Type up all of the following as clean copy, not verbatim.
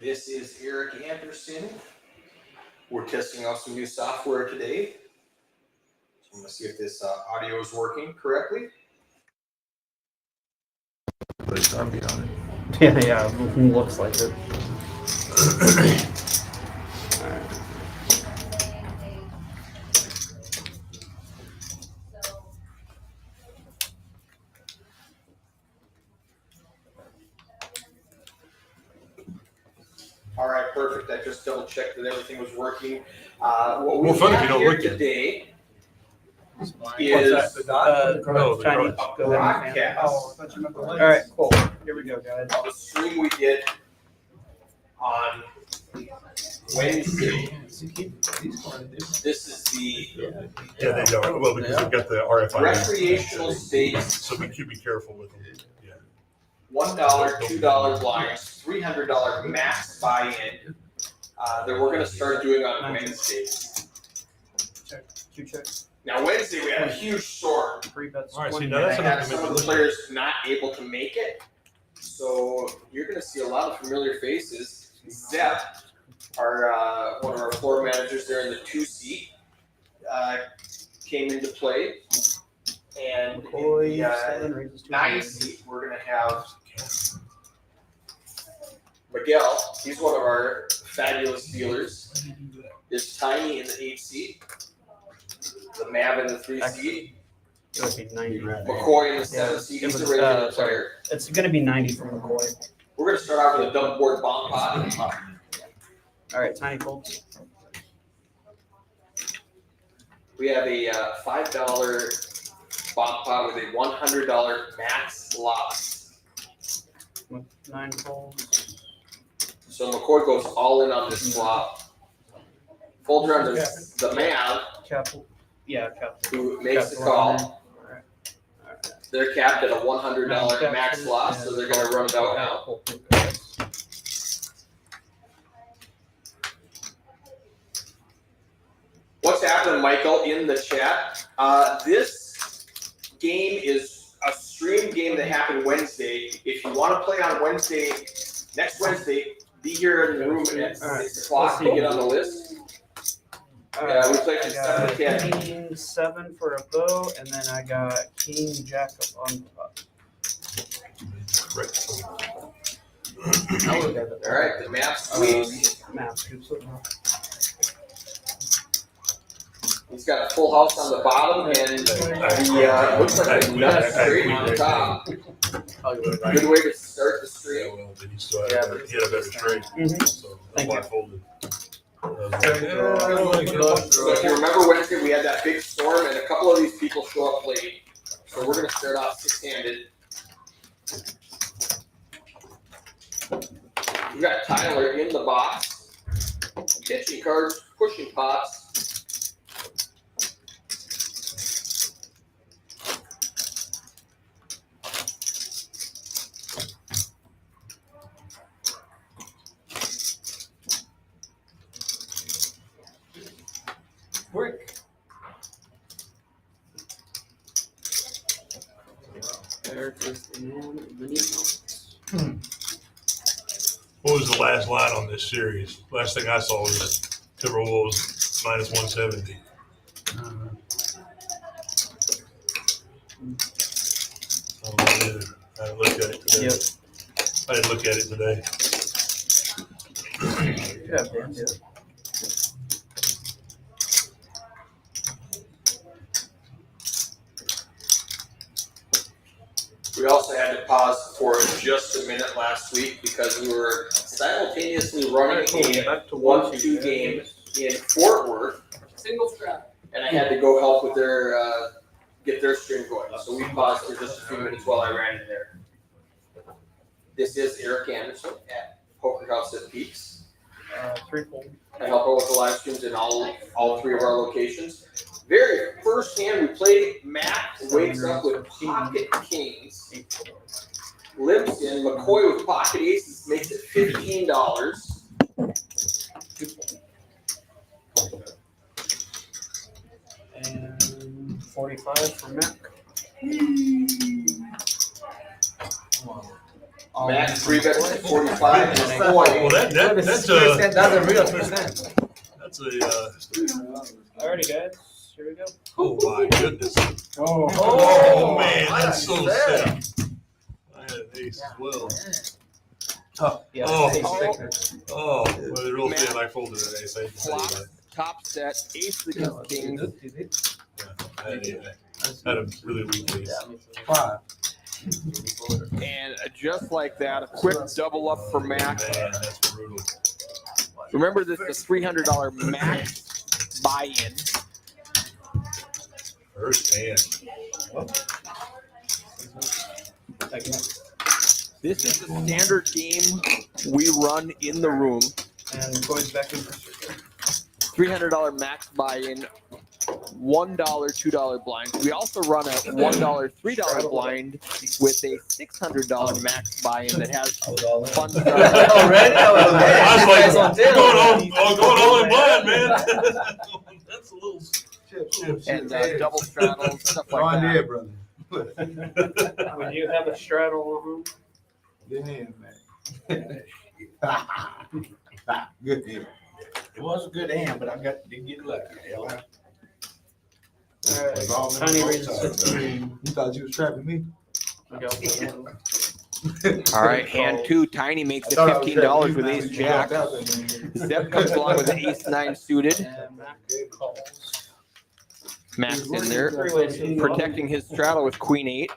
This is Eric Anderson. We're testing out some new software today. So I'm going to see if this audio is working correctly. Put a zombie on it. Yeah, looks like it. All right, perfect. I just double checked that everything was working. What we More fun if have you don't here look at it. today What's is that, the dot? No, the Chinese. dot. Go ahead. broadcast All right, cool. Here we go, guys. of a stream we did on Wednesday. This is the Yeah, they don't. Well, because they've got the RFID. recreational states So we should be careful with them. Yeah. $1, $2 blinds, $300 max buy-in that we're going to start doing on Wednesdays. Two checks. Now Wednesday we had a huge storm. 3 bets. All right, see, 20. now And I that's had enough to some make of me the look. players not able to make it. So you're going to see a lot of familiar faces. Zep, our one of our floor managers there in the 2 seat, came into play. And in McCoy, the 7 raises 2. 9 seat, we're going to have Miguel. He's one of our fabulous dealers. There's Tiny in the 8 seat. The Mav in the 3 seat. It would be 90. McCoy in the 7 seat. it He's a was, regular sorry. player. It's going to be 90 for McCoy. We're going to start off with a double board bomb pot. All right, tiny folds. We have a $5 bomb pot with a $100 max loss. 9 folds. So McCoy goes all in on this flop. Folder on the Mav, Capital. Yeah, capital. who makes the Capital on there. call. All right. They're capped at a $100 max loss, so they're going to run it out now. Cool. What's happening, Michael, in the chat? This game is a stream game that happened Wednesday. If you want to play on Wednesday, next Wednesday, be here in the room at 6 o'clock to get on the list. Yeah, we played from 7 to 10. King 7 for a bow, and then I got King Jack up on top. Correct. All right, the map squeeze. Map scoops. He's got a full house on the bottom, and the looks like a nut straight on the top. Good way to start the Yeah, stream. well, then he still had a better straight. Mhm. So that's Thank why you. I folded. So if you remember Wednesday, we had that big storm, and a couple of these people show up late. So we're gonna start off 6-handed. We got Tyler in the box, pitching cards, pushing pots. Brick. There is the man. What was the last line on this series? Last thing I saw was Timberwolves minus 170. I didn't look at it today. Yep. I didn't look at it today. Yeah, Dan, yeah. We also had to pause for just a minute last week because we were simultaneously running a Back to 1-2 game in Fort Worth, Single strap. and I had to go help with their get their stream going. So we paused for just a few minutes while I ran in there. This is Eric Anderson at Poker House at Peaks. 3 fold. I help out with the live streams in all 3 of our locations. Very first hand we played, Matt wakes up with pocket kings. 8 fold. Limps in, McCoy with pocket aces makes it $15. 2 fold. And 45 for Mac. Matt 3-bet 45, and McCoy. Well, that's That's a real percent. that's a Alrighty, guys. Here we go. oh my goodness. Oh, Man, that's so sick. sad. I had an ace as well. Yeah. Oh, well, the real thing I folded that ace. I hate to say Flop, that. top set, ace against king. I had a really weak ace. And just like that, a quick double up for Mac. Man, that's brutal. Remember, this is a $300 max buy-in. First hand. This is the standard game we run in the room. And McCoy's back in for circle. $300 max buy-in, $1, $2 blind. We also run a $1, $3 blind with a $600 max buy-in that has fun stuff. Already? I was like, going all in blind, man. That's a little And double straddles, stuff like that. brother. When you have a straddle on Good hand, man. Good hand. It was a good hand, but I didn't get lucky. Alright. Tiny raises 15. You thought you was trapping me? We got one. All right, hand two. Tiny makes it $15 with ace jack. Zep comes along with an ace 9 suited. And Mac calls. Max in there, Three-way protecting his straddle with queen 8.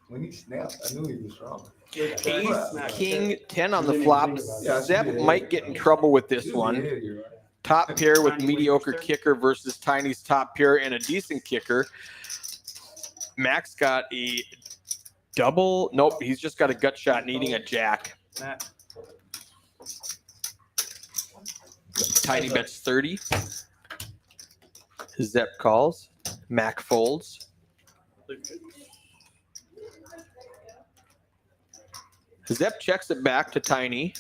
When he snapped, I knew he was strong. Ace, king, 10 on the flop. Zep might get in trouble with this one. Top pair with mediocre kicker versus Tiny's top pair and a decent kicker. Max got a double. Nope, he's just got a gut shot needing a jack. Mac. Tiny bets 30. Zep calls. Mac folds. Zep checks it back to Tiny.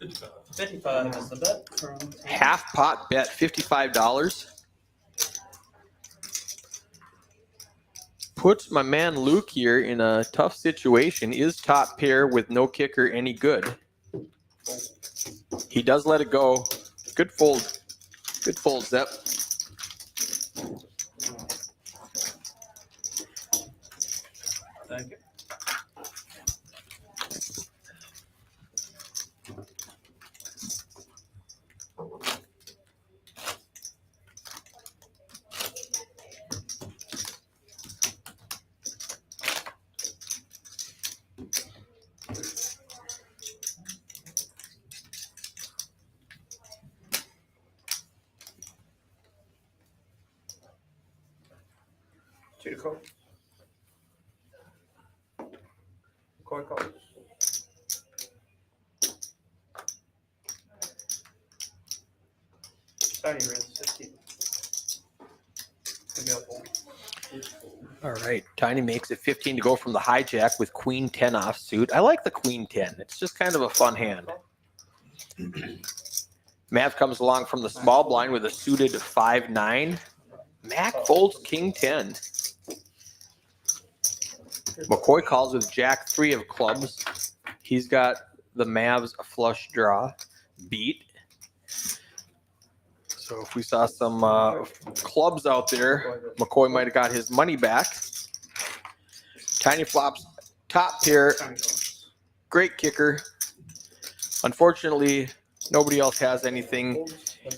$55 is the bet from Half pot bet $55. Puts my man Luke here in a tough situation. Is top pair with no kicker any good? He does let it go. Good fold. Good fold, Zep. Thank you. Two to call. McCoy calls. Tiny raise 15. Could be up one. All right. Tiny makes it 15 to go from the hijack with queen 10 offsuit. I like the queen 10. It's just kind of a fun hand. Mav comes along from the small blind with a suited 5-9. Mac folds king 10. McCoy calls with jack 3 of clubs. He's got the Mavs flush draw beat. So if we saw some clubs out there, McCoy might have got his money back. Tiny flops top pair. Tiny calls. Great kicker. Unfortunately, nobody else has anything.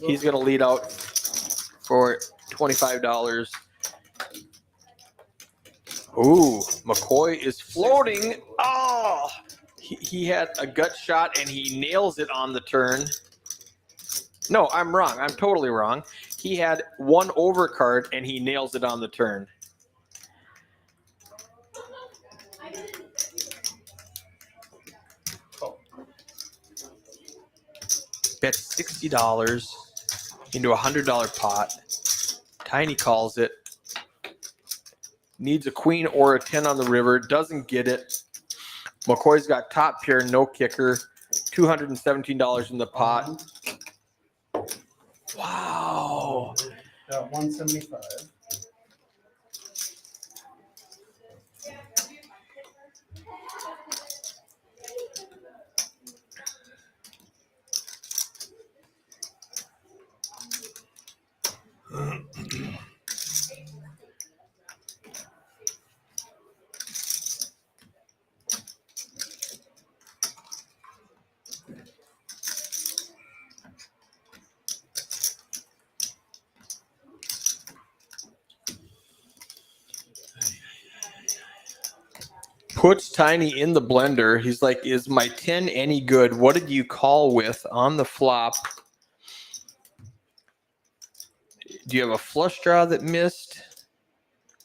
He's going to lead out for $25. Ooh, McCoy is floating. Oh, he had a gut shot and he nails it on the turn. No, I'm wrong. I'm totally wrong. He had one overcard and he nails it on the turn. Bet $60 into a $100 pot. Tiny calls it. Needs a queen or a 10 on the river. Doesn't get it. McCoy's got top pair, no kicker. $217 in the pot. On. Wow. Got 175. Puts Tiny in the blender. He's like, is my 10 any good? What did you call with on the flop? Do you have a flush draw that missed?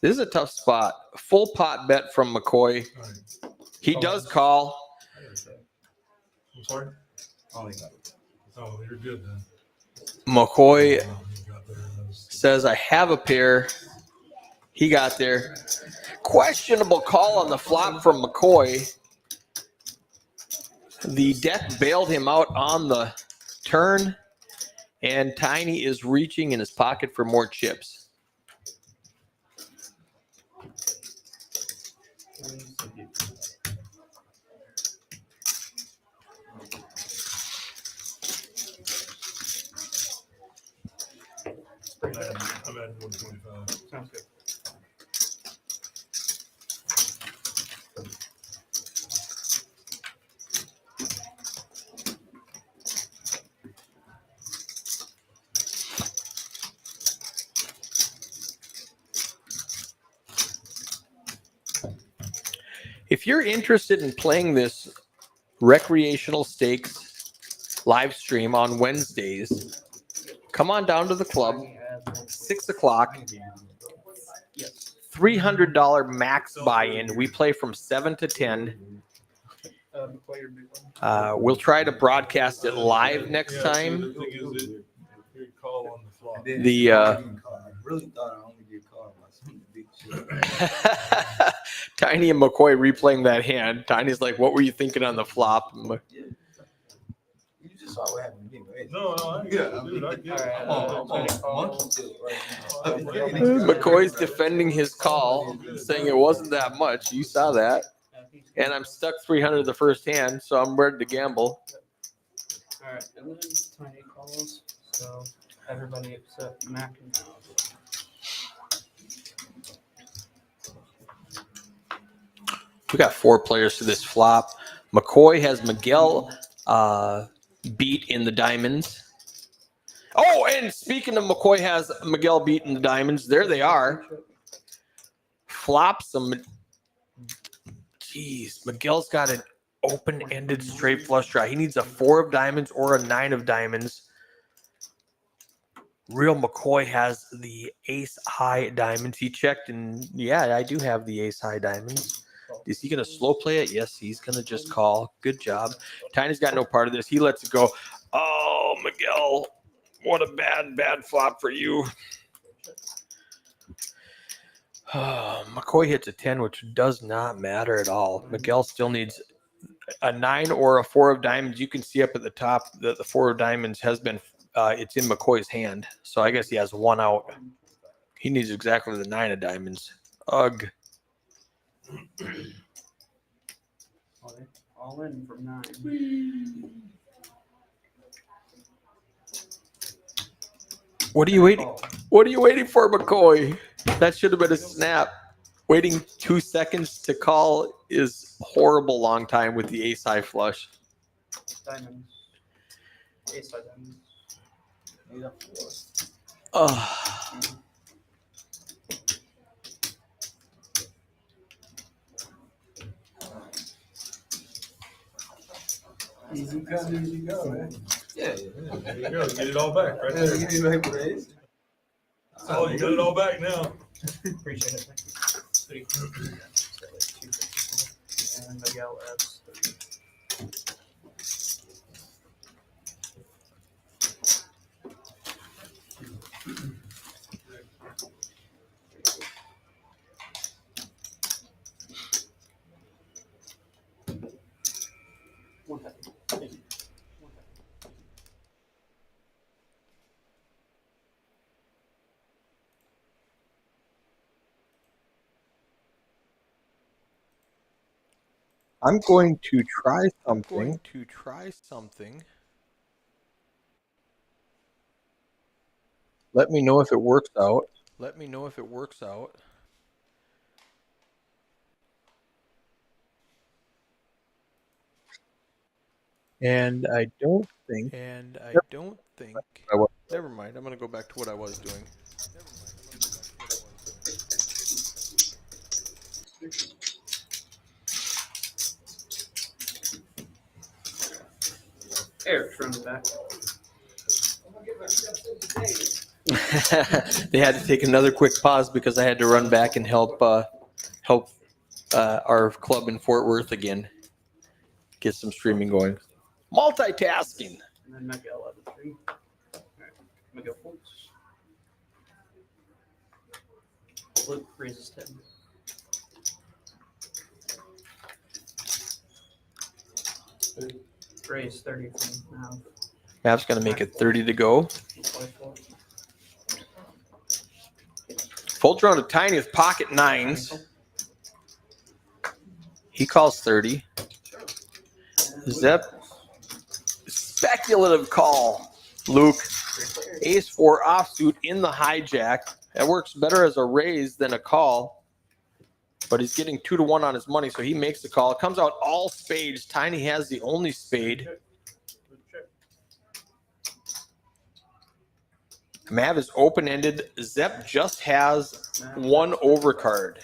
This is a tough spot. Full pot bet from McCoy. All right. He does call. I'm sorry. Only got it. Oh, you're good then. McCoy Oh, you got there. That was- says, I have a pair. He got there. Questionable call on the flop from McCoy. The deck bailed him out on the turn, and Tiny is reaching in his pocket for more chips. I'm at 125. Sounds good. If you're interested in playing this recreational stakes live stream on Wednesdays, come on down to the club, 6 o'clock, Yes. $300 max buy-in. We play from 7 to 10. McCoy, your big one. We'll try to broadcast it live next Yeah, time. So the thing is, you call on the flop. And then The, I really thought I only get called by some of the big shit. Tiny and McCoy replaying that hand. Tiny's like, what were you thinking on the flop? You just saw what happened to me, right? No, I get it, dude. I get it. All right, I'm on monkey tilt right now. McCoy's defending his call, saying it wasn't that much. You saw that. And I'm stuck 300 the first hand, so I'm ready to gamble. All right, and then Tiny calls. So everybody except Mac and Al. We got 4 players to this flop. McCoy has Miguel beat in the diamonds. Oh, and speaking of McCoy has Miguel beat in the diamonds. There they are. Flop some. Jeez, Miguel's got an open-ended straight flush draw. He needs a 4 of diamonds or a 9 of diamonds. Real McCoy has the ace high diamonds. He checked, and yeah, I do have the ace high diamonds. Is he going to slow play it? Yes, he's going to just call. Good job. Tiny's got no part of this. He lets it go. Oh, Miguel, what a bad flop for you. McCoy hits a 10, which does not matter at all. Miguel still needs a 9 or a 4 of diamonds. You can see up at the top that the 4 of diamonds has been, it's in McCoy's hand. So I guess he has 1 out. He needs exactly the 9 of diamonds. Ugh. All in from 9. What are you waiting? What are you waiting for, McCoy? That should have been a snap. Waiting 2 seconds to call is horrible long time with the ace high flush. Diamonds. Ace high diamonds. Ugh. Easy come, easy go, man. Yeah, There you go. Get it all back right there. You didn't make it easy. Oh, you got it all back now. Appreciate it. Thank you. And Miguel adds 30. One second. Thank you. I'm going to try I'm something. going to try something. Let me know if it works out. Let me know if it works out. And I don't think And I don't think. I was. Never mind. I'm going to go back to what I was doing. Eric's running back. They had to take another quick pause because I had to run back and help our club in Fort Worth again. Get some streaming going. Multitasking. And then Miguel at the 3. All right. Miguel folds. Luke raises 10. Raise 30 from now. Map's going to make it 30 to go. McCoy folds. Folds around to Tiny with pocket nines. He calls 30. Zep. Speculative call. Luke. Ace 4 offsuit in the hijack. That works better as a raise than a call. But he's getting 2-1 on his money, so he makes the call. It comes out all spades. Tiny has the only spade. Mav is open-ended. Zep just has one overcard.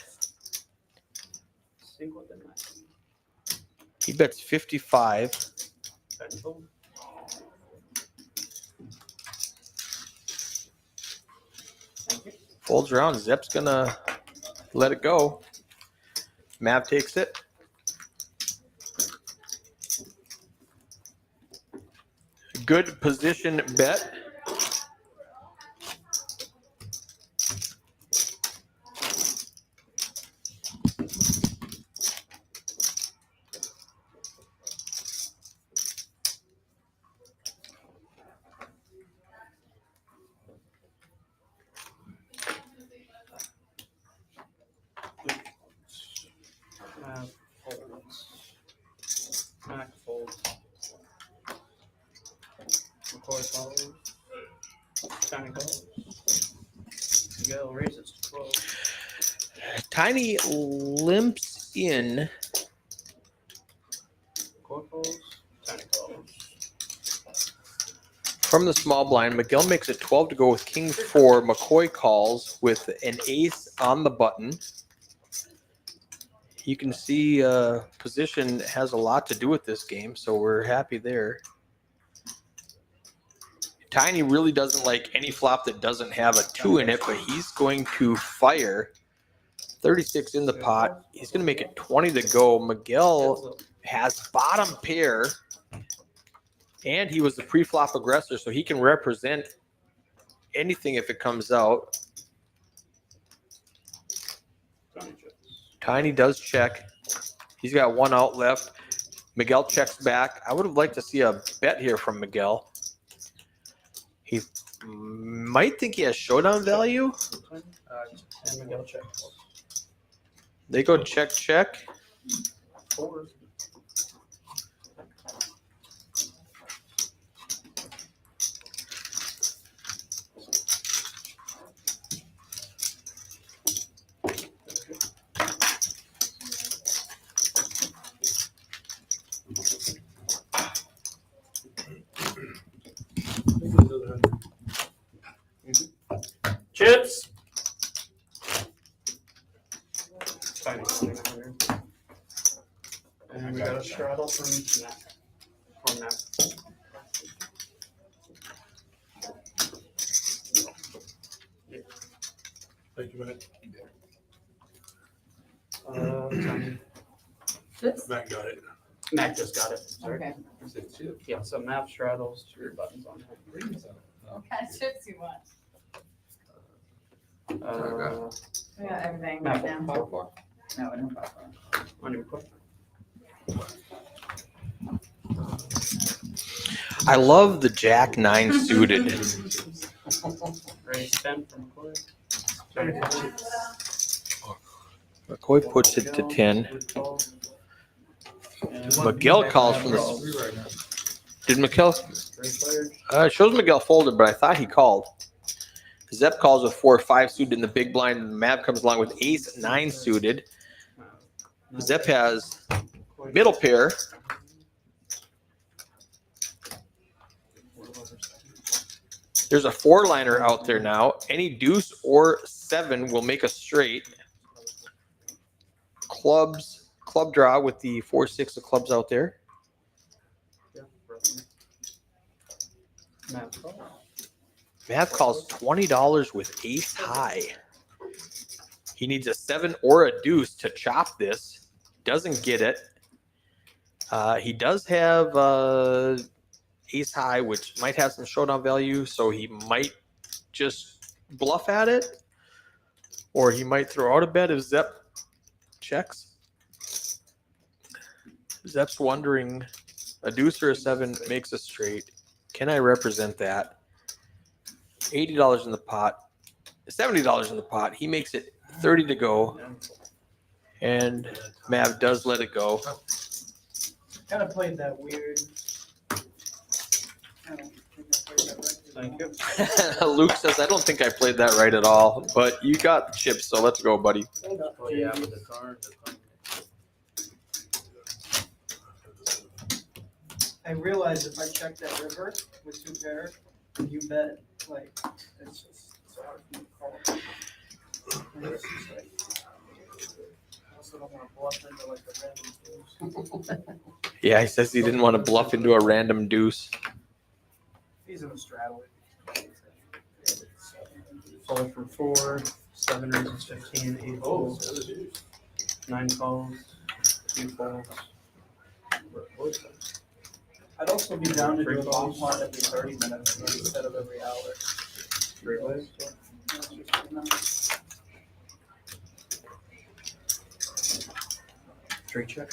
Single the 9. He bets 55. Fold. Thank you. Folds around. Zep's going to let it go. Mav takes it. Good position bet. Folds. Mac folds. McCoy folds. Tiny calls. Miguel raises to 12. Tiny limps in. McCoy folds. Tiny calls. From the small blind, Miguel makes it 12 to go with King 4. McCoy calls with an ace on the button. You can see position has a lot to do with this game, so we're happy there. Tiny really doesn't like any flop that doesn't have a 2 in it, but he's going to fire. 36 in the pot. He's going to make it 20 to go. Miguel has bottom pair, and he was the pre-flop aggressor, so he can represent anything if it comes out. Tiny does check. He's got one out left. Miguel checks back. I would have liked to see a bet here from Miguel. He might think he has showdown value. And Miguel check. They go check, check. 4. Chips. Tiny 100. And we got a straddle from Mac. From Mac. Thank you, Matt. Tiny. This? Matt got it. Mac just got it. Sorry. Okay. Yeah, so map straddles, 3 buttons on it. What kind of chips you want? We got everything Map right now. popcorn. No, we don't popcorn. On your clip. I love the Jack 9 suited. Raise 10 from McCoy. Tiny calls. McCoy puts it to 10. Miguel calls from the. Right now. Did Miguel? Straight players. It shows Miguel folded, but I thought he called. Zep calls with 4-5 suited in the big blind, and Mav comes along with ace 9 suited. Zep has middle pair. There's a 4-liner out there now. Any deuce or 7 will make a straight. Club draw with the 4-6 of clubs out there. Yeah, roughly. Matt call. Mav calls $20 with ace high. He needs a 7 or a deuce to chop this. Doesn't get it. He does have ace high, which might have some showdown value, so he might just bluff at it, or he might throw out a bet if Zep checks. Zep's wondering, a deuce or a 7 makes a straight. Can I represent that? $80 in the pot, $70 in the pot. He makes it 30 to go, and Mav does let it go. Kind of played that weird. I don't think I played that right. Thank you. Luke says, I don't think I played that right at all, but you got the chips, so let's go, buddy. Oh, yeah, with the card. I realized if I check that river with 2 pairs, you bet, like, it's just so hard for me to call. And it's just like, I also don't want to bluff into like a random deuce. Yeah, he says he didn't want to bluff into a random deuce. He's in a straddle. Fold for 4, 7 raises 15, 8 folds, 9 calls, 2 folds. I'd also be down to do a long pot every 30 minutes instead of every hour. Straight ways. That's just nice. 3 check.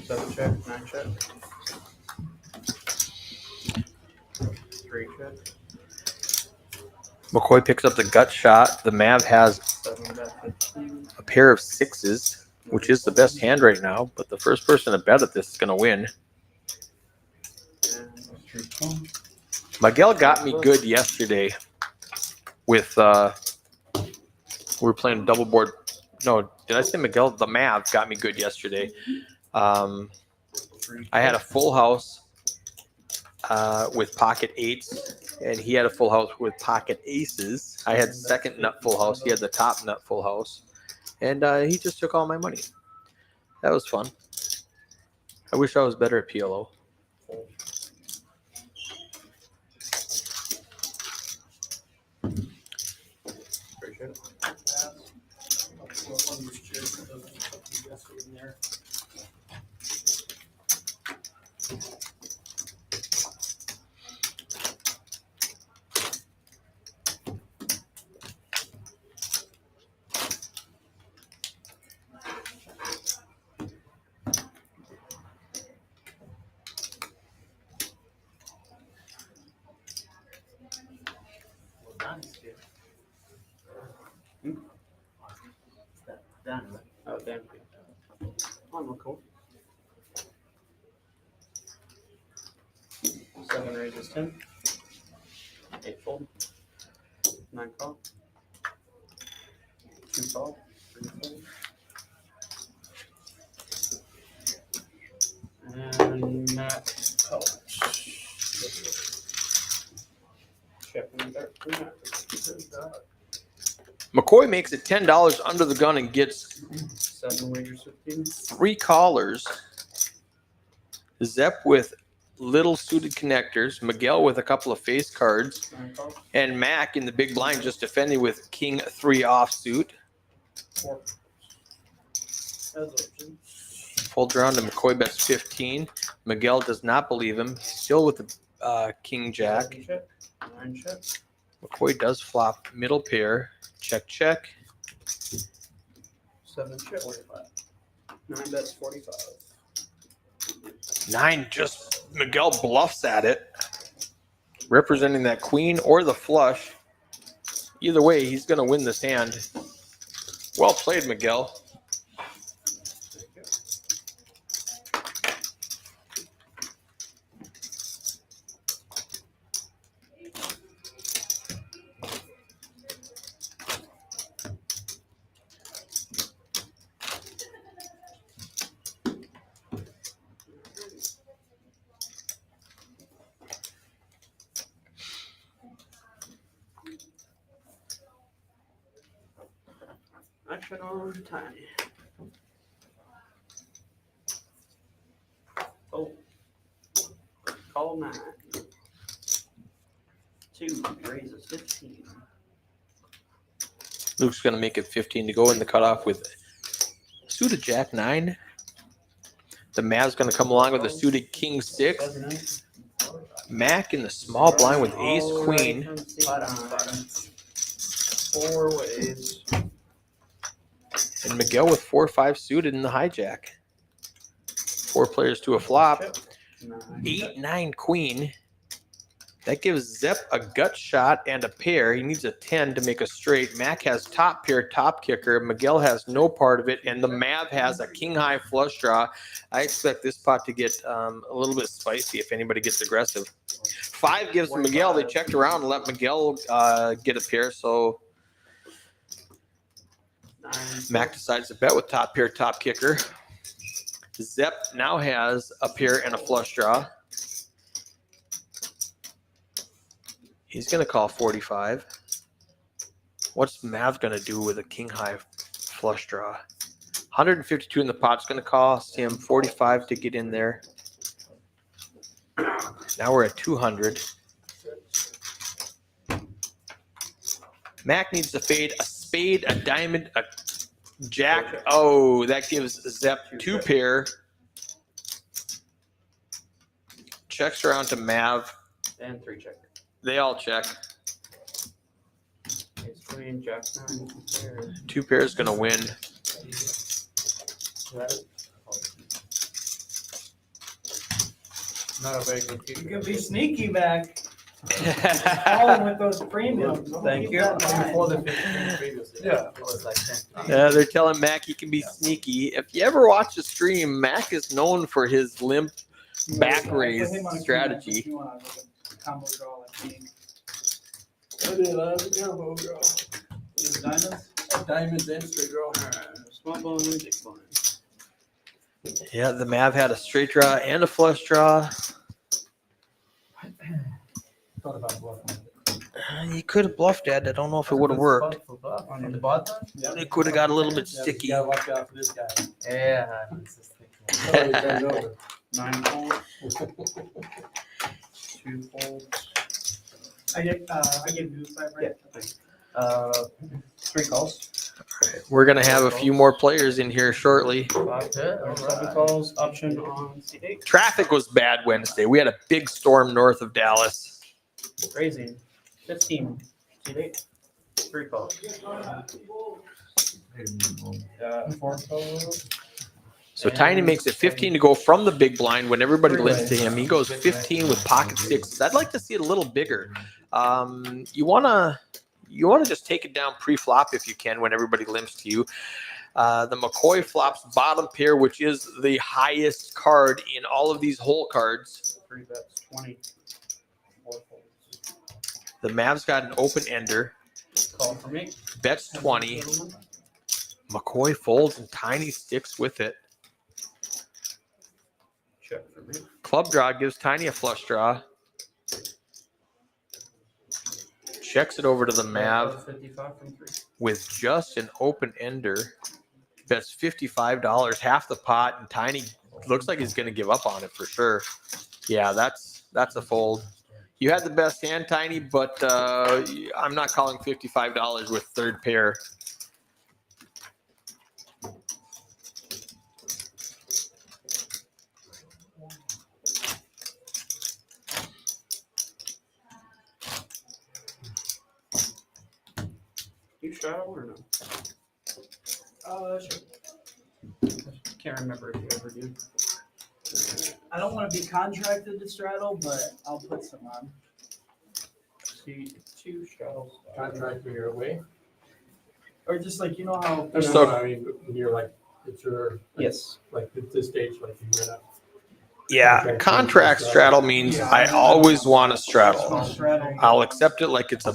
7 check, 9 check. 3 check. McCoy picks up the gut shot. The Mav has 7 bet 15. a pair of 6s, which is the best hand right now, but the first person to bet at this is going to win. And 3 call. Miguel got me good yesterday with, we were playing double board. No, did I say Miguel? The Mav got me good yesterday. I had a full house with pocket 8s, and he had a full house with pocket aces. I had second nut full house. He had the top nut full house. And he just took all my money. That was fun. I wish I was better at PLO. Appreciate it. Oh, damn. On, real cool. 7 raises 10. 8 fold. 9 call. 2 call. 3 fold. And Matt call. Checking back to Matt. McCoy makes it $10 under the gun and gets 7 wagers 15. 3 callers. Zep with little suited connectors, Miguel with a couple of face cards, 9 call. and Mac in the big blind just defending with King 3 offsuit. 4. As option. Folds around to McCoy bets 15. Miguel does not believe him. Still with the King Jack. 7 check. 9 check. McCoy does flop middle pair. Check, check. 7 check. 45. 9 bets 45. 9 just Miguel bluffs at it. Representing that queen or the flush. Either way, he's going to win this hand. Well played, Miguel. Tapping on Tiny. Oh. Call 9. 2 raises 15. Luke's going to make it 15 to go in the cutoff with suited Jack 9. The Mav's going to come along with a suited King 6. Mac in the small blind with Ace Queen. Spot on. 4 ways. And Miguel with 4-5 suited in the hijack. 4 players to a flop. 8-9 queen. That gives Zep a gut shot and a pair. He needs a 10 to make a straight. Mac has top pair, top kicker. Miguel has no part of it. And the Mav has a king high flush draw. I expect this pot to get a little bit spicy if anybody gets aggressive. 5 gives Miguel. They checked around and let Miguel get a pair. So Mac decides to bet with top pair, top kicker. Zep now has a pair and a flush draw. He's going to call 45. What's Mav going to do with a king high flush draw? 152 in the pot's going to cost him 45 to get in there. Now we're at 200. Mac needs to fade a spade, a diamond, a jack. Oh, that gives Zep 2 pair. Checks around to Mav. And 3 check. They all check. Ace Queen, Jack 9. Pair. 2 pairs going to win. Not a very good You kicker. can be sneaky back. Calling with those premiums. Thank you. Before the 15 previously. Yeah. It was like 10. Yeah, they're telling Mac he can be sneaky. If you ever watch the stream, Mac is known for his limp back raise strategy. Combo draw, I think. I did. I have a combo draw. Diamonds? Diamonds and straight draw. Small blind, big blind. Yeah, the Mav had a straight draw and a flush draw. Thought about bluffing. You could have bluffed that. I don't know if it would have worked. On the bottom? Yeah. It could have got a little bit Yeah, sticky. You gotta watch out for this guy. Yeah. 9 folds. 2 folds. I get new 5, right? 3 calls. We're going to have a few more players in here shortly. 7 calls. Option on C8. Traffic was bad Wednesday. We had a big storm north of Dallas. Raising. 15. C8. 3 calls. 4 calls. So Tiny makes it 15 to go from the big blind when everybody limps to him. He goes 15 with pocket sixes. I'd like to see it a little bigger. You wanna just take it down pre-flop if you can when everybody limps to you. The McCoy flops bottom pair, which is the highest card in all of these hole cards. 3 bets. 20. 4 folds. The Mavs got an open ender. Call for me. Bets 20. McCoy folds and Tiny sticks with it. Check for me. Club draw gives Tiny a flush draw. Checks it over to the Mav 55 from 3. with just an open ender. Bets $55, half the pot, and Tiny looks like he's going to give up on it for sure. Yeah, that's a fold. You had the best hand, Tiny, but I'm not calling $55 with third pair. You straddle or no? Sure. Can't remember if you ever do. I don't want to be contracted to straddle, but I'll put some on. See, 2 straddles. Contract when you're away. Or just like, you know how. So- I mean, when you're like, it's your, Yes. like at this stage, like you went up. Yeah, contract straddle means I always want to straddle. Straddle. I'll accept it like it's a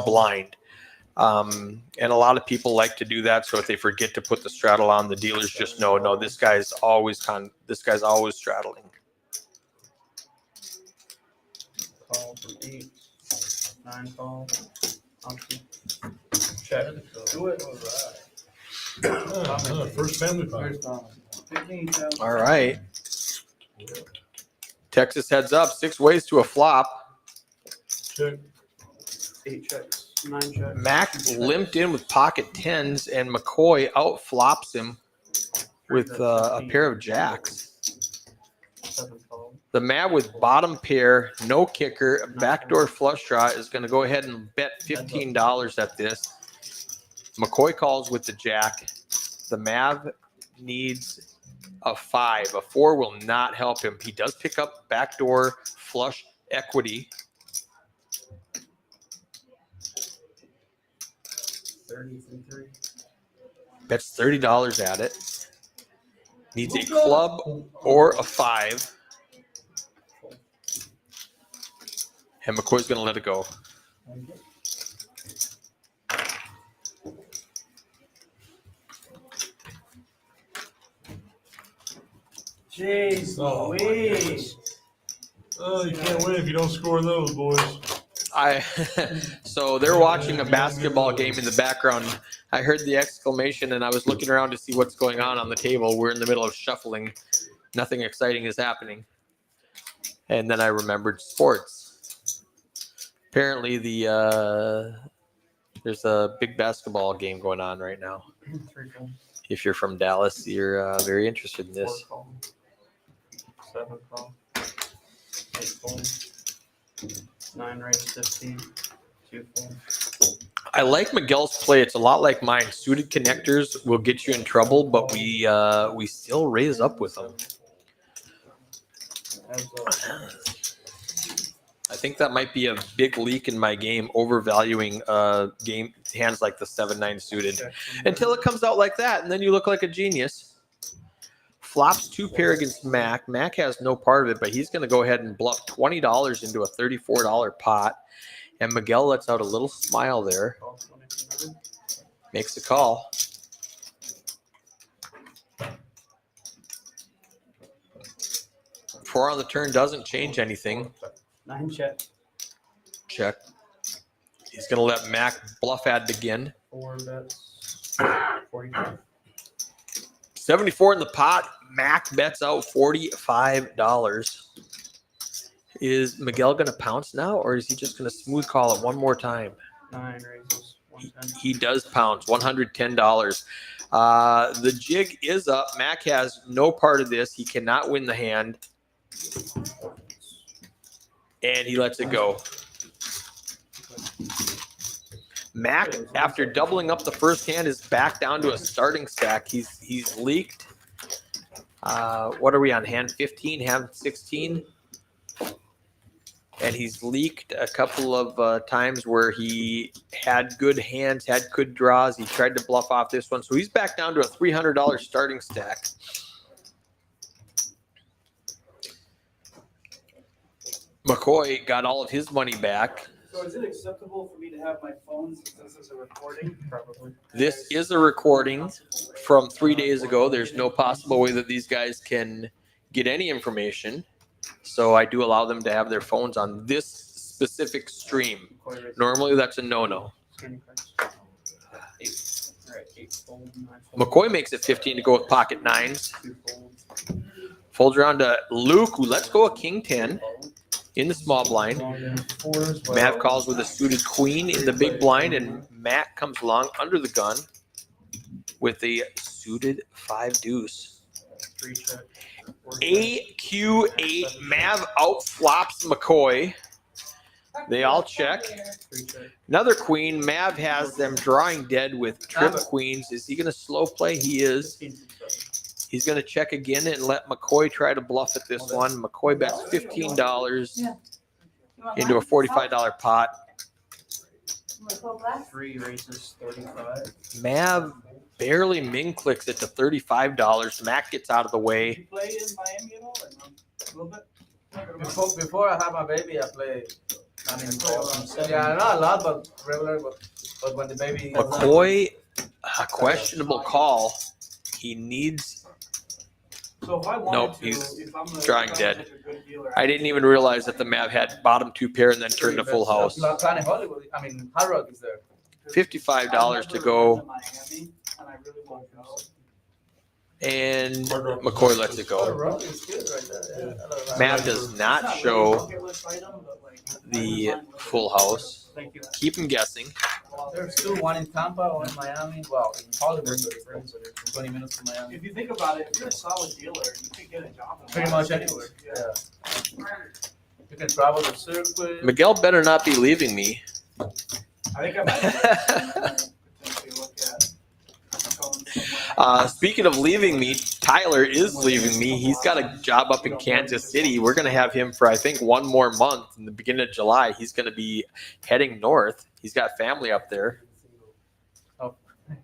blind. And a lot of people like to do that. So if they forget to put the straddle on, the dealers just know, no, this guy's always straddling. Call from 8. 9 call. Option. Check. Do it. First family fun. 15,000. All right. Texas heads up 6 ways to a flop. Check. 8 checks, 9 checks. Mac limped in with pocket tens, and McCoy out flops him with a pair of jacks. 7 calls. The Mav with bottom pair, no kicker, backdoor flush draw is going to go ahead and bet $15 at this. McCoy calls with the jack. The Mav needs a 5. A 4 will not help him. He does pick up backdoor flush equity. 33. Bets $30 at it. Needs a club or a 5. And McCoy's going to let it go. Jeez Oh, my Louise. Oh, you can't win if you don't score those, boys. So they're watching a basketball game in the background. I heard the exclamation and I was looking around to see what's going on the table. We're in the middle of shuffling. Nothing exciting is happening. And then I remembered sports. Apparently there's a big basketball game going on right now. 3 calls. If you're from Dallas, you're very interested in 4 this. calls. 7 calls. 8 calls. 9 raise, 15. 2 calls. I like Miguel's play. It's a lot like mine. Suited connectors will get you in trouble, but we still raise up with them. Heads up. I think that might be a big leak in my game, overvaluing game hands like the 7-9 suited. Check. Until it comes out like that, and then you look like a genius. Flops 2 pair against Mac. Mac has no part of it, but he's going to go ahead and bluff $20 into a $34 pot. And Miguel lets out a little smile there. Call 29. Makes a call. Four on the turn doesn't change anything. 9 check. Check. He's going to let Mac bluff at it again. 4 bets. 45. 74 in the pot. Mac bets out $45. Is Miguel going to pounce now, or is he just going to smooth call it one more time? 9 raises. 110. He does pounce, $110. The jig is up. Mac has no part of this. He cannot win the hand, and he lets it go. Mac, after doubling up the first hand, is back down to a starting stack. He's leaked. What are we on? Hand 15, hand 16? And he's leaked a couple of times where he had good hands, had good draws. He tried to bluff off this one. So he's back down to a $300 starting stack. McCoy got all of his money back. So is it acceptable for me to have my phone since this is a recording? Probably. This is a recording from 3 days ago. There's no possible way that these guys can get any information. So I do allow them to have their phones on this specific stream. McCoy raises. Normally that's a no-no. Scanning cards. 8. All right, 8 fold, 9 fold. McCoy makes it 15 to go with pocket nines. 2 fold. Folds around to Luke, who lets go a king 10 in the small blind. Long in 4s. Matt calls with a suited queen in the big blind, and Matt comes along under the gun with a suited 5 deuce. 3 check. 4 check. AQ8, Mav outflops McCoy. They all check. 3 check. Another queen. Mav has them drawing dead with trip queens. Is he going to slow play? He is. 15 from 7. He's going to check again and let McCoy try to bluff at this one. McCoy bets $15 into a $45 pot. 3 raises, 35. Mav barely min clicks it to $35. Mac gets out of the way. You play in Miami at all or no? A little bit? Before I had my baby, I played. I mean, yeah, not a lot, but regular. But when the baby. McCoy, a questionable call. He needs. So if I wanted Nope, to, he's if I'm a, drawing if I'm dead. such a good dealer, I didn't even realize that the Mav had bottom 2 pair and then turned to full house. Planet Hollywood. I mean, Hard Rock is there. $55 to go. Miami, and I really want to go. And McCoy lets it go. Map does not show the full house. Thank you. Keep him guessing. There's still one in Tampa, one in Miami. Well, in Hollywood, 20 minutes from Miami. If you think about it, if you're a solid dealer, you could get a job. in Pretty a lot much of anywhere. cities. Yeah. You can travel the circuit. Miguel better not be leaving me. I think I might potentially look at going somewhere. Speaking of leaving me, Tyler is leaving me. He's got a job up in Kansas City. We're going to have him for, I think, 1 more month. In the beginning of July, he's going to be heading north. He's got family up there.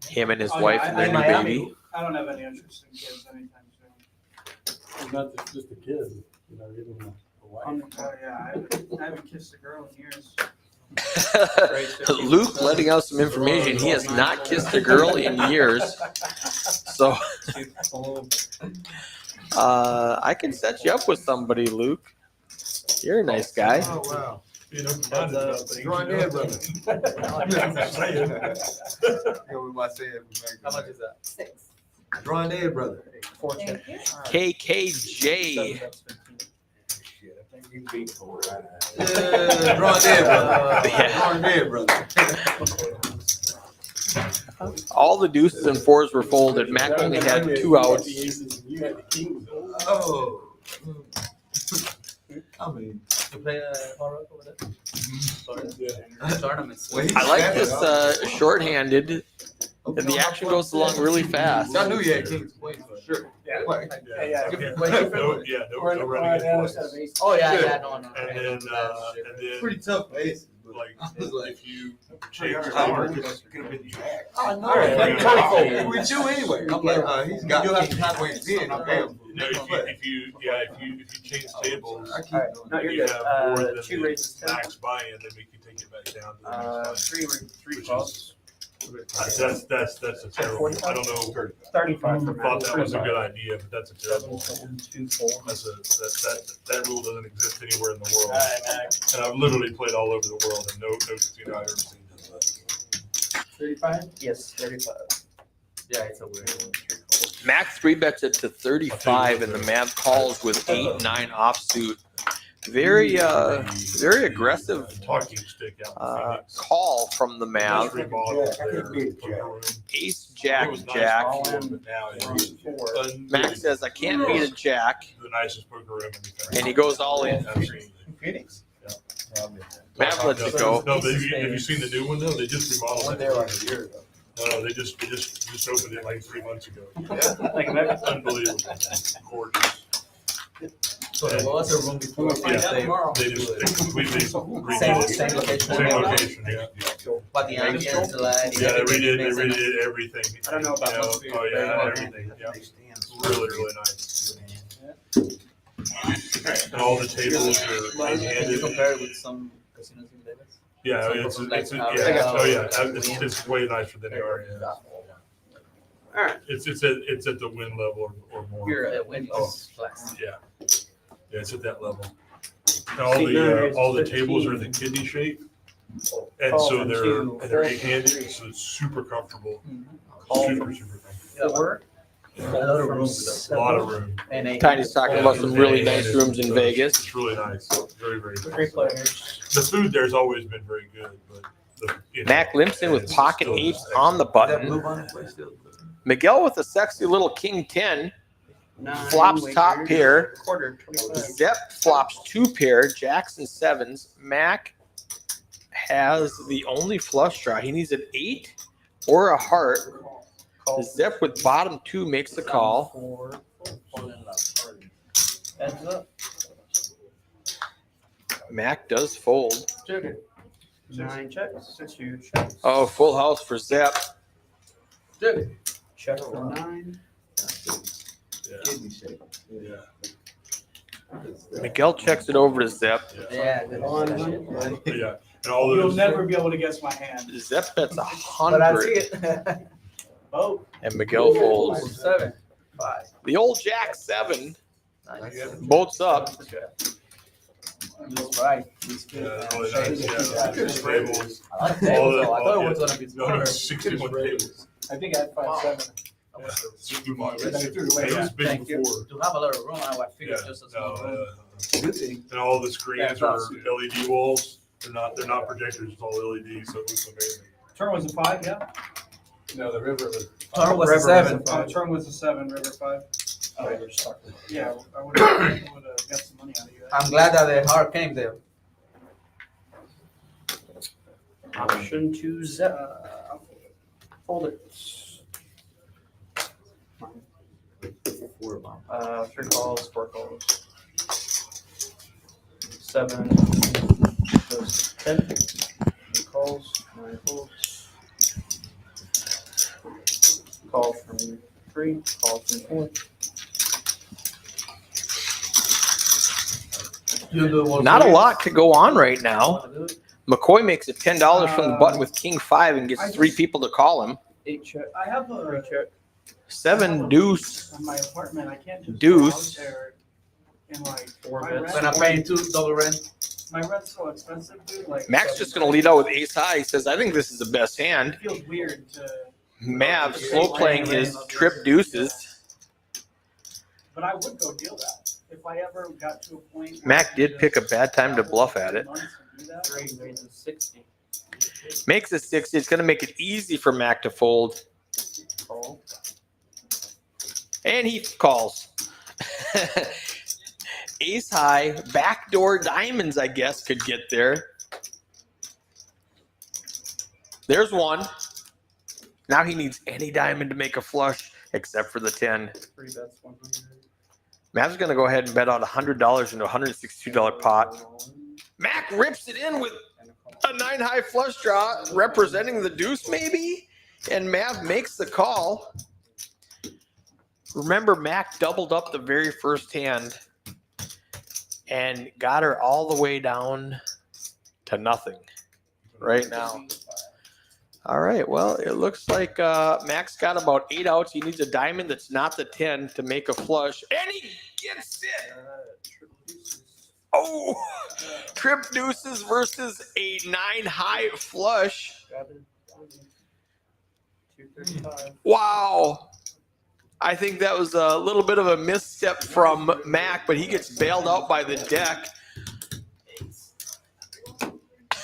Him and his Oh, wife yeah, and their new Miami. baby. I don't have any interest in kids anytime soon. Not just a kid, you know, even a wife. Yeah, I haven't kissed a girl in years. Luke letting out some information. He has not kissed a girl in years. So I can set you up with somebody, Luke. You're a nice guy. Oh, wow. You know, combined it up, but he- Drawn dead, brother. I'm just saying. Yeah, we might say it. How much is that? 6. Drawn dead, brother. 4 check. Thank you. KKJ. Shit, I think you beat for it. Yeah, drawn dead, brother. Yeah. Drawn dead, brother. All the deuces and fours were folded. Mac only had 2 outs. You had the kings. Oh. I mean, You play horror over there? Tournaments. well, he's I like standing this up. shorthanded. And the action goes along really fast. I knew you had kings playing for sure. Yeah. Like, Yeah. No, yeah, no renegade forces. Oh, yeah, no. And then, pretty tough aces. but like, I was like, if you change power tables, could have been jack. Oh, no. Yeah. With you anyway. I'm like, he's got You have king to have queen ten. Okay. no, if you change tables, I keep Alright. doing No, it. you're you good. have more than 2 the raises 10. max buy-in, then we can take it back down to the next 3 Which calls. that's a terrible, I don't know, 35 for thought that was a 35. good idea, but that's a terrible. 7, 2, 4. That rule doesn't exist anywhere in the world. Alright, Mac. And I've literally played all over the world, and no casino I've ever seen does 35? Yes, 35. Yeah, it's a weird one. Mac 3-bets it to 35, and the Mav calls with 8-9 offsuit. Very aggressive that. Talking stick out in Phoenix. call from the Mav. Mystery bottle there. Ace, Jack, It was nice Jack. before, but now it's 4. Mac says, I can't beat a Jack, the nicest poker room in the country. and he goes all in. Absolutely. Phoenix. Mav lets it go. No, but have you seen the new one though? They just remodeled Went it. there like a year ago. No, they just opened it like 3 months ago. Like Mac. Unbelievable. Gorgeous. So there was a room before. Yeah, they completely redid it. Same location. Same location, yeah. But the ambience, like. Yeah, they redid everything. I don't know about You know, those two. oh yeah, everything, yeah. Really, really nice. And all the tables are Can you handed. compare it with some casinos in Vegas? Yeah, it's way nicer than they are. Yeah. Alright. It's at the win level or more. You're at Windows class. Yeah, it's at that level. And all the tables are the kidney shape, and so they're 8-handed, so it's super comfortable. Super comfortable. 4. A lot of room. A lot of room. And a. Tiny's talking about some really nice rooms in Vegas. It's really nice. Very, very 3 nice. players. The food there's always been very good, but Mac limps in with pocket still 8 just on the That blue button. bonnet play still. Miguel with a sexy little king 10. 9 Flops top waiters. pair. Quarter, 25. Zep flops 2 pair. Jackson 7s. Mac has the only flush draw. He needs an 8 or a heart. Zep with bottom 2 makes the call. 4. Heads up. Mac does fold. 9 checks. 2 checks. Oh, full house for Zep. Check for 9. Kidney shape. Yeah. Miguel checks it over to Zep. Yeah, good. Yeah. And all You'll those. never be able to guess my hand. Zep bets But I see 100, it. Oh, and Miguel folds. 7, 5. The old Jack 7 Nice. bolts up. That's right. Yeah, really nice. Yeah. Tables. I like that. All the- I thought it was gonna be No, smaller. 61 tables. I think I had 5-7. Super much. Yeah, It threw it away. was big Thank you. before. To have a lot of room, I figured Yeah, just a small no, room. Good thing. and all the screens Yeah, are it's LED walls. They're not projectors. It's all LED, so it looks amazing. Turn was a 5, yeah? No, the river was. Turn was a River 7. Turn was a 7, river 5. Oh, you're stuck. Yeah, I would have got some money out of you. I'm glad that the heart came there. Option 2, Zep. Fold it. 3 calls, 4 calls. 7 goes 10. 8 calls, 9 folds. Call from 3, call from 4. You do what Not a you- lot to go on right now. wanna do it? McCoy makes it $10 from the button with King 5 and gets 3 people to call him. 8 check, I have 3 a, check. 7 deuce. on my apartment, I can't just Deuce. go out there and like, 4 my bets. rent- When I'm paying $2 rent. my rent's so expensive, dude, like. Mac's just going to lead out with ace high. He says, I think this is the best hand. It feels weird to, Mav slow playing his trip deuces. but I would go deal that. If I ever got to a point. where Mac I did could pick a just bad time to bluff at it. money to do that. 3 raises 60. Makes it 60. It's going to make it easy for Mac to fold. Call. And he calls. Ace high, backdoor diamonds, I guess, could get there. There's one. Now he needs any diamond to make a flush except for the 10. 3 bets 100. Mav's going to go ahead and bet out $100 into a $162 pot. Mac rips it in with a 9 high flush draw representing the deuce maybe, and Mav makes the call. Remember, Mac doubled up the very first hand and got her all the way down to nothing right now. All right, well, it looks like Mac's got about 8 outs. He needs a diamond that's not the 10 to make a flush, and he gets it. Triple deuces. Oh, trip deuces versus a 9 high flush. Got it. 235. Wow. I think that was a little bit of a misstep from Mac, but he gets bailed out by the deck.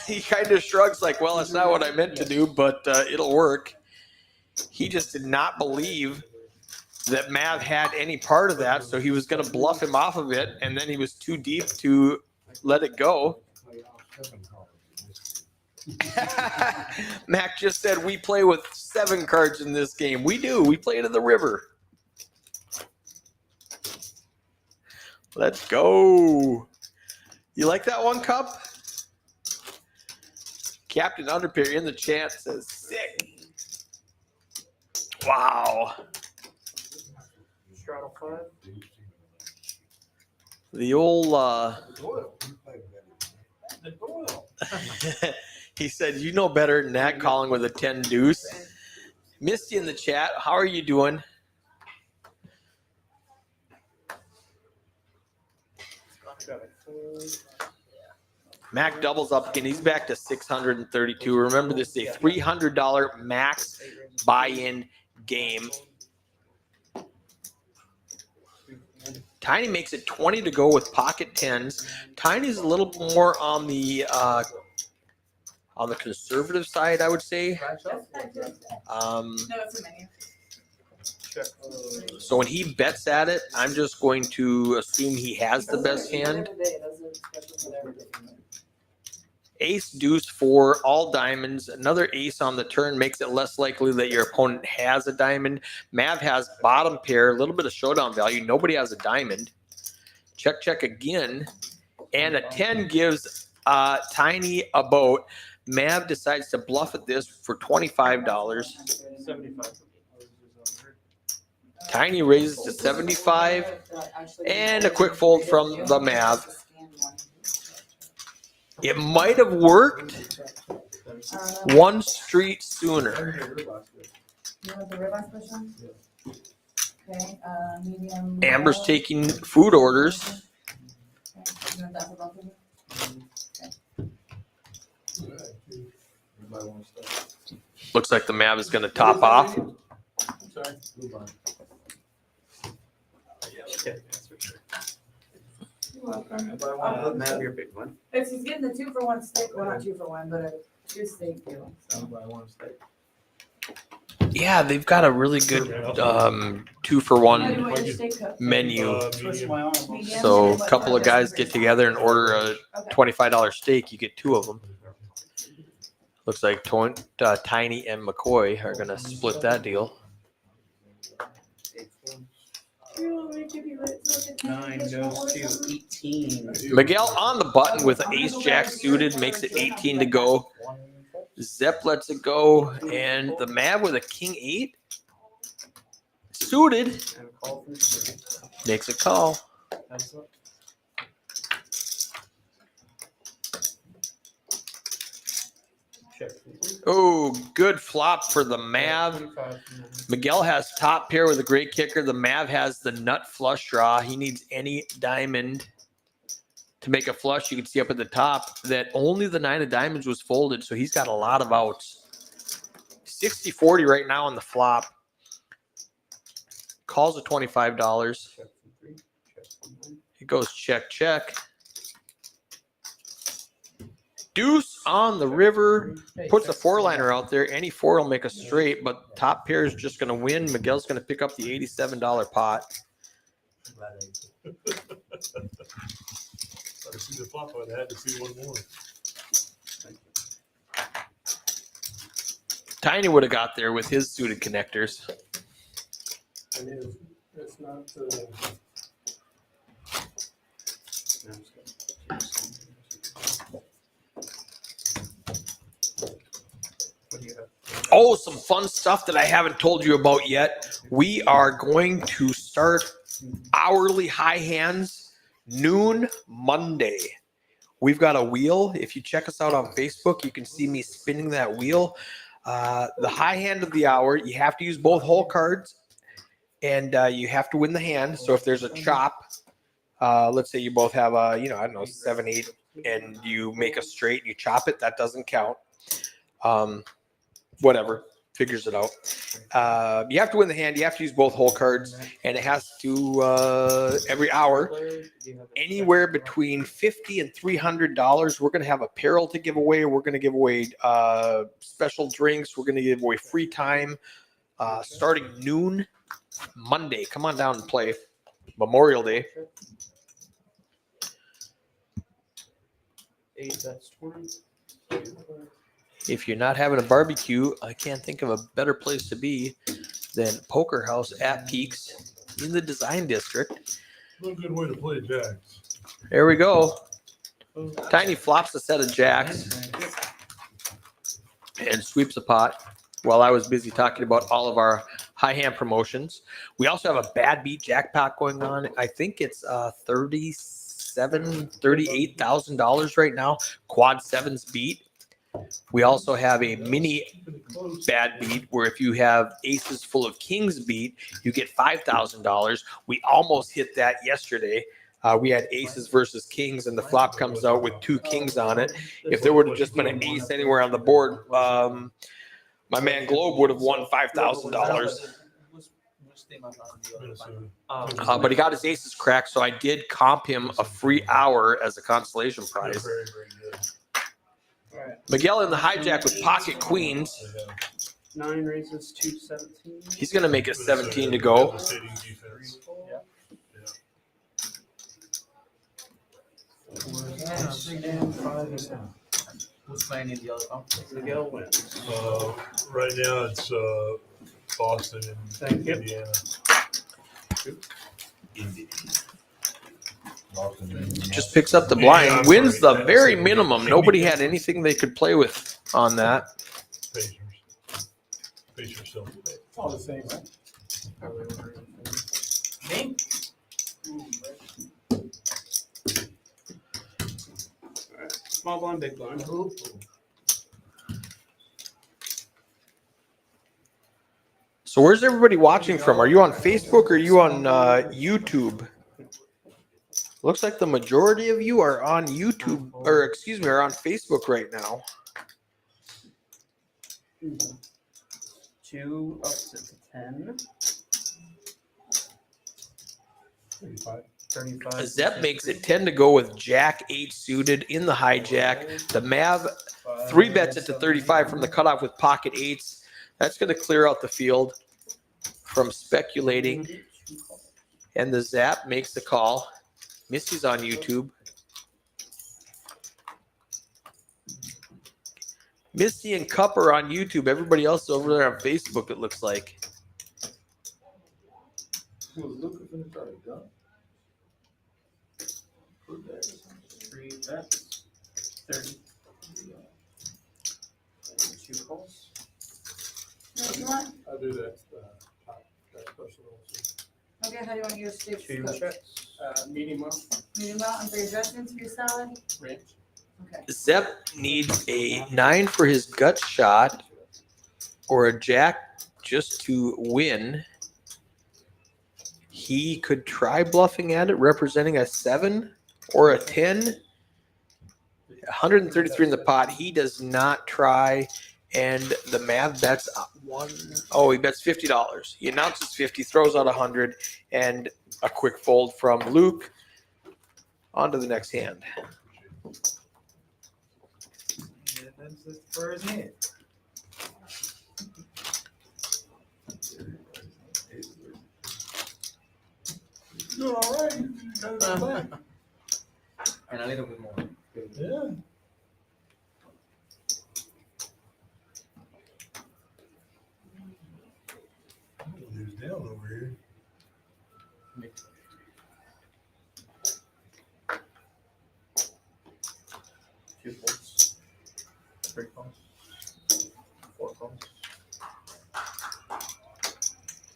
He kind of shrugs like, well, that's not what I meant to do, but it'll work. He just did not believe that Mav had any part of that, so he was going to bluff him off of it, and then he was too deep to let it go. Mac just said we play with 7 cards in this game. We do. We play to the river. Let's go. You like that one, Cup? Captain Underpair in the chat says sick. Wow. Straddle 5. The old he said, you know better than that, calling with a 10 deuce. Misty in the chat, how are you doing? Got it. Mac doubles up again. He's back to 632. Remember, this is a $300 max buy-in game. Tiny makes it 20 to go with pocket 10s. Tiny's a little more on the conservative side, I would say. No, it's a menu. Check. So when he bets at it, I'm just going to assume he has the best hand. Ace deuce for all diamonds. Another ace on the turn makes it less likely that your opponent has a diamond. Mav has bottom pair, a little bit of showdown value. Nobody has a diamond. Check, check again. And a 10 gives Tiny a boat. Mav decides to bluff at this for $25. 75. Tiny raises to 75. And a quick fold from the Mav. It might have worked one street sooner. You want the ribeye special? Okay, medium. Amber's well. taking food orders. Okay, you want that for both of you? Okay. Looks like the Mav is going to top off. Sorry. Blue bar. Yeah, that's for sure. You're welcome. But I want to have your big one. If he's getting the 2-for-1 steak, well, not 2-for-1, but a 2 steak deal, so. Buy one steak. Yeah, they've got a really good 2-for-1 How do you want your steak cooked? menu. Twist Medium. my arm. Medium? So And a what couple of guys temperature? get together and order a Okay. $25 steak. You get 2 of them. Looks like Tiny and McCoy are going to split that deal. 9 goes to 18. Miguel on the button with an ace jack suited makes it 18 to go. Zep lets it go, and the Mav with a king 8 suited And a call from three. makes it call. Heads up. Check. Oh, good flop for the Mav. 25. Miguel has top pair with a great kicker. The Mav has the nut flush draw. He needs any diamond to make a flush. You can see up at the top that only the 9 of diamonds was folded, so he's got a lot of outs. 60-40 right now on the flop. Calls a $25. Check from 3. Check from 9. It goes check, check. Deuce on the river. Puts a 4-liner out there. Any 4 will make a straight, but top pair is just going to win. Miguel's going to pick up the $87 pot. I see the flop. I had to see one more. Tiny would have got there with his suited connectors. And it's not, Now it's got- What do you have? Oh, some fun stuff that I haven't told you about yet. We are going to start hourly high hands noon Monday. We've got a wheel. If you check us out on Facebook, you can see me spinning that wheel. The high hand of the hour, you have to use both hole cards, and you have to win the hand. So if there's a chop, let's say you both have a, I don't know, 7, 8, and you make a straight, you chop it, that doesn't count. Whatever, figures it out. You have to win the hand. You have to use both hole cards, and it has to every hour, anywhere between $50 and $300. We're going to have apparel to give away. We're going to give away special drinks. We're going to give away free time starting noon Monday. Come on down and play. Memorial Day. 8, that's 20. If you're not having a barbecue, I can't think of a better place to be than Poker House at Peaks in the Design District. No good way to play jacks. There we go. Tiny flops a set of jacks and sweeps a pot while I was busy talking about all of our high hand promotions. We also have a bad beat jackpot going on. I think it's $38,000 right now. Quad sevens beat. We also have a mini bad beat where if you have aces full of kings beat, you get $5,000. We almost hit that yesterday. We had aces versus kings, and the flop comes out with 2 kings on it. If there would have just been an ace anywhere on the board, my man Globe would have won $5,000. But he got his aces cracked, so I did comp him a free hour as a consolation prize. Very, very good. Miguel in the hijack with pocket queens. 9 raises to 17. He's going to make it 17 to go. Devastating defense. And 5 is out. Who's playing in the other conference? Miguel wins. Right now it's Boston and Thank you. Indiana. Just picks up the blind, wins the very minimum. Nobody had anything they could play with on that. Pacers. Pacers still. it's all the same, right? Me? Small blind, big blind. So where's everybody watching from? Are you on Facebook or are you on YouTube? Looks like the majority of you are on YouTube, or excuse me, are on Facebook right now. 2 ups it to 10. 35. 35. Zep makes it 10 to go with Jack 8 suited in the hijack. The Mav 3 bets it to 35 from the cutoff with pocket 8s. That's going to clear out the field from speculating. And the Zap makes the call. Misty's on YouTube. Misty and Cup are on YouTube. Everybody else is over there on Facebook, it looks like. Three bets. 30. 2 calls. What do you want? I'll do that, top, that person also. Okay, how do you want your steaks 2 cooked? checks. Medium well, Medium well, and for your dressings for your salad? ranch. Okay. Zep needs a 9 for his gut shot or a jack just to win. He could try bluffing at it, representing a 7 or a 10. 133 in the pot. He does not try. And the Mav bets he bets $50. He announces 50, throws out 100, and a quick fold from Luke. On to the next hand. Yeah, that's just for his head. Doing all right. And a little bit more. Yeah. Who's down over here? Two calls. 3 calls. 4 calls.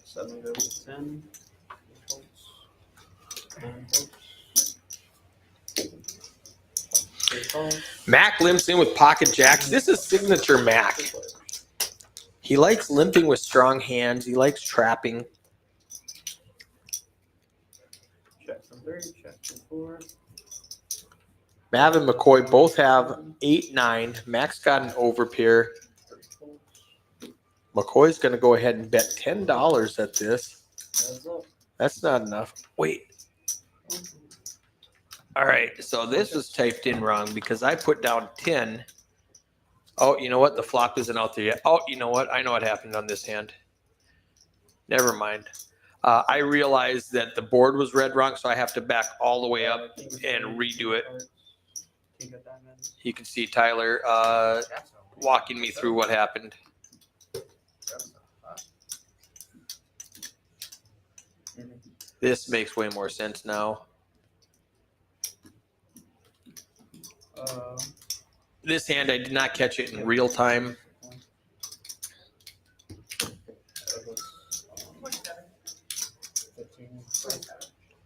7 goes to 10. 8 calls. 9 calls. 8 calls. Mac limps in with pocket jacks. This is signature Mac. He likes limping with strong hands. He likes trapping. Check for 3. Check for 4. Mav and McCoy both have 8-9. Mac's got an overpair. 3 calls. McCoy's going to go ahead and bet $10 at this. Heads up. That's not enough. Wait. All right. So this was typed in wrong because I put down 10. Oh, you know what? The flop isn't out there yet. Oh, you know what? I know what happened on this hand. Never mind. I realized that the board was read wrong, so I have to back all the way up and redo it. King of diamonds. You can see Tyler walking me through what happened. This makes way more sense now. This hand, I did not catch it in real time.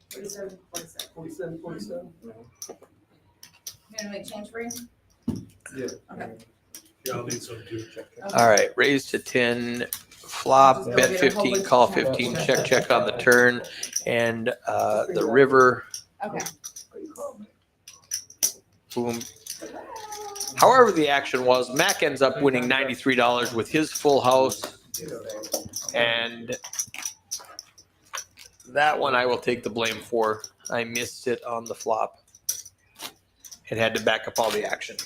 47, 47. 47, 47. You gonna make change for him? Yeah. Okay. Yeah, I'll need some too. All right, raise to 10, flop, bet 15, call 15, check on the turn, and the river, Okay. boom. However the action was, Mac ends up winning $93 with his full house, and that one I will take the blame for. I missed it on the flop. It had to back up all the action.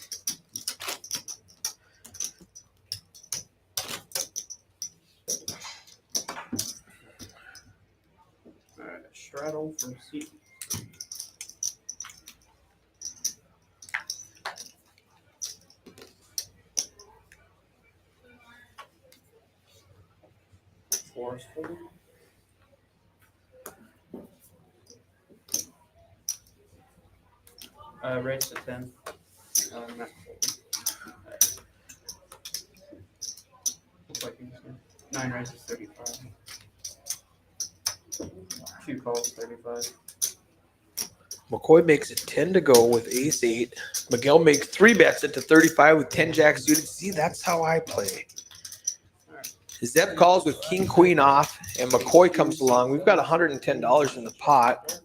Alright, straddle from C. Forceful. Raise to 10. Not folding. Alright. Looks like he's gonna- 9 raises 35. 2 calls 35. McCoy makes it 10 to go with ace 8. Miguel makes 3 bets it to 35 with 10 jacks suited. See, that's how I play. Zep calls with king queen off, and McCoy comes along. We've got $110 in the pot.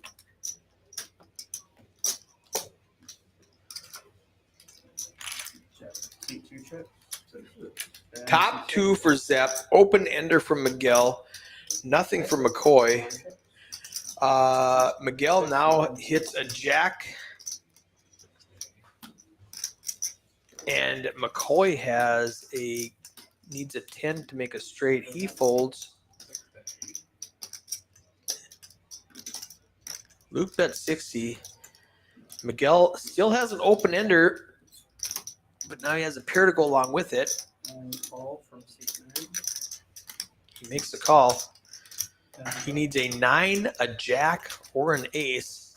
Check. C2 check. Top two for Zepp, open ender from Miguel, nothing for McCoy. Miguel now hits a jack, and McCoy needs a 10 to make a straight. He folds. Luke bet 60. Miguel still has an open ender, but now he has a pair to go along with it. Call from C9. He makes the call. He needs a 9, a jack, or an ace.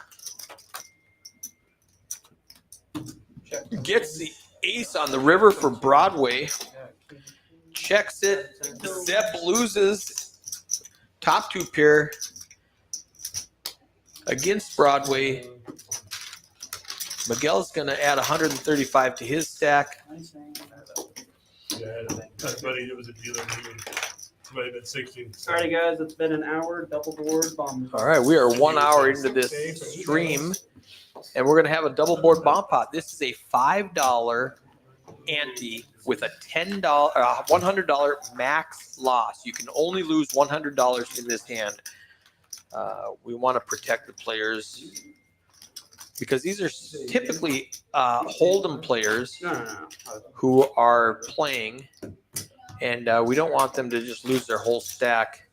Gets the ace on the river for Broadway. Checks it. Zepp loses. Top two pair against Broadway. Miguel's going to add 135 to his stack. Yeah, I had a buddy that was a dealer. Somebody bet 16. Alrighty, guys, it's been an hour. Double board bomb. All right, we are 1 hour into this stream, and we're going to have a double board bomb pot. This is a $5 ante with a $100 max loss. You can only lose $100 in this hand. We want to protect the players because these are typically Hold'em players who are playing, and we don't want them to just lose their whole stack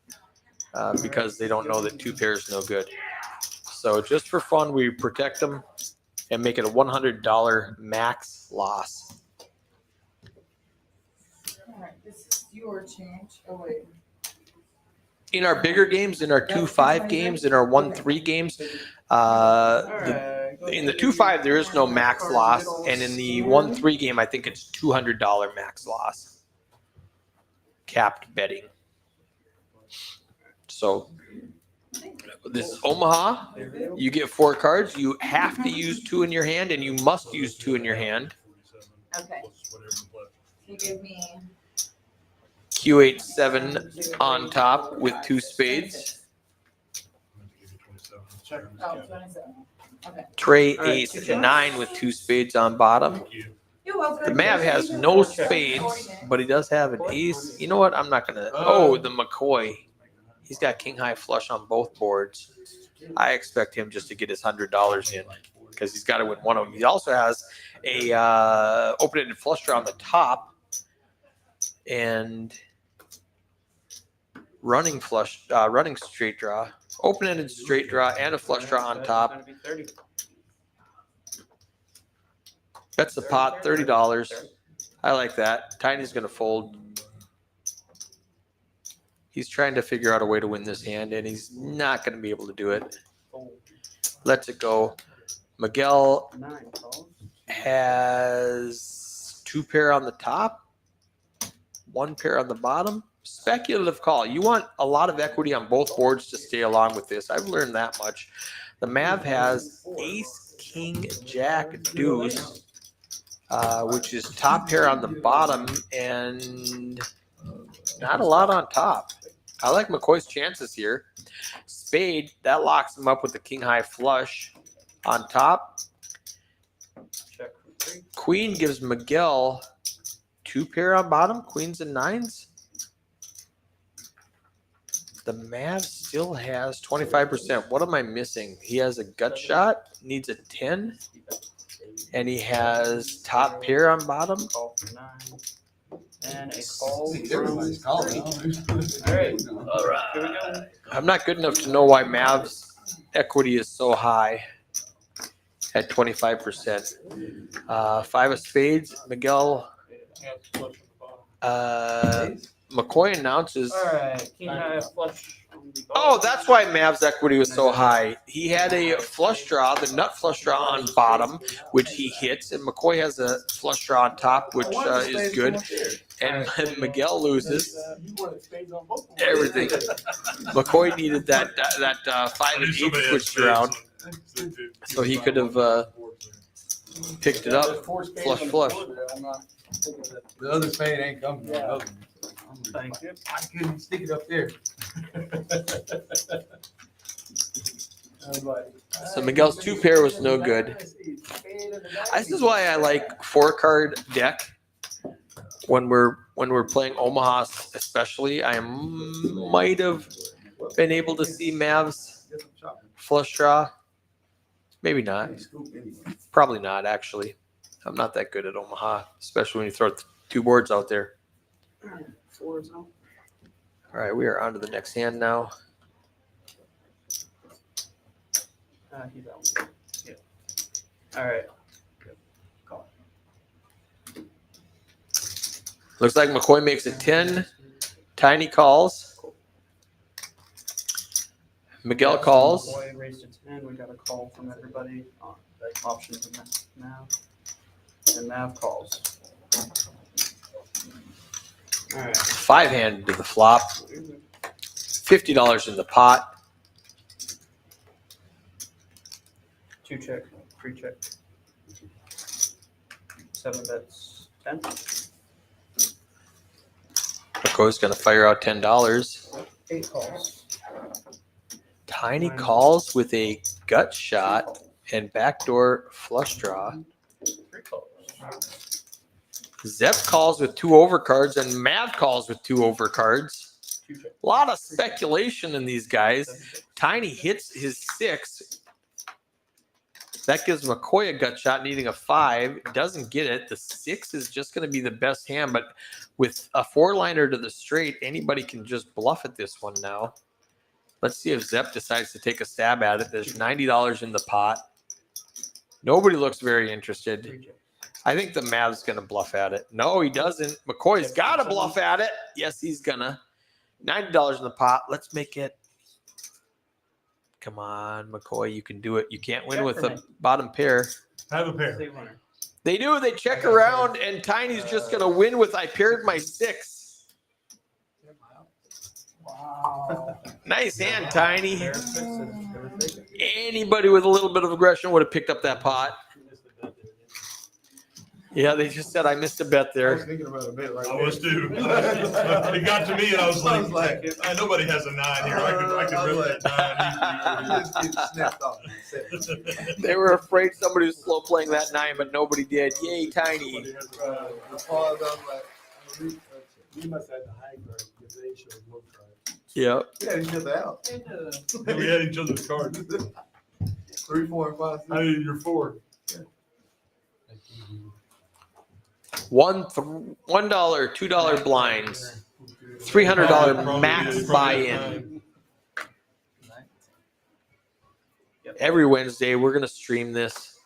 because they don't know that two pairs is no good. So just for fun, we protect them and make it a $100 max loss. All right, this is your change. Oh, wait. In our bigger games, in our 2-5 games, in our 1-3 games, in the 2-5 there is no max loss, and in the 1-3 game, I think it's $200 max loss. Capped betting. So this is Omaha. You get 4 cards. You have to use 2 in your hand, and you must use 2 in your hand. Okay. You give me. Q8-7 on top with 2 spades. Oh, 27. Okay. Trey Ace-9 with 2 spades on bottom. You're welcome. The Mav has no spades, but he does have an ace. You know what? I'm not going to. Oh, the McCoy. He's got king high flush on both boards. I expect him just to get his $100 in because he's got to win one of them. He also has a open-ended flush draw on the top and running straight draw, open-ended straight draw, and a flush draw on top. That's the pot, $30. I like that. Tiny's going to fold. He's trying to figure out a way to win this hand, and he's not going to be able to do it. Lets it go. Miguel has 2 pair on the top, 1 pair on the bottom. Speculative call. You want a lot of equity on both boards to stay along with this. I've learned that much. The Mav has ace, king, jack, deuce, which is top pair on the bottom and not a lot on top. I like McCoy's chances here. Spade, that locks him up with the king high flush on top. Queen gives Miguel 2 pair on bottom, queens and nines. The Mav still has 25%. What am I missing? He has a gut shot, needs a 10, and he has top pair on bottom. And a call from Everybody's calling. All right. Here we go. I'm not good enough to know why Mav's equity is so high at 25%. 5 of spades, Miguel. McCoy announces. All right. King high flush. Oh, that's why Mav's equity was so high. He had a flush draw, the nut flush draw on bottom, which he hits, and McCoy has a flush draw on top, which is good. And Miguel loses everything. McCoy needed that 5 and 8 switched around, so he could have picked it up. Flush. The other spade ain't coming. Yeah. Thank you. I couldn't stick it up there. So Miguel's 2 pair was no good. This is why I like 4-card deck when we're when we're playing Omaha, especially, I might have been able to see Mavs flush draw. Maybe not. Probably not, actually. I'm not that good at Omaha, especially when you throw two boards out there. Fours now. All right, we are on to the next hand now. He's out. Yeah. All right. Call. Looks like McCoy makes it 10. Tiny calls. Miguel calls. McCoy raised to 10. We got a call from everybody. Option from Mav. And Mav calls. All right. 5-handed to the flop. $50 in the pot. 2 check. 3 check. 7 bets. 10. McCoy's going to fire out $10. 8 calls. Tiny calls with a gut shot and backdoor flush draw. 3 calls. Zep calls with 2 overcards and Mav calls with 2 overcards. 2 check. A lot of speculation in these guys. Tiny hits his 6. That gives McCoy a gut shot needing a 5. Doesn't get it. The 6 is just going to be the best hand, but with a 4-liner to the straight, anybody can just bluff at this one now. Let's see if Zep decides to take a stab at it. There's $90 in the pot. Nobody looks very interested. 3 check. I think the Mav's going to bluff at it. No, he doesn't. McCoy's got to bluff at it. Yes, he's going to. $90 in the pot. Let's make it. Come on, McCoy. You can do it. You can't win with a bottom pair. Have a pair. Save winner. They do. They check around, and Tiny's just going to win with I paired my 6. Wow. Nice hand, Tiny. Pair of 6 is never taken. Anybody with a little bit of aggression would have picked up that pot. Yeah, they just said I missed a bet I was there. thinking about a bit right I was too. It got to me and I was like, nobody has a 9 here. I can rip that 9. They were afraid somebody was slow playing that 9, but nobody did. Yay, Tiny. We must have the high card because they showed low card. Yep. Yeah, he's just out. We had each other's cards. 3, 4, and 5. I mean, you're 4. $1, $2 blinds, $300 max buy-in. Every Wednesday, we're going to stream this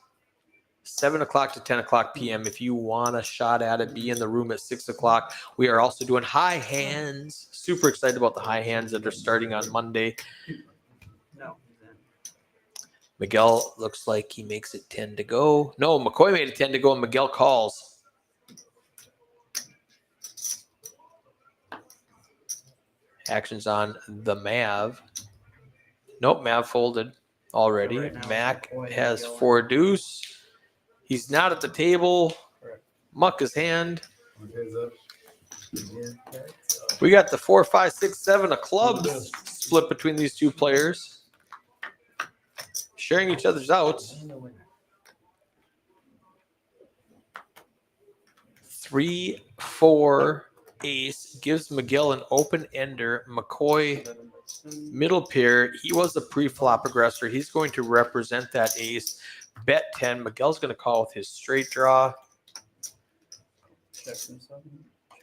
7 o'clock to 10 o'clock p.m. If you want a shot at it, be in the room at 6 o'clock. We are also doing high hands. Super excited about the high hands that are starting on Monday. No, he's in. Miguel looks like he makes it 10 to go. No, McCoy made it 10 to go, and Miguel calls. Actions on the Mav. Nope, Mav folded already. Right now, Mac McCoy has Miguel. 4 deuce. He's not at the table. Correct. Muck his hand. Heads up. We got the 4, 5, 6, 7 of clubs split between these two players. Sharing each other's outs. 3, 4, ace gives Miguel an open ender. McCoy middle pair. He was a pre-flop aggressor. He's going to represent that ace. Bet 10. Miguel's going to call with his straight draw. Check from 7.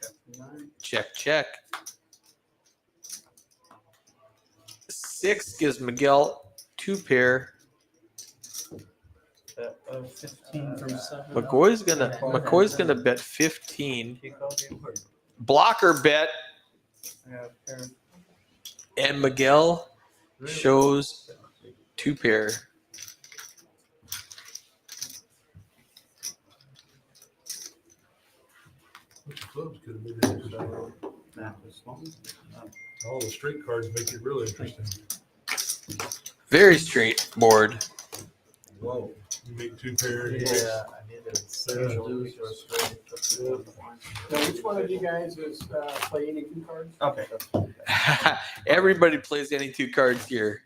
Check from 9. Check, check. 6 gives Miguel 2 pair. Bet of 15 from 7. McCoy's gonna bet 15. He called you. Blocker bet, I got a pair. and Miguel shows 2 pair. Clubs could have been interesting. That was small. All the straight cards make it really interesting. Very straight board. Whoa. You make 2 pairs. Yeah, I need to Now, which one of you guys is play any 2 cards? Okay. Everybody plays any 2 cards here.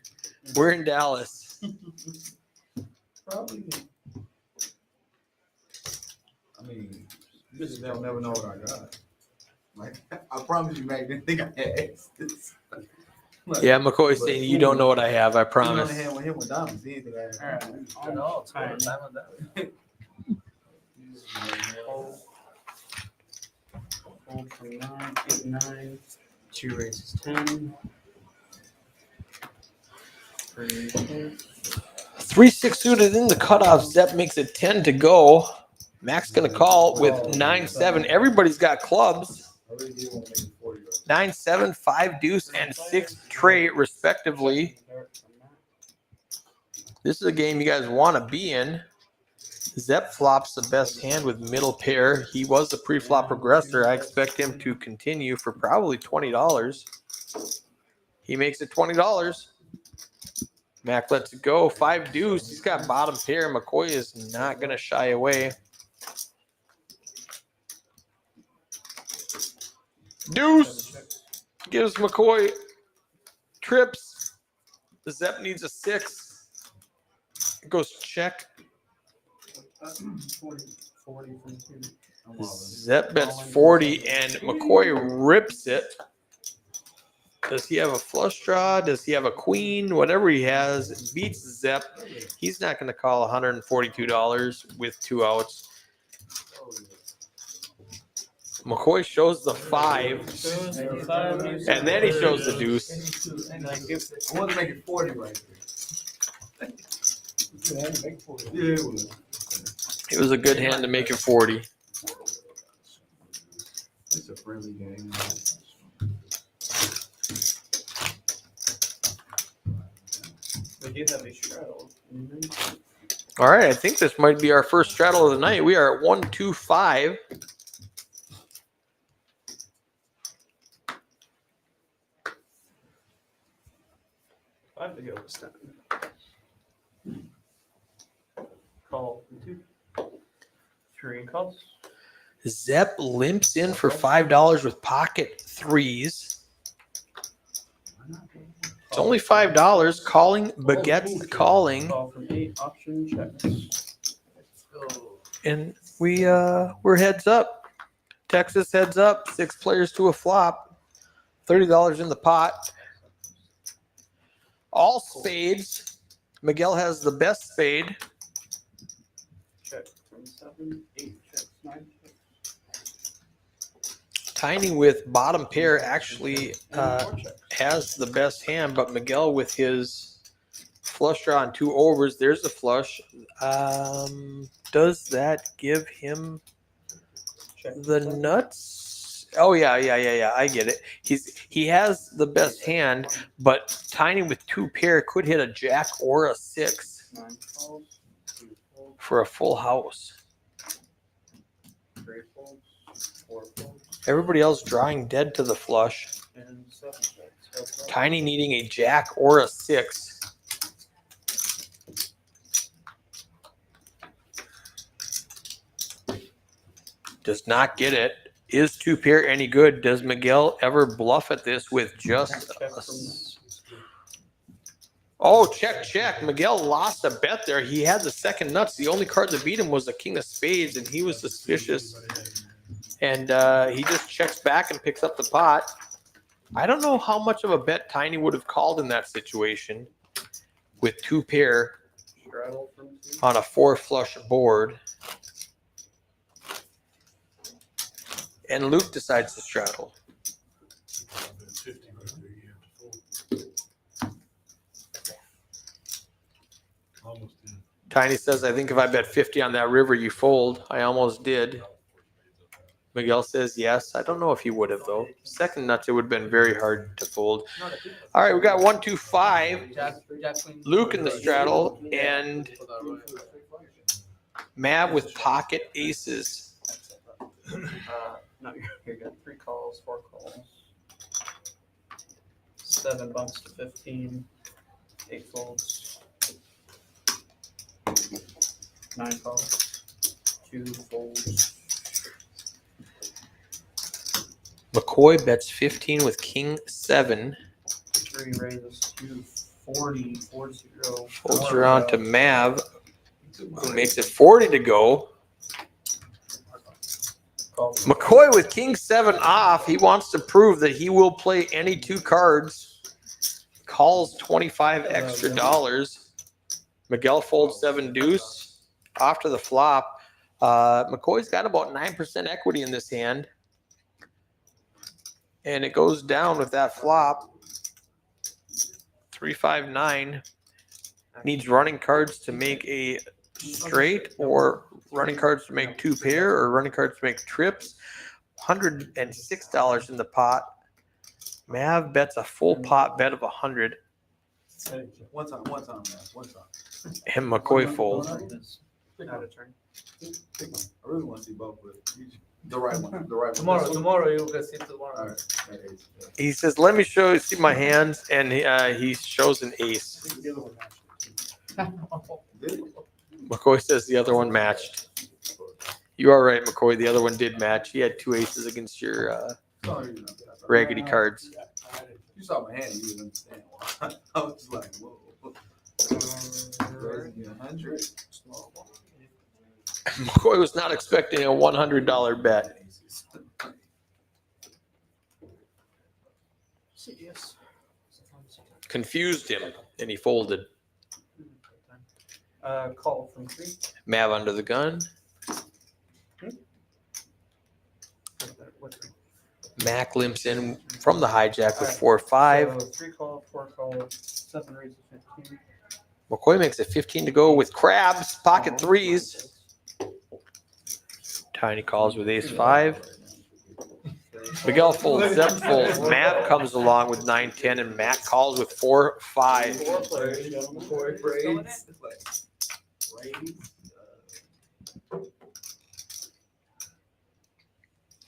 We're in Dallas. Probably. I mean, they'll never know what I got. Like, I promise you, Mac didn't think I had aces. Yeah, McCoy's saying you don't know what I have. I promise. He only had one hit with diamonds. He didn't think I had aces. Alright, all Time. Fold from 9, 8, 9. 2 raises 10. 3, 3-6 suited in the cutoff. Zep makes it 10 to go. Mac's gonna call with 9-7. Everybody's got clubs. I really do want to make it 40. 9-7, 5 deuce, and 6 tray respectively. This is a game you guys want to be in. Zep flops the best hand with middle pair. He was the pre-flop progressor. I expect him to continue for probably $20. He makes it $20. Mac lets it go. 5 deuce. He's got bottom pair. McCoy is not going to shy away. Deuce gives McCoy trips. Zep needs a 6. It goes check. 40 from 2. Zep bets 40 and McCoy rips it. Does he have a flush draw? Does he have a queen? Whatever he has, beats Zep. He's not going to call $142 with 2 outs. McCoy shows the 5, and then he shows the deuce. I want to make it 40 right there. Yeah, it was. It was a good hand to make it 40. It's a friendly game. We do have a straddle. All right, I think this might be our first straddle of the night. We are at 1-2-5. Five to go this time. Call from 2. 3 calls. Zep limps in for $5 with pocket 3s. It's only $5. Calling, Baguette's calling, Call from 8. Option checks. and we're heads up. Texas heads up. 6 players to a flop. $30 in the pot. All spades. Miguel has the best spade. Check from 7. 8 checks. 9 checks. Tiny with bottom pair actually And 4 checks. has the best hand, but Miguel with his flush draw and 2 overs, there's the flush. Does that give him Check. the nuts? Oh yeah, I get it. He has the best hand, but Tiny with 2 pair could hit a jack or a 6 9 calls. 2 folds. for a full house. 3 folds. 4 folds. Everybody else drawing dead to the flush. And 7 checks. Tiny needing a jack or a 6. Does not get it. Is 2 pair any good? Does Miguel ever bluff at this with just Check a... from Oh, check. Miguel lost a bet there. He had the second nuts. The only card that beat him was the king of spades, and he was suspicious. And he just checks back and picks up the pot. I don't know how much of a bet Tiny would have called in that situation with 2 pair straddle from 2. on a 4 flush board. And Luke decides to straddle. 50 right there, you have to fold. Almost did. Tiny says, I think if I bet 50 on that river, you fold. I almost did. Miguel says yes. I don't know if he would have, though. Second nuts, it would have been very hard to fold. All right, we got 1-2-5. Luke in the straddle and Mav with pocket aces. No, you got 3 calls, 4 calls. 7 bumps to 15. 8 folds. 9 calls. 2 folds. McCoy bets 15 with king 7. 3 raises to 40. 4-0. Folds around to Mav, who makes it 40 to go. Call McCoy with king 7 off. He wants to prove that he will play any 2 cards. Calls 25 extra dollars. Miguel folds 7 deuce. Off to the flop. McCoy's got about 9% equity in this hand. And it goes down with that flop. 3-5-9. Needs running cards to make a straight, or running cards to make 2 pair, or running cards to make trips. $106 in the pot. Mav bets a full pot bet of 100. One time, man. One time. And McCoy folds. Out of turn. Pick one. I really want to see both, but the right one. The right one. Tomorrow you can see tomorrow. All right. He says, let me see my hands, and he shows an ace. The other one matched. McCoy says the other one matched. You are right, McCoy. The other one did match. He had 2 aces against your raggedy cards. Yeah, I had it. You saw my hand, you would understand why. I was just like, whoa. 100. McCoy was not expecting a $100 bet. Yes. Confused him, and he folded. Call from 3. Mav under the gun. What's it? Mac limps in from the hijack with 4-5. So 3 call, 4 call, 7 raises 15. McCoy makes it 15 to go with crabs, pocket 3s. Tiny calls with ace-5. Miguel folds, Zep folds. Matt comes along with 9-10, and Matt calls with 4-5. 4 players. 4 braids.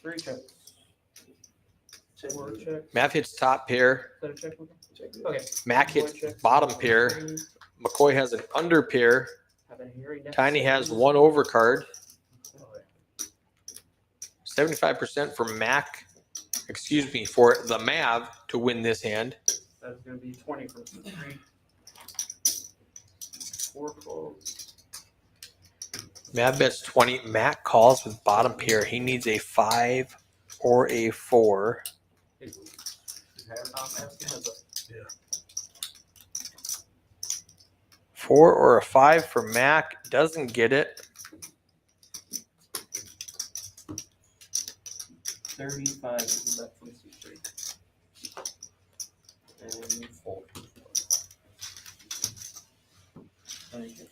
Three checks. 4 checks. Matt hits top pair. Is that a check? Okay. Mac hits bottom pair. McCoy has an under pair. Have a hearing next. Tiny has 1 overcard. 75% for Mac, for the Mav to win this hand. That's going to be 20 for 3. 4 calls. Mav bets 20. Mac calls with bottom pair. He needs a 5 or a 4. Yeah. 4 or a 5 for Mac. Doesn't get it. 35 is left from C3. And fold. Thank you.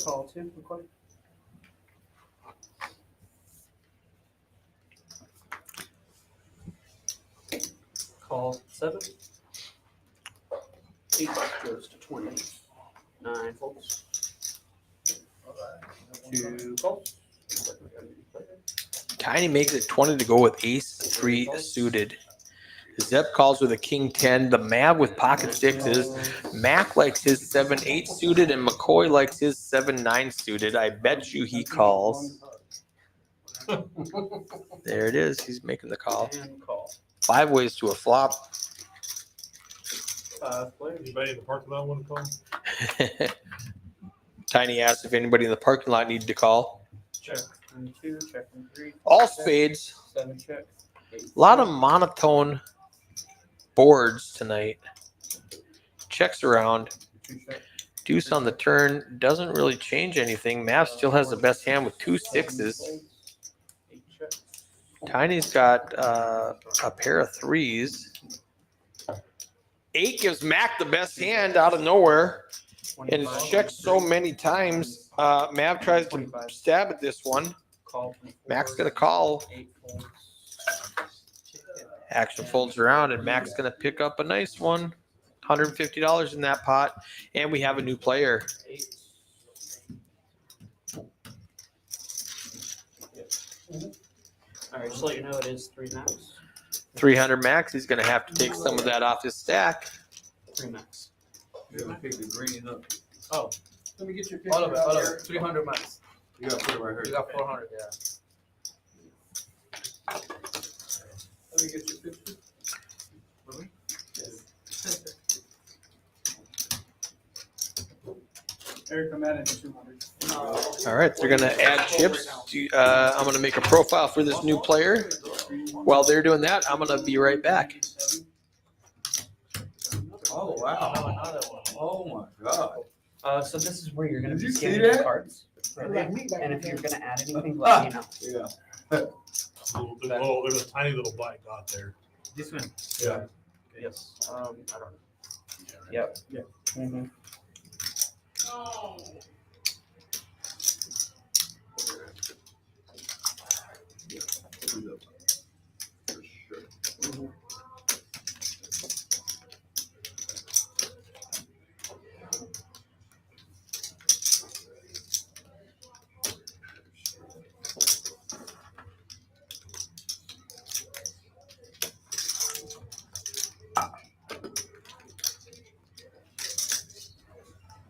Call 2, McCoy. Call 7. 8 goes to 20. 9 folds. 2 calls. Tiny makes it 20 to go with ace-3 suited. Zep calls with a king 10. The Mav with pocket 6s. Mac likes his 7-8 suited, and McCoy likes his 7-9 suited. I bet you he calls. There it is. He's making the call. And call. 5 ways to a flop. 5 players. Anybody in the parking lot want to call? Tiny asked if anybody in the parking lot needed to call. Check and 2, check and 3. All spades. 7 checks. 8. A lot of monotone boards tonight. Checks around. 2 checks. Deuce on the turn doesn't really change anything. Mav still has the best hand with 2 6s. 8 checks. Tiny's got a pair of 3s. 8 gives Mac the best hand out of nowhere. And it's checked so many times. Mav tries to stab at this one. Call from 4. Mac's going to call. 8 folds. Action folds around, and Mac's going to pick up a nice one. $150 in that pot, and we have a new player. 8. All right, just to let you know, it is 3 max. 300 max. He's going to have to take some of that off his stack. 3 max. You gotta pick the green up. Oh, Let me get your All of picture it, all out of here. it. 300 max. You gotta put it right You here. got 400, yeah. Let me get your picture. Eric, I'm adding 200. All right, they're going to add chips. I'm going to make a profile for this new player. While they're doing that, I'm going to be right back. Oh, wow. Another one. Oh, my God. so this is where you're gonna Did be you see scanning that? the cards. Like me back And if then. you're gonna add anything, let me know. Yeah. There's a tiny little black dot there. This one. Yeah. Yes. I don't know. Yep. Yeah. Mm-hmm. For sure.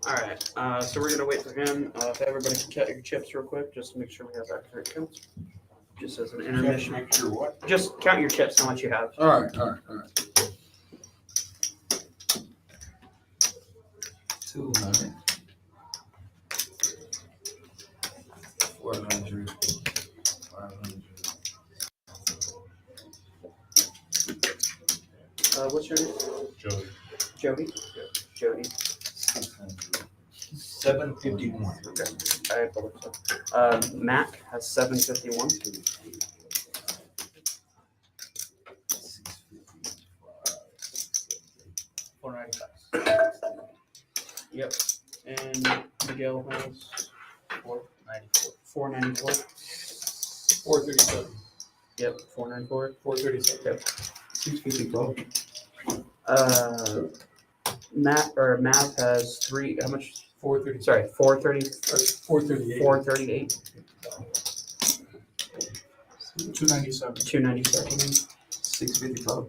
All right. So we're gonna wait for him. If everybody can count your chips real quick, just to make sure we have accurate counts. Just as an intermission. Make sure what? Just count your chips, how much you have. All right. 200. 400. 500. What's your name? Joey. Jody. Jody. 600. 751. Okay. I believe so. Mac has 751. 495. Yep. And Miguel has 494. 494. 437. Yep. 494. 437. Yep. 654. Mav has 3. How much? 430. Sorry, 430. 438. 438. 297. 297. 654.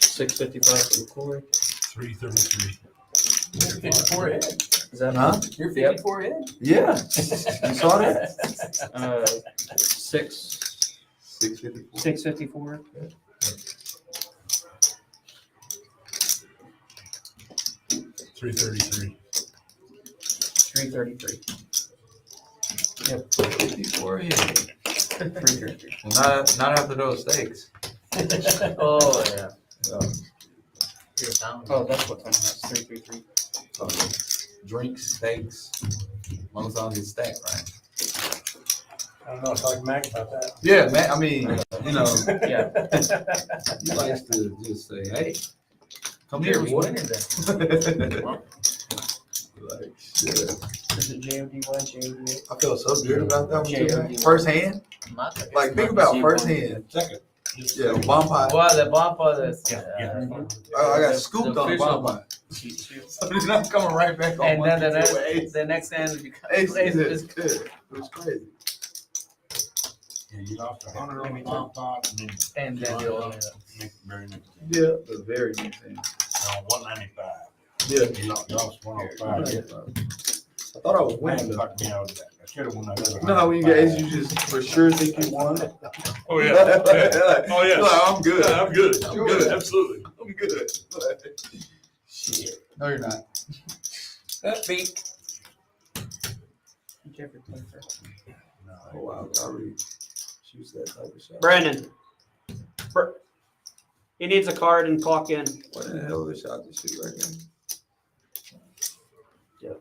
655 for the cooler. 333. You're 54 in. Is that Huh? You're Yep. 54 in. Yeah. You saw that? 654. 654. 333. 333. Yep. 54 in. 333. Well, not after those steaks. Oh, yeah. Yeah. You're down. Oh, that's what time it has. 333. Drinks, steaks. As long as I get stacked, right? I don't know, it's like Mac about that. Yeah, man. I mean, you know, Yeah. he likes to just say, "Hey, come Here here, was boy." winning then. Like, shit. Is it JODY? JODY? I feel so good about that one, too, man. J-O-D-Y. First hand? Mata. Like, think about first hand. Second. Yeah, bomb pot. Well, the bumper is. Oh, I got The- scooped the on the official bomb pot. So then I'm coming right back on And then the 152 with ace. next, the next hand you come. Ace Ace is is good. It was crazy. Yeah, you lost 100 on the top pot and then and then you only. very next. Yeah, the very next hand. 195. Yeah. You lost 105. I thought I was Man, winning, though. talked me out of that. I should have won that other. You know how when you get ace, you just for sure think you won? Oh, yeah. Yeah. Oh, yeah. You're like, I'm good. Yeah, I'm good. I'm Sure. good. Absolutely. I'm good. Shit. No, you're not. That beat. Jeffrey play first. Oh, wow. I already shoots that type of shot. Brandon. He needs a card and clock in. What the hell of a shot to shoot right there? Yep.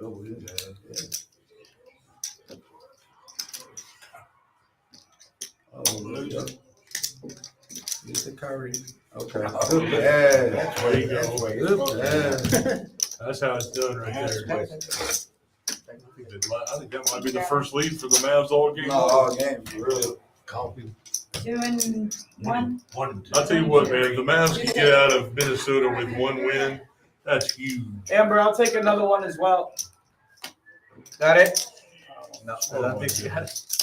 Oh, yeah. Oh, there you go. Get the Curry. Okay. Good pass. There you go. Good pass. That's how it's done right there. I think that might be the first lead for the Mavs all game. No, all game, for real. Coffee. 2 and 1. I'll tell you what, man, the Mavs can get out of Minnesota with 1 win. That's huge. Amber, I'll take another one as well. Got it? No, Oh, I don't my think you got it. goodness.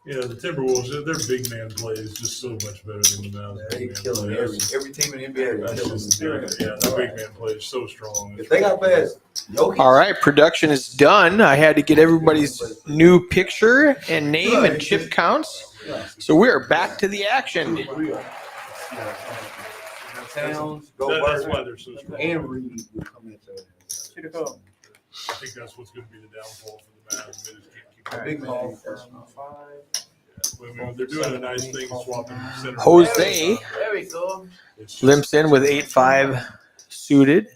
Yeah, the Timberwolves, their big man play is just so much better than the Mavs. They big man killing play. every team in the NBA. That's They killing just, them. yeah, the big man play is so strong. If they got players, Jokic. All right, production is done. I had to get everybody's new picture and name and chip counts. So we are back to the action. Towns. That's why they're so strong. And Reed will come into it. Shoot a call. I think that's what's going to be the downfall for the Mavs. They just can't keep A up. big Call man. from 5. I mean, they're doing a nice thing swapping center. Jose There we go. It's just- limps in with 8-5 suited.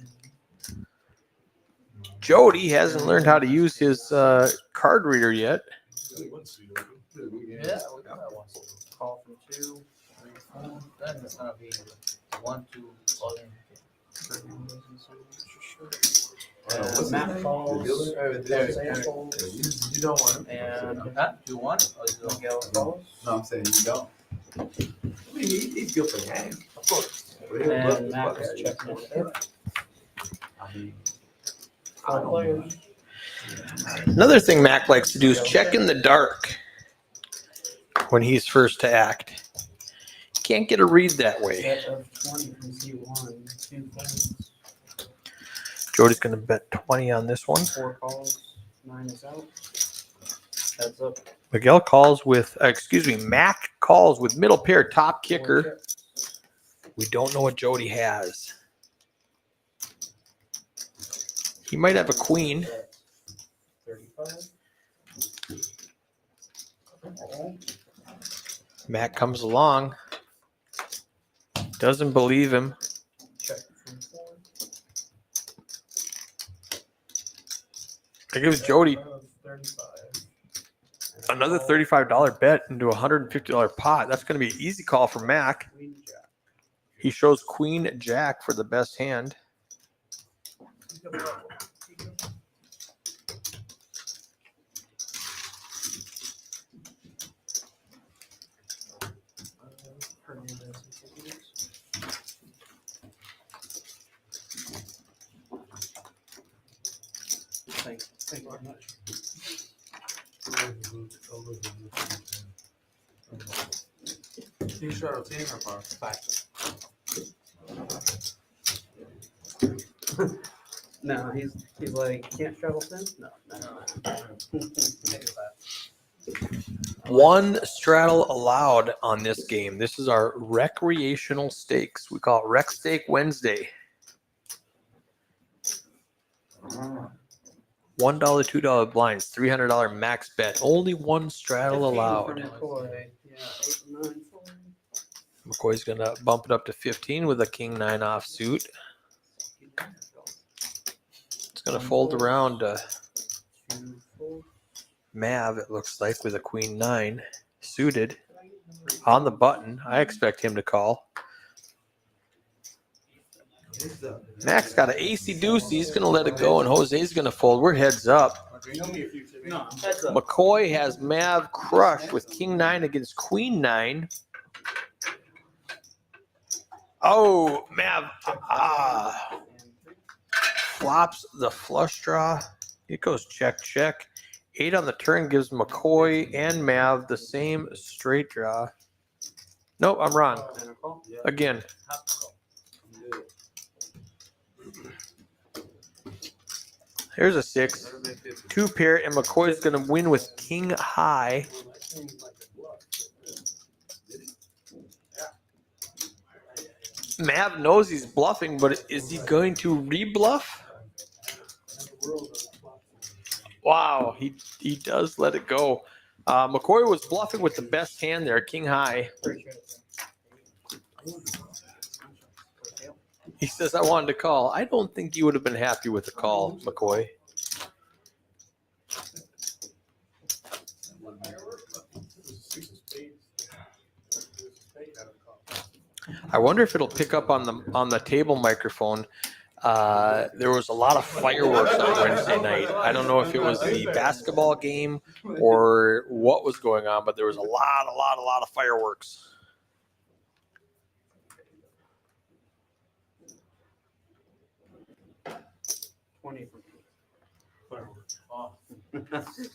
Jody hasn't learned how to use his card reader yet. Let's see, though. Yeah, we got that one. Call from 2. Then it's gonna be 1, 2, all in. Matt calls. There. Calls. You don't want him. And Huh? You want? Or you don't? Miguel calls. No, I'm saying you don't. I mean, he's good for the game. Of course. And Matt is checking it. I mean, Four players. Another thing Mac likes to do is check in the dark when he's first to act. Can't get a read that way. Set of 20 from C1. 2 calls. Jody's going to bet 20 on this one. 4 calls. 9 is out. Heads up. Miguel calls with, Mac calls with middle pair, top 4 kicker. chips. We don't know what Jody has. He might have a queen. 35. Mac comes along. Doesn't believe him. Check from 4. I gives Jody 35. another $35 bet into a $150 pot. That's going to be an easy call for Mac. Queen Jack. He shows Queen Jack for the best hand. Hernandez and Figueres. Thank you very much. You sure a team or five? No, he's like, can't travel thin? No. One straddle allowed on this game. This is our recreational stakes. We call it Rec Stake Wednesday. $1, $2 blinds, $300 max bet. Only one straddle allowed. McCoy. Yeah, 8 and 9 for him. McCoy's going to bump it up to 15 with a king 9 offsuit. It's going to fold around 2, 4. Mav, it looks like, with a queen 9 suited on the button. I expect him to call. Mac's got an AC deuce. He's going to let it go, and Jose's going to fold. We're heads up. No, heads up. McCoy has Mav crushed with king 9 against queen 9. Oh, Mav flops the flush draw. It goes check, check. 8 on the turn gives McCoy and Mav the same straight draw. Nope, I'm wrong. And a call. Again. Here's a 6. 2 pair, and McCoy's going to win with king high. Mav knows he's bluffing, but is he going to re-bluff? Wow, he does let it go. McCoy was bluffing with the best hand there, king high. He says, I wanted to call. I don't think you would have been happy with the call, McCoy. I wonder if it'll pick up on the table microphone. There was a lot of fireworks on Wednesday night. I don't know if it was the basketball game or what was going on, but there was a lot of fireworks. $20 for Fireworks.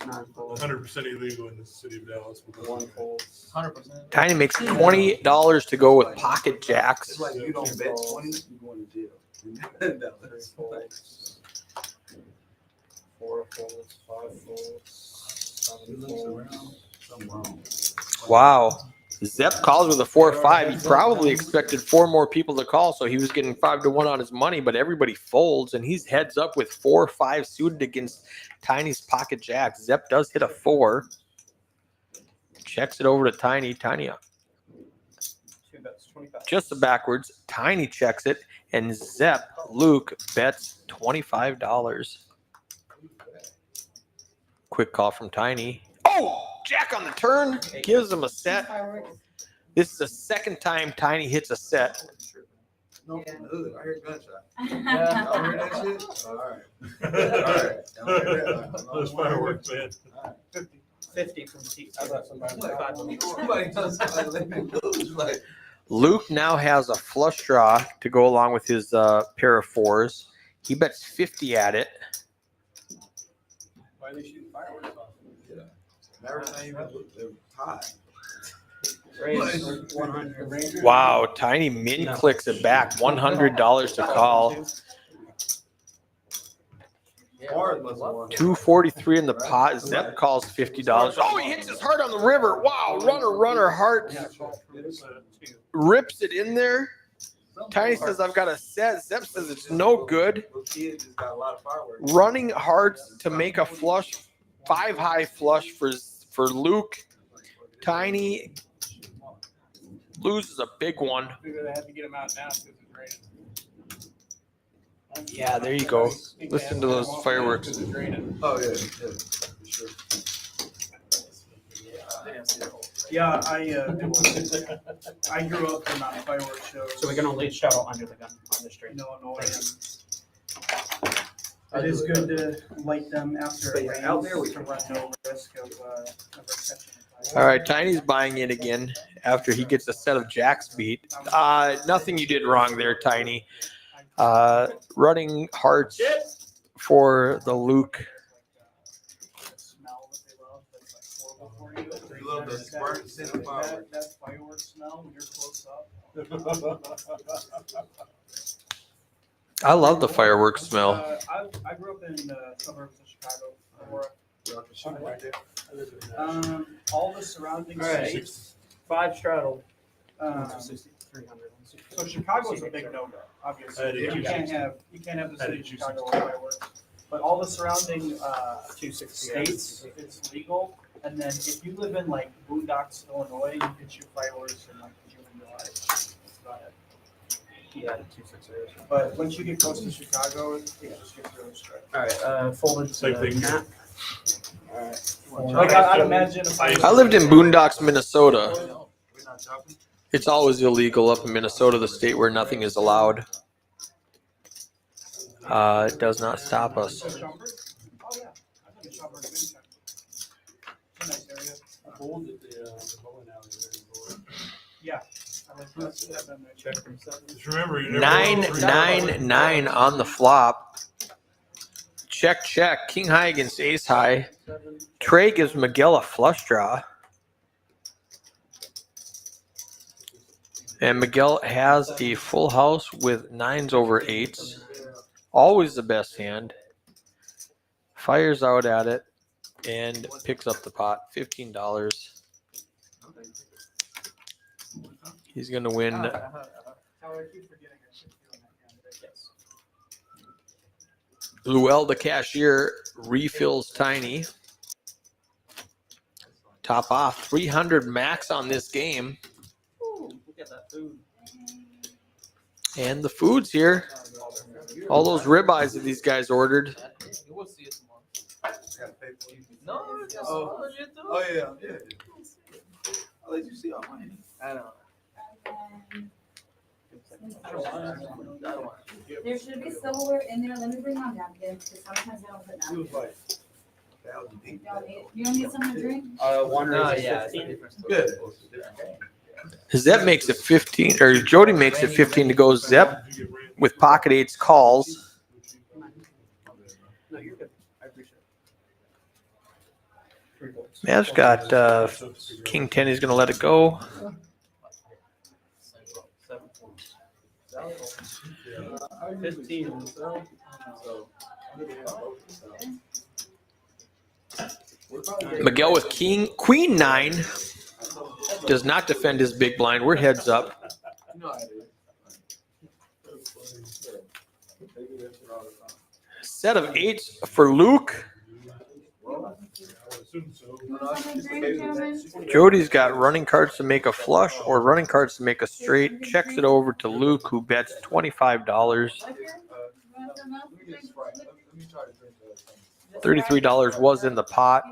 nine folds. 100% illegal in the city of Dallas. One folds. 100%. Tiny makes $20 to go with pocket jacks. It's like you don't bet 20, you going to jail. Three folds. 4 folds. 5 folds. 7 folds. Something wrong. Wow. Zepp calls with a 4-5. He probably expected 4 more people to call, so he was getting 5-1 on his money, but everybody folds, and he's heads up with 4-5 suited against Tiny's pocket jack. Zepp does hit a 4. Checks it over to Tiny. Tiny 2 bets, 25. just backwards. Tiny checks it, and Luke bets $25. Quick call from Tiny. Oh, jack on the turn. Gives him a set. Fireworks. This is the second time Tiny hits a set. No, Yeah. I hear gunshot. Yeah. Y'all hear that shit? All right. All right. Y'all hear that? Those fireworks, man. 50 from T. I thought somebody was like, Somebody does something like that. It's like, Luke now has a flush draw to go along with his pair of 4s. He bets 50 at it. why are they shooting fireworks off? Mavericks ain't even look, they're tied. Raise 100. Wow, Tiny min clicks it back. $100 to call. Bars must have won. 243 in the pot. Zepp calls $50. Oh, he hits his heart on the river. Wow, runner, heart. Rips it in there. Tiny says, I've got a set. Zepp says it's no good. Those kids just got a lot of fireworks. Running hearts to make a flush. 5-high flush for Luke. Tiny loses a big one. Figure they have to get them out now because it's raining. Yeah, there you go. Listen to those fireworks. It's raining. Oh, yeah, for sure. Yeah, I grew up in fireworks shows. So we can only shout out under the gun on the street. Illinois. It is good to light them after But it yeah, rains out there we to run no risk of catching a fire. All right, Tiny's buying it again after he gets a set of jacks beat. Nothing you did wrong there, Tiny. Running hearts for the Luke. Smell that they love, that's like horrible for you. They love the spark scent of fireworks. That fireworks smell when you're close up. I love the fireworks smell. I grew up in the suburbs of Chicago. Aurora. All the surrounding All right. states. 5 straddle. 300. So Chicago's a big no-go, obviously. Yeah. You can't have the city At of Chicago with fireworks. But all the surrounding 260 states, it's legal. And then if you live in like Boondocks, Illinois, you can shoot fireworks in like June and July. That's about it. Yeah, 260. But once you get close to Chicago, it just gets really strict. All right, folded Same to thing Matt. Like I'd imagine if I lived in Boondocks, Minnesota. We're not chopping? It's always illegal up in Minnesota, the state where nothing is allowed. It does not stop us. Oh yeah, I think Schaumburg's been a nice area. The bowling alley there. Yeah. I like that. Check from 7. Just remember, you never know. 9-9-9 on the flop. Check. King high against ace high. 7. Trey gives Miguel a flush draw. And Miguel has a full house with 9s over 8s. Always the best hand. Fires out at it and picks up the pot. $15. He's going to win. I keep forgetting I should do that. Luell, the cashier, refills Tiny. Top off. 300 max on this game. Ooh, look at that food. And the food's here. All those ribeyes that these guys ordered. We'll see it tomorrow. I gotta pay for it. No, it's just Oh. legit though. Oh, yeah. I'll let you see all mine. I know. I don't want it. There should be silverware in there, let me bring my napkins, because sometimes I don't put It was napkins. like You don't need something to drink? One No, raise is yeah, it's a 15. different story. Good. Zep makes it 15, or Jody makes it 15 to go. Zep with pocket eights calls. No, you're good. I appreciate it. 3 volts. Mav's got king 10. He's going to let it go. 7 volts. 15. Miguel with queen 9 does not defend his big blind. We're heads up. Set of 8s for Luke. Something to drink, gentlemen? Jody's got running cards to make a flush or running cards to make a straight. Checks it over to Luke, who bets $25. Liquor? You want some else? $33 was in the pot.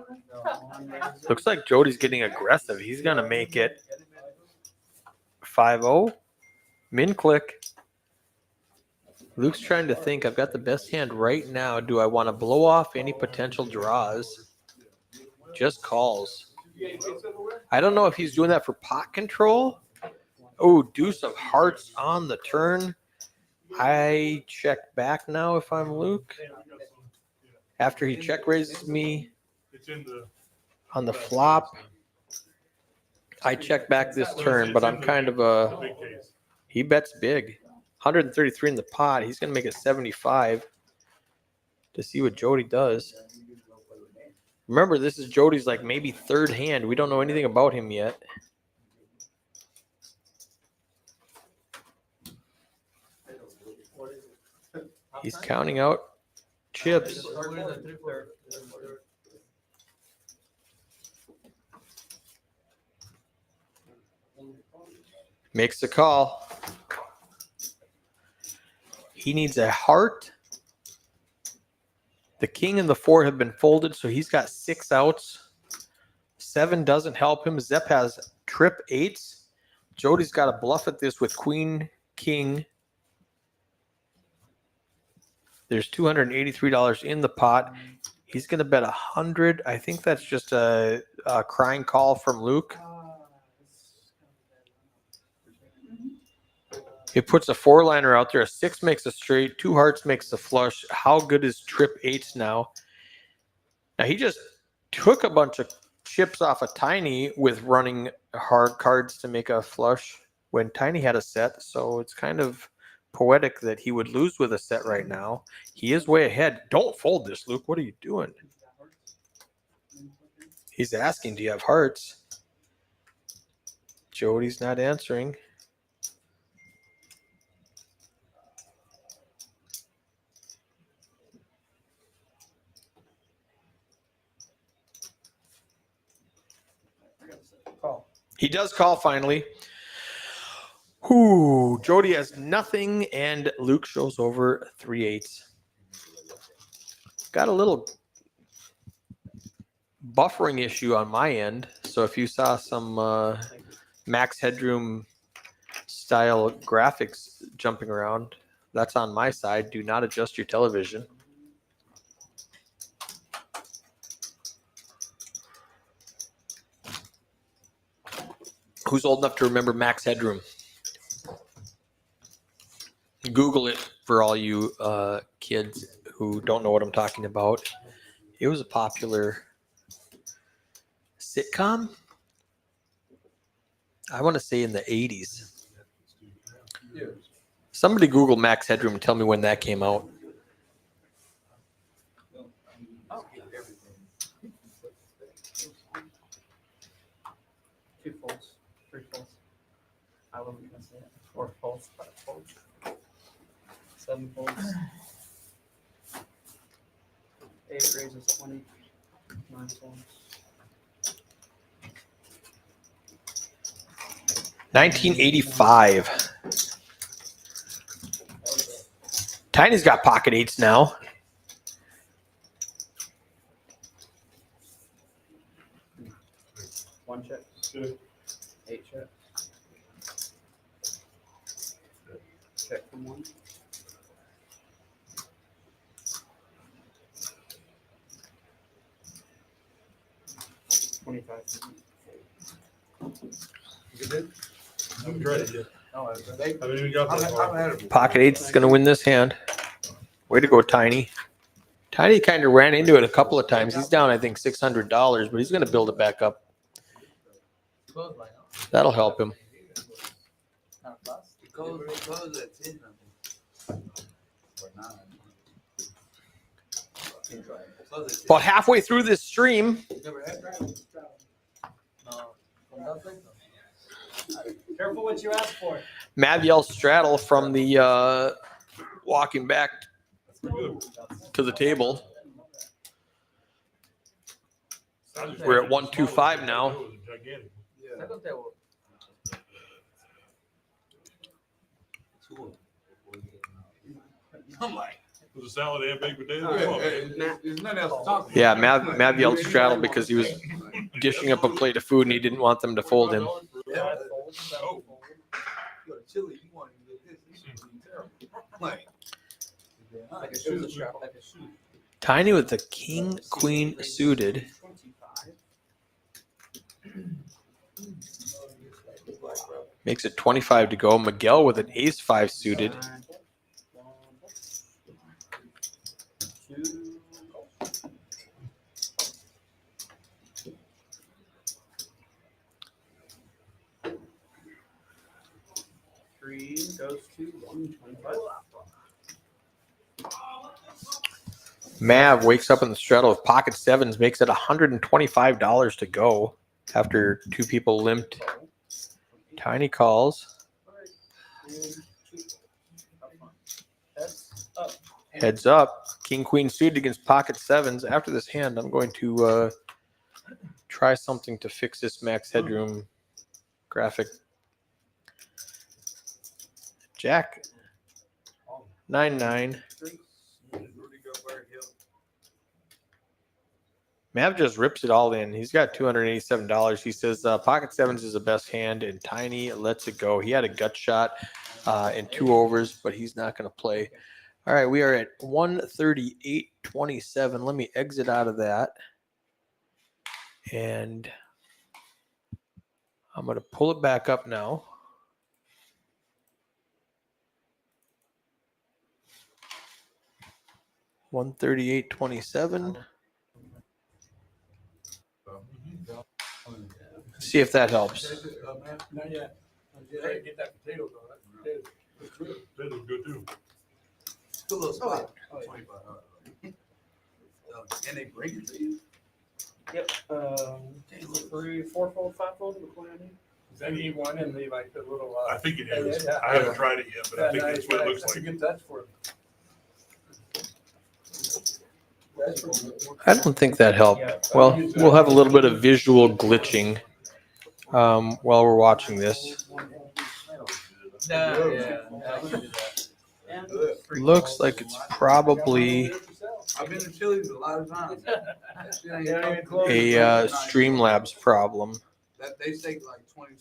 Looks like Jody's getting aggressive. He's going to make it 5-0. Min click. Luke's trying to think. I've got the best hand right now. Do I want to blow off any potential draws? Just calls. I don't know if he's doing that for pot control. Oh, deuce of hearts on the turn. I check back now if I'm Luke. After he check raises me on the flop, I check back this turn, but I'm kind of a, he bets big. 133 in the pot. He's going to make it 75 to see what Jody does. Remember, this is Jody's like maybe third hand. We don't know anything about him yet. He's counting out chips. Makes the call. He needs a heart. The king and the 4 have been folded, so he's got 6 outs. 7 doesn't help him. Zep has trip 8s. Jody's got to bluff at this with queen, king. There's $283 in the pot. He's going to bet 100. I think that's just a crying call from Luke. It puts a 4-liner out there. A 6 makes a straight. 2 hearts makes the flush. How good is trip 8s now? Now he just took a bunch of chips off of Tiny with running hard cards to make a flush when Tiny had a set. So it's kind of poetic that he would lose with a set right now. He is way ahead. Don't fold this, Luke. What are you doing? He's asking, do you have hearts? Jody's not answering. He does call finally. Ooh, Jody has nothing, and Luke shows over 3/8. Got a little buffering issue on my end. So if you saw some Max Headroom style graphics jumping around, that's on my side. Do not adjust your television. Who's old enough to remember Max Headroom? Google it for all you kids who don't know what I'm talking about. It was a popular sitcom. I want to say in the 80s. Somebody Google Max Headroom and tell me when that came out. Two folds, 3 folds. I wasn't gonna say it. 4 folds, 5 folds. 7 folds. 8 raises 20. 9 folds. 1985. Tiny's got pocket 8s now. One check. 8 check. Check from one. $25. You did? I haven't tried it yet. No, I haven't even got that far. had it. Pocket eights is going to win this hand. Way to go, Tiny. Tiny kind of ran into it a couple of times. He's down, I think, $600, but he's going to build it back up. That'll help him. About halfway through this stream, Careful what you ask for. Maviel Straddle from the walking back to the table. We're at 125 now. Gigantic. Was a salad and baked potatoes? Come on, man. There's nothing else to talk about. Yeah, Maviel Straddle because he was dishing up a plate of food and he didn't want them to fold him. Oh, Chili, you want to get this? This is terrible. Like, Like a shoe strap, like a shoe. Tiny with the king, queen suited. 25. Makes it 25 to go. Miguel with an ace 5 suited. Three goes to 125. Mav wakes up in the straddle with pocket sevens, makes it $125 to go after two people limped. Tiny calls. Heads up. King, queen suited against pocket sevens. After this hand, I'm going to try something to fix this max headroom graphic. Jack. 9-9. Mav just rips it all in. He's got $287. He says pocket sevens is the best hand, and Tiny lets it go. He had a gut shot in 2 overs, but he's not going to play. All right, we are at 138.27. Let me exit out of that. And I'm going to pull it back up now. $138.27. See if that helps. Not yet. Get that potato though. That potato. Potatoes good too. Still a little spot. And they break it to you? Yep. 3, 4 fold, 5 fold. Is that E1 and the like the little? I think it is. Yeah. I haven't tried it yet, but I think that's what it looks That's a like. good touch for it. I don't think that helped. Well, we'll have a little bit of visual glitching while we're watching this. Looks like it's probably I've been to Chili's a lot of times. That shit ain't a Streamlabs problem. That they take like $20, $25.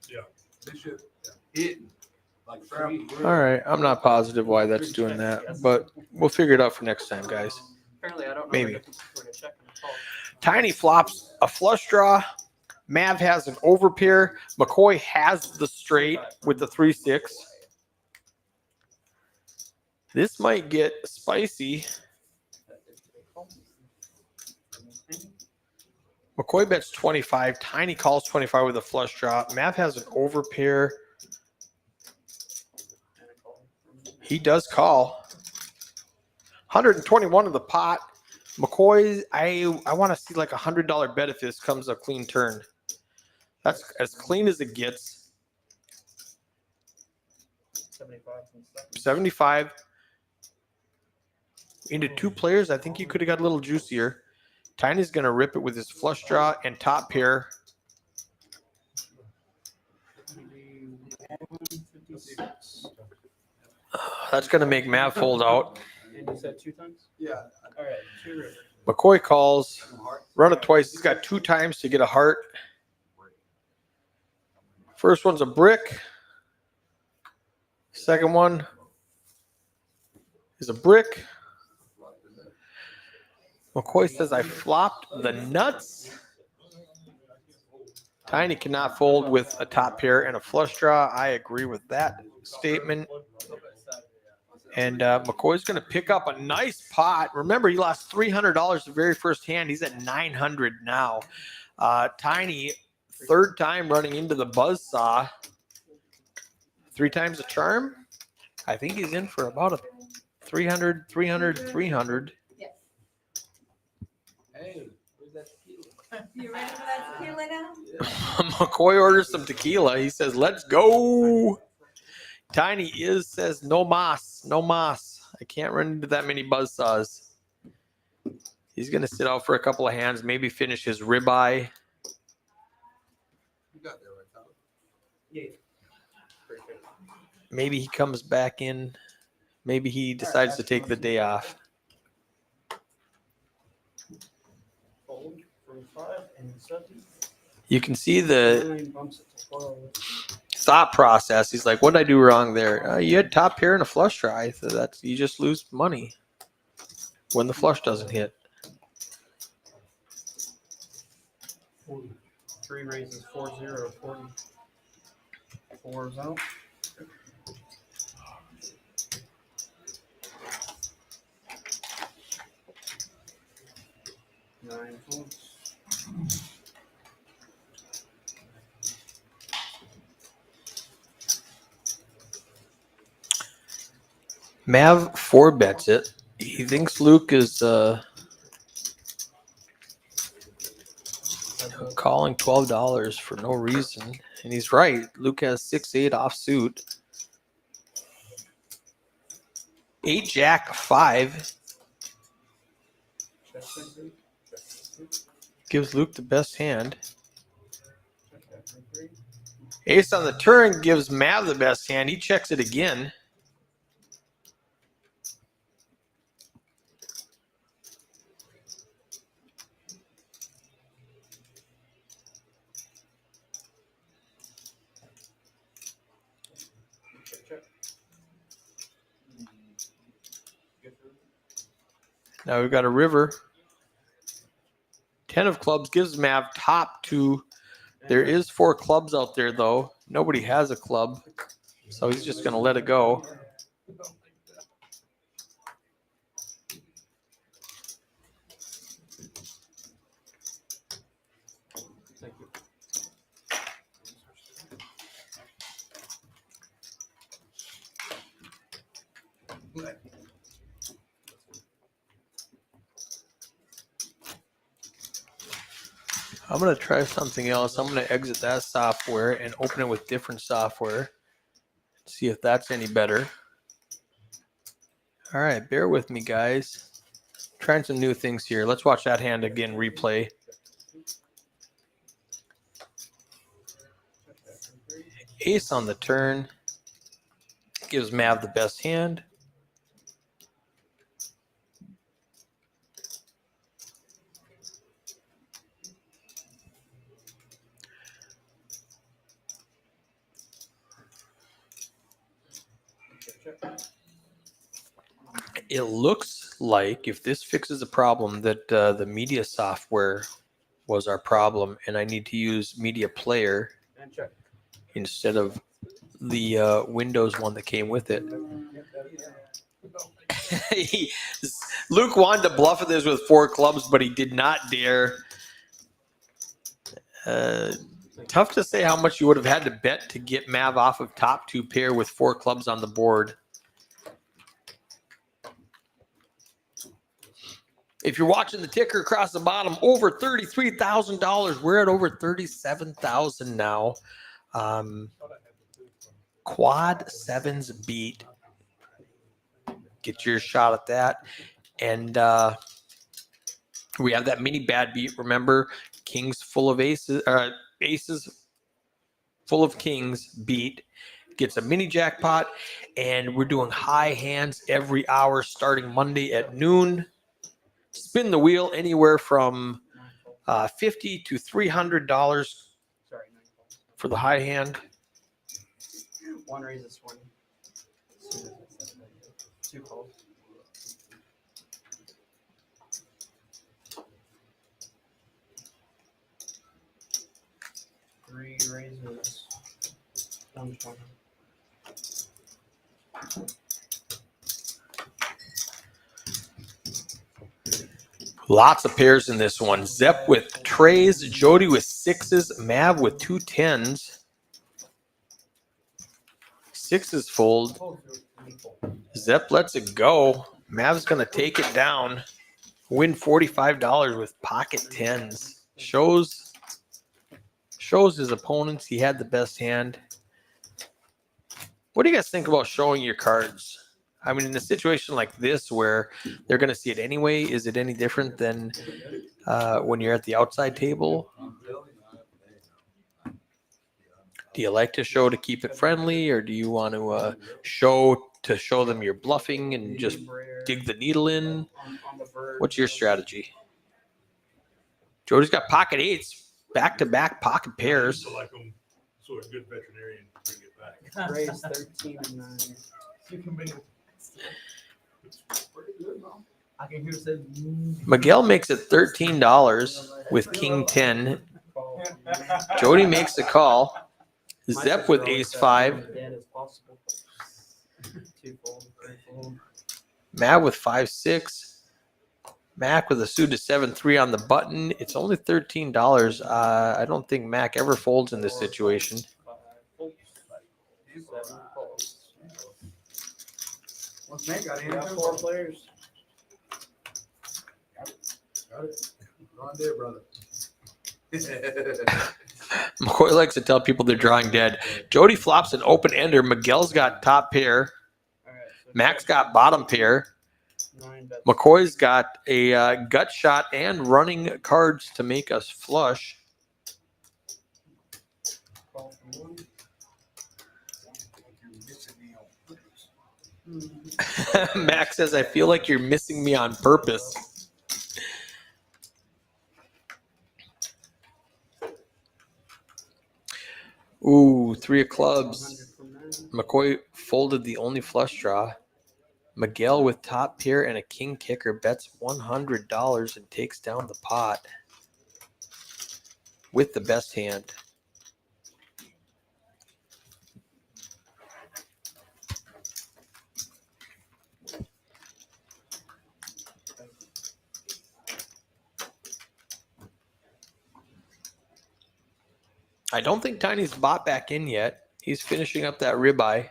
Yeah. This shit hitting like free. All right, I'm not positive why that's doing that, but we'll figure it out for next time, guys. Apparently, I don't know Maybe. the difference between a check and a call. Tiny flops a flush draw. Mav has an overpair. McCoy has the straight with the 3-6. This might get spicy. McCoy bets 25. Tiny calls 25 with a flush draw. Mav has an overpair. He does call. 121 of the pot. McCoy, I want to see like $100 bet if this comes a clean turn. That's as clean as it gets. 75. Into 2 players, I think you could have got a little juicier. Tiny's going to rip it with his flush draw and top pair. That's going to make Mav fold out. And you said 2 times? Yeah. All right, 2 river. McCoy calls. Run it twice. He's got 2 times to get a heart. First one's a brick. Second one is a brick. McCoy says I flopped the nuts. Tiny cannot fold with a top pair and a flush draw. I agree with that statement. And McCoy's going to pick up a nice pot. Remember, he lost $300 the very first hand. He's at 900 now. Tiny, third time running into the buzzsaw. 3 times a charm. I think he's in for about a 300, 300, 300. Yes. Hey, where's that tequila? You ready for that tequila now? McCoy orders some tequila. He says, let's go. Tiny says, no mas, no mas. I can't run into that many buzzsaws. He's going to sit out for a couple of hands, maybe finish his ribeye. You got that right, Tyler. Yeah. Maybe he comes back in. Maybe he decides to take the day off. Fold from 5 and 7. You can see the 9 bumps it to 12. thought process. He's like, what did I do wrong there? You had top pair and a flush draw. So that's, you just lose money when the flush doesn't hit. 3 raises 4-0, 40. 4's out. Nine folds. Mav 4 bets it. He thinks Luke is calling $12 for no reason. And he's right. Luke has 6-8 offsuit. 8 Jack 5 gives Luke the best hand. Ace on the turn gives Mav the best hand. He checks it again. Now we've got a river. 10 of clubs gives Mav top 2. There is 4 clubs out there, though. Nobody has a club, so he's just going to let it go. I'm going to try something else. I'm going to exit that software and open it with different software. See if that's any better. All right, bear with me, guys. Trying some new things here. Let's watch that hand again, replay. Ace on the turn. Gives Mav the best hand. It looks like, if this fixes a problem, that the media software was our problem, and I need to use Media Player instead of the Windows one that came with it. Luke wanted to bluff with this with 4 clubs, but he did not dare. Tough to say how much you would have had to bet to get Mav off of top 2 pair with 4 clubs on the board. If you're watching the ticker across the bottom, over $33,000. We're at over $37,000 now. Quad 7s beat. Get your shot at that. And we have that mini bad beat. Remember, kings full of aces, aces full of kings beat. Gets a mini jackpot. And we're doing high hands every hour starting Monday at noon. Spin the wheel anywhere from $50 to $300 for the high hand. 1 raises 20. 2 folds. 3 raises. 120. Lots of pairs in this one. Zepp with trays, Jody with 6s, Mav with 2 10s. 6s fold. Zepp lets it go. Mav's going to take it down. Win $45 with pocket 10s. Shows his opponents he had the best hand. What do you guys think about showing your cards? I mean, in a situation like this where they're going to see it anyway, is it any different than when you're at the outside table? Do you like to show to keep it friendly, or do you want to show them you're bluffing and just dig the needle in? What's your strategy? Jody's got pocket 8s, back-to-back pocket pairs. So like them, so a good veterinarian can bring it back. Raise 13 and 9. You can make it. I can hear say. Miguel makes it $13 with King 10. Jody makes a call. Zepp with ace 5. Dead as possible. 2 fold, 3 fold. Matt with 5-6. Mac with a suited 7-3 on the button. It's only $13. I don't think Mac ever folds in this situation. 5 folds. 7 folds. Once man got in, We got 4 players. got it. Go on there, brother. McCoy likes to tell people they're drawing dead. Jody flops an open ender. Miguel's got top pair. All right, so Mac's got bottom pair. 9 bets. McCoy's got a gut shot and running cards to make us flush. Call from 1. Mac says, I feel like you're missing me on purpose. Ooh, 3 of clubs. 100 from 9. McCoy folded the only flush draw. Miguel with top pair and a king kicker bets $100 and takes down the pot with the best hand. I don't think Tiny's bought back in yet. He's finishing up that ribeye.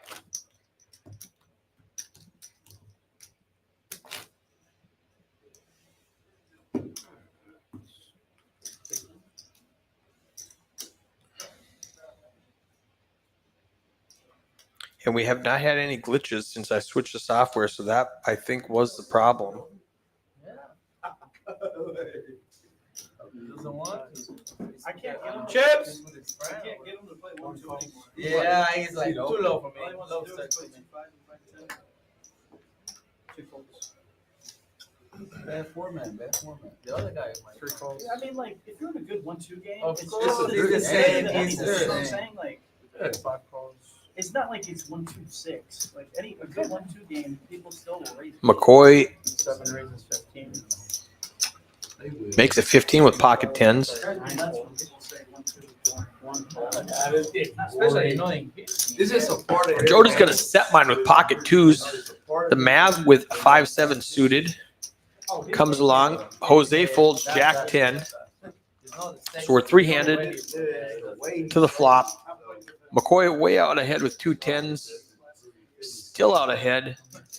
And we have not had any glitches since I switched the software, so that, I think, was the problem. Doesn't want. I can't get him. Chips. I can't get him to play 1-2 anymore. Yeah, he's like too low for me. All he wants Low to do is play section. 5 and 5-10. 2 folds. Bad format, bad format. The other guy might. 3 folds. I mean, like, if you're in a good 1-2 game, Of it's course, just it's the same. It's It's the I'm same. saying, like, 5 calls. it's not like it's 1-2-6. Like a good 1-2 game, people still will raise. McCoy 7 raises 15. makes it 15 with pocket 10s. I mean, that's when people say 1-2, 1 fold. Especially annoying. This is a part of Jody's going to set mine with pocket 2s. The Mav with 5-7 suited comes along. Jose folds Jack 10. So we're 3-handed to the flop. McCoy way out ahead with 2 10s. Still out ahead.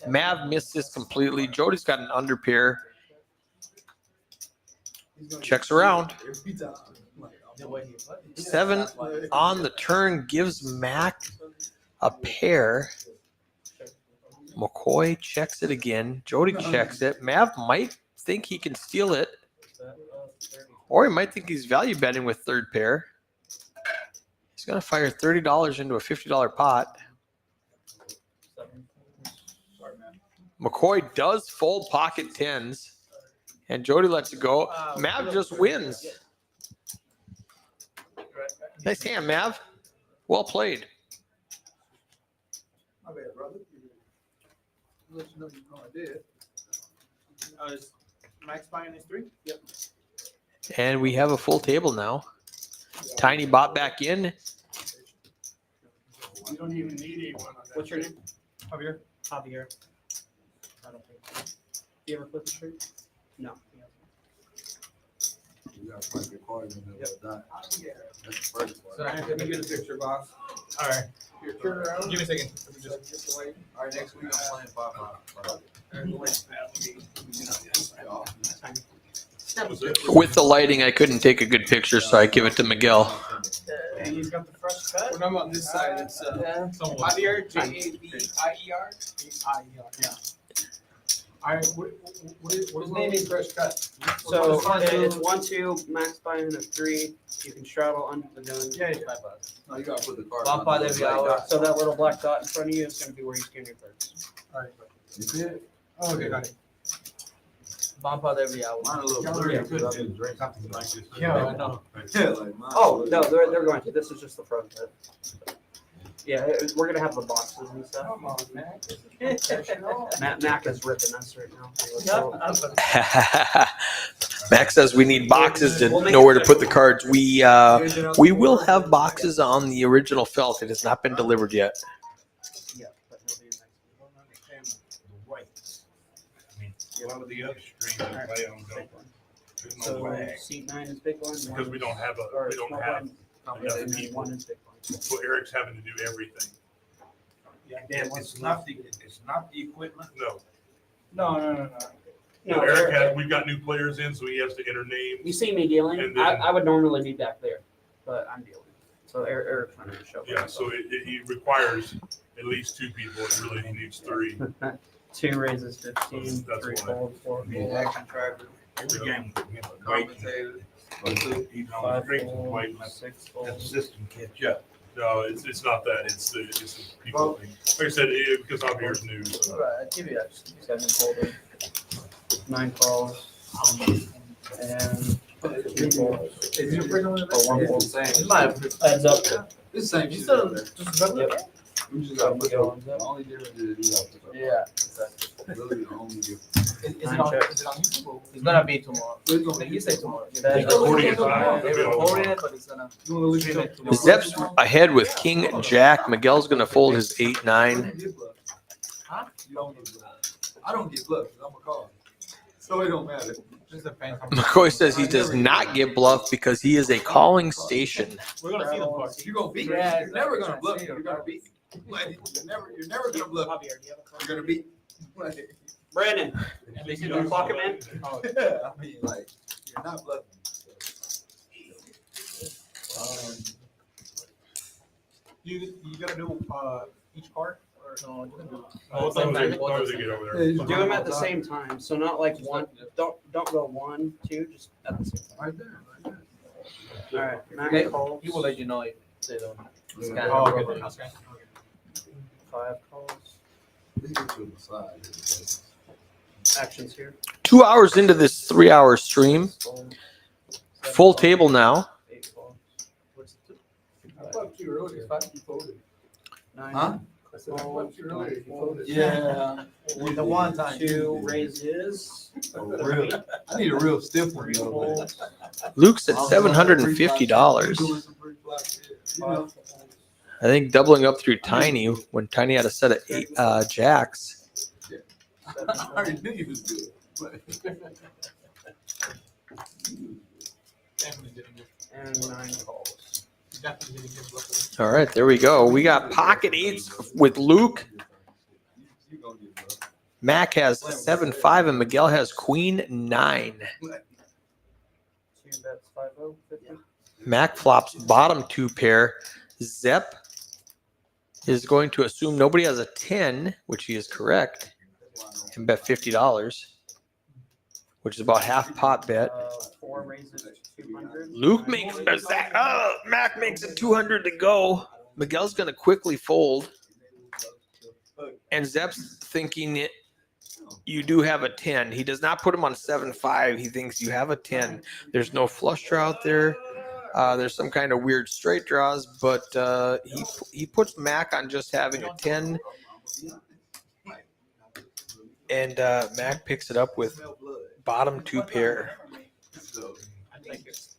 Mav missed this completely. Jody's got an under pair. Checks around. 7 on the turn gives Mac a pair. McCoy checks it again. Jody checks it. Mav might think he can steal it, or he might think he's value betting with third pair. He's going to fire $30 into a $50 pot. McCoy does fold pocket 10s, and Jody lets it go. Mav just wins. Nice hand, Mav. Well played. My bad, brother. Let you know you know I did. Is Max buying his 3? Yep. And we have a full table now. Tiny bot back in. You don't even need anyone on that. What's your name? Javier? Javier. I don't think so. You ever flip the street? No. You gotta find your cards and then we'll die. That's the first So part. let me get a picture, boss. All right. Turn around. Give me a second. Let me Just wait. All right, next week I'm playing 5-5. With the lighting, I couldn't take a good picture, so I give it to Miguel. And he's got the fresh cut. When I'm on this side, it's Javier, Javier. Yeah. I, what is, His name is fresh cut. So it's 1-2, max buy-in of 3. You can straddle under the gun. Yeah, it's $5. No, you gotta put the card. Papa on the de black Villalba. dot. So that little black dot in front of you is going to be where you scan your cards. You see it? Oh, okay, got it. Bampa de Villalba. Mine a little blurry. because I've been drinking. something like this? Yeah, I know. Yeah, like mine. Oh, no, they're going to. This is just the front bit. Yeah, we're going to have the boxes and stuff. Come on, man. Mac is ripping us right now. Max says we need boxes to know where to put the cards. We will have boxes on the original felt. It has not been delivered yet. Yeah, but he'll be next. I don't understand the weights. I mean, a lot of the other streams I play on don't. There's no So lag. seat 9 is big one. Because we don't have or we don't small have, one, enough and then people. 1 is big one. So Eric's having to do everything. Yeah, it's not the equipment. No. No. No, Eric we've got new players in, so he has to enter you names. see me dealing. And then- I would normally be back there, but I'm dealing. So Eric's trying to show. Yeah, so he requires at least 2 people. It really needs 3. 2 raises 15, That's 3 why. fold, 4 Be an fold, action tracker, Every game, you know, commentator. even on the 5 streets, fold, waiting, let 6 the fold. system catch up. No, it's not that. It's the people thing. Like I said, because Javier's new. So. All right, give you that. 7 folded, 9 calls, and 3 folds. Is you bring on Or 1 fold. It's my. Heads up. This same You shit still over there. just regular? Yep. You just gotta put Miguel the ends up. only difference is you have to put. Yeah, exactly. Really the only difference. Is it on YouTube? It's gonna be tomorrow. You say tomorrow. They're recording it Tomorrow. tonight. They're recording it, but it's gonna. You wanna look at that? Zep's ahead with King Jack. Miguel's going to fold his 8-9. Huh? You don't get bluffs. I don't get bluffs, I'm a call. So it don't matter. Just depends. McCoy says he does not get bluffed because he is a calling station. We're gonna see the parts. You're gonna beat. Yeah, You're never gonna exactly. bluff. You're gonna beat. Like, you're never gonna bluff. Javier, do you have a card? You're gonna beat. Like, Brandon, And they see you clock him in? Oh, yeah, I mean, like, you're not bluffing. You gotta do, each card? Or no, you can do. As long as they get over there. do them at the same time. So not like one. Don't go 1, 2. Just at the same time. Right there, right All right. Okay. Mac calls. He will let you know if they don't. there. Scan. Oh, okay, then, okay. 5 calls. Let's get to the side. Actions here. 2 hours into this 3-hour stream. Fold. Full table now. 8 calls. I thought you earlier, I thought you folded. 9. Huh? I said, I thought you earlier, you folded. Yeah. The one time. 2 raises. Real. I need a real stiff one. 3 though, man. folds. Luke's at $750. Doing some free flop shit, you know? 5 folds. I think doubling up through Tiny when Tiny had a set of 8 jacks. I already knew you was good. but- Definitely didn't get- And 9 calls. definitely didn't get bluffed. All right, there we go. We got pocket 8s with Luke. You gonna get bluffed. Mac has 7-5 and Miguel has Queen 9. 2 bets 5-0. 50. Mac flops bottom 2 pair. Zep is going to assume nobody has a 10, which he is correct, and bet $50, which is about half pot bet. 4 raises 200. Luke makes Mac makes it 200 to go. Miguel's going to quickly fold, and Zep's thinking you do have a 10. He does not put him on 7-5. He thinks you have a 10. There's no flush draw out there. There's some kind of weird straight draws, but he puts Mac on just having a 10. And Mac picks it up with bottom 2 pair. So, I think it's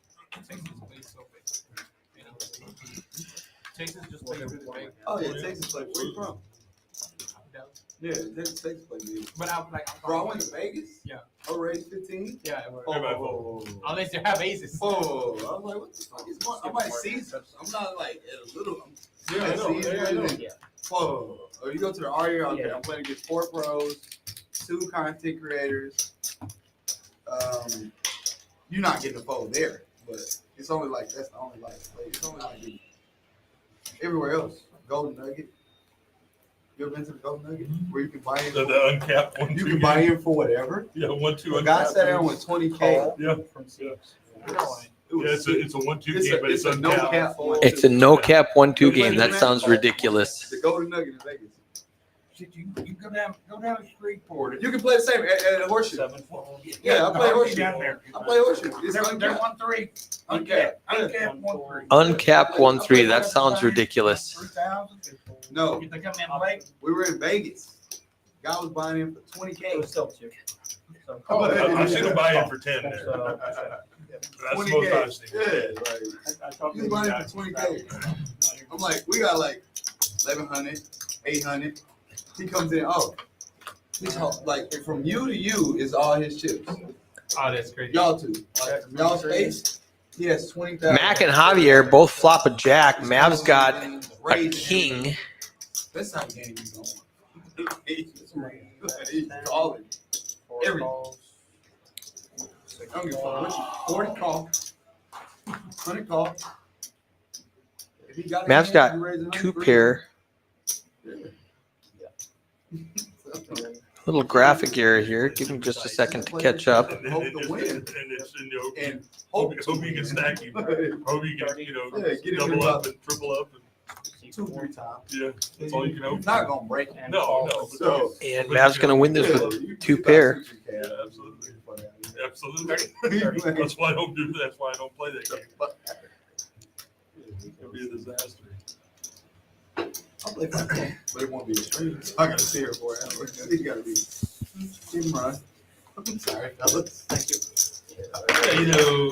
Texas plays so big. You know, Texas just plays really big. oh yeah, Texas play. Where you from? Yeah, Texas play big. But I'm like, Bro, I went to Vegas. Yeah. I raised 15. Yeah, Oh, unless you have aces. oh, I'm like, what the fuck is going on? I'm like seasoned. I'm not like at a little. I'm Yeah, I know. seasoned. Yeah, I know. Yeah. Whoa. Oh, you go to the Aria, okay, Yeah. I'm playing against 4 pros, 2 content creators. You're not getting a fold there, but it's only like, that's the only like, it's only like everywhere else. Golden Nugget. You ever been to the Golden Nugget? Where you can buy in, The uncapped one. you two can buy game. in for whatever. Yeah, 1-2 A guy uncapped. sat there with 20K. Yeah. From Yeah. It was Yeah, it's a 1-2 It's game, a- but it's it's a no uncapped. cap one. It's a no cap 1-2 game. That sounds ridiculous. The Golden Nugget in Vegas. Shit, you go down Shreveport. You can play the same at Horseshoe. 7 folds. Yeah, I play Horseshoe. down there. I play Horseshoe. It's They're uncapped. 1-3. Uncapped. Uncapped 1-3. Uncapped 1-3. That sounds ridiculous. 3,000. No, If they come in late. we were in Vegas. Guy was buying in for It 20K. was still 2. So, Oh, I've seen them buy in for 10 there. So, That's the most I've seen. Yeah, like, he was buying in for 20K. I'm like, we got like 1,100, 800. He comes in, like from you to you is all his chips. Oh, that's crazy. Y'all two. Like, y'all space, he has 20,000. Mac and Javier both flop a jack. Mav's got a king. That's how game is going. He's calling. 4 Every- calls. I don't give a fuck. What you- 40 call. 100 call. If he got a Mav's hand, got you raise a 2 hundred, pair. Yeah. Little graphic error here. Give me just a second to catch up. And Hope it's to win. in the And hope hope you can stack you. Hope you can, Yeah, get it double in up about and triple up. And, 2-3 times. yeah, that's all you can hope He's for. not gonna break. And No, calls. no. So. And Mav's going to win this with Yeah, 2 you pair. got 2-3K. Yeah, absolutely. Absolutely. That's why I don't do. That's why I don't play that game. It'll be a disaster. I'll play 5K, but it won't be a stream. I gotta see her for it. It gotta be. Team run. I'm sorry, fellas. Thank you.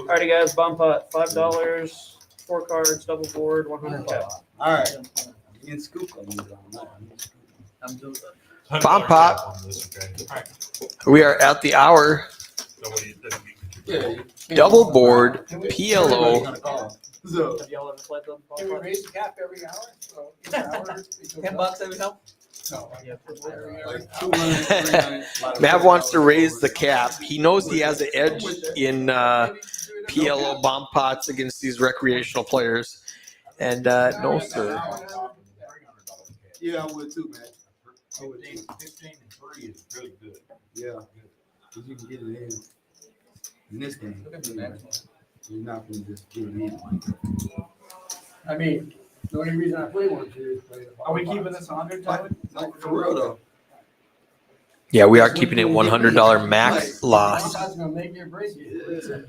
Alrighty, guys. Bomb pot $5. 4 cards. Double board. 100 cap. All right. In scoop. I'm doing Bomb pot. We are at the hour. Yeah. Double board. PLO. So. Have y'all ever played the bomb Can we pot? raise the cap every hour? So each hour, $10 every time. No. Yeah. Like 200, 300. Mav wants to raise the cap. He knows he has an edge in PLO bomb pots against these recreational players. And no, sir. Yeah, I would too, man. 15 and 3 is really good. Yeah. Cause you can get it in this game. You're not gonna just get it in. I mean, the only reason I play one too is play the. Are we keeping this 100, Tyler? Like, for real though. Yeah, we are keeping it $100 max loss. That's gonna make you or break you.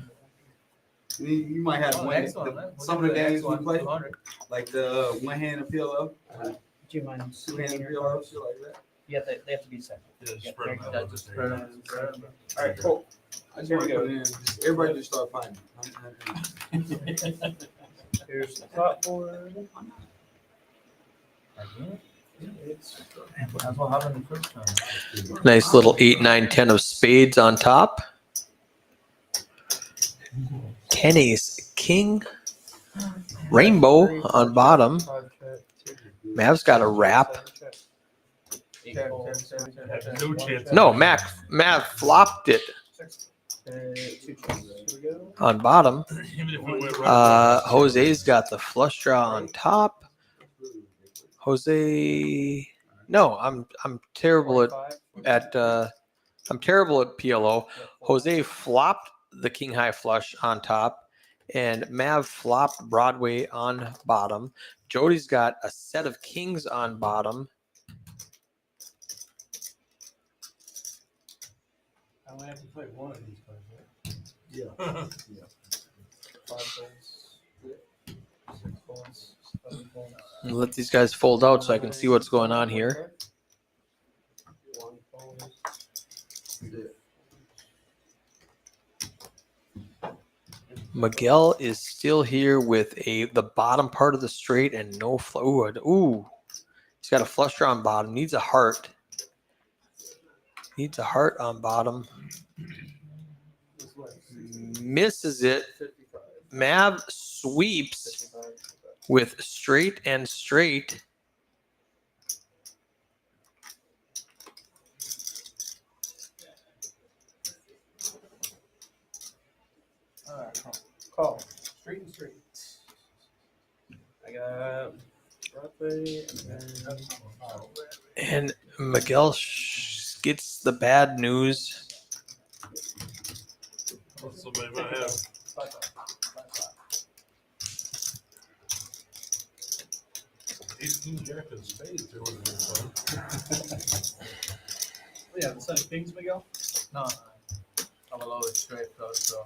You might have Oh, one. next one, man. Some of the games we play, 200. like the one hand appeal up, Do you mind 2 hand swinging appeal your up, cards? shit like that. Yeah, they have to be separate. Yeah, spread them out. Just spread them. All right, cool. I just Here want we to go. put in, just, everybody just start fighting. Here's the top board. That's what happened the first time. Nice little 8, 9, 10 of spades on top. 10 ace king. Rainbow on bottom. Mav's got a wrap. Have no chance. No, Mav flopped it 2 chances. Here we go. on bottom. Even if we went right. Jose's got the flush draw on top. Jose, no, I'm terrible at I'm terrible at PLO. Jose flopped the king high flush on top, and Mav flopped Broadway on bottom. Jody's got a set of kings on bottom. I only have to play one of these cards, right? Yeah. 5 folds. 6 folds. 7 folds. Let these guys fold out so I can see what's going on here. 1 fold. Miguel is still here with the bottom part of the straight and no ooh, he's got a flush draw on bottom. Needs a heart. Needs a heart on bottom. Misses it. Mav sweeps with straight and straight. All right, call. Straight and straight. I got Broadway And Miguel gets the bad news. Somebody might have. 18 jack of spades. There would have been fun. Yeah, the Sun Kings, Miguel. No, I'm a low straight flush, so.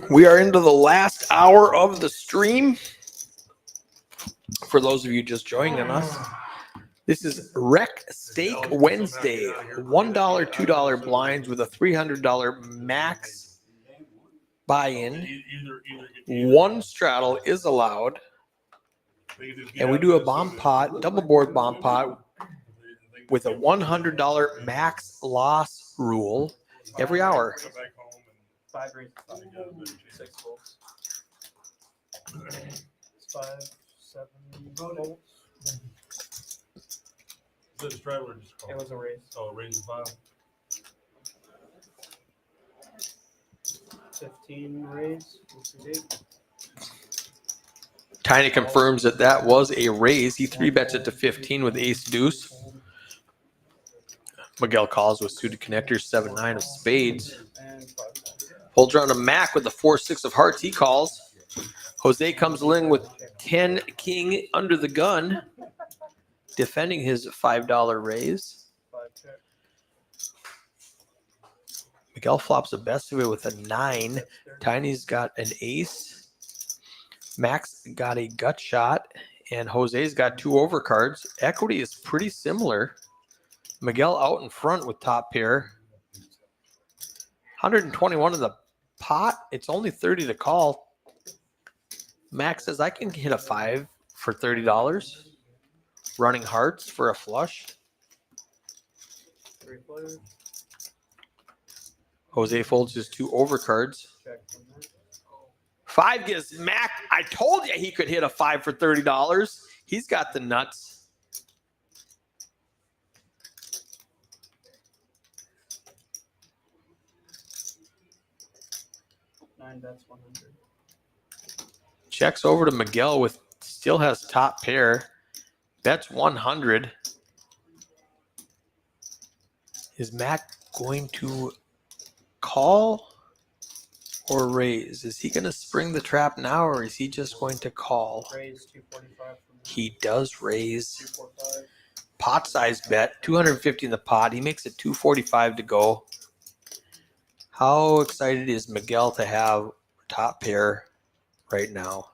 We are into the last hour of the stream. For those of you just joining us, this is Rec Steak Wednesday. $1, $2 blinds with a $300 max buy-in. One straddle is allowed. And we do a bomb pot, double board bomb pot with a $100 max loss rule every hour. 5 raises, 6 volts. 5, 7 volts. Is it a straddle or just call? It was a raise. Oh, raise the file. 15 raise. Tiny confirms that was a raise. He 3-bets it to 15 with ace deuce. Miguel calls with suited connectors, 7-9 of spades. Holds around a Mac with the 4-6 of hearts. He calls. Jose comes in with 10 king under the gun, defending his $5 raise. Miguel flops the best of it with a 9. Tiny's got an ace. Max got a gut shot, and Jose's got 2 overcards. Equity is pretty similar. Miguel out in front with top pair. 121 of the pot. It's only 30 to call. Max says, I can hit a 5 for $30. Running hearts for a flush. 3 players. Jose folds his 2 overcards. Check from there. 5 gives Mac. I told you he could hit a 5 for $30. He's got the nuts. 9 bets, 100. Checks over to Miguel with still has top pair. Bets 100. Is Mac going to call or raise? Is he going to spring the trap now, or is he just going to call? Raise 245 from there. He does raise. 245. Pot size bet, 250 in the pot. He makes it 245 to go. How excited is Miguel to have top pair right now?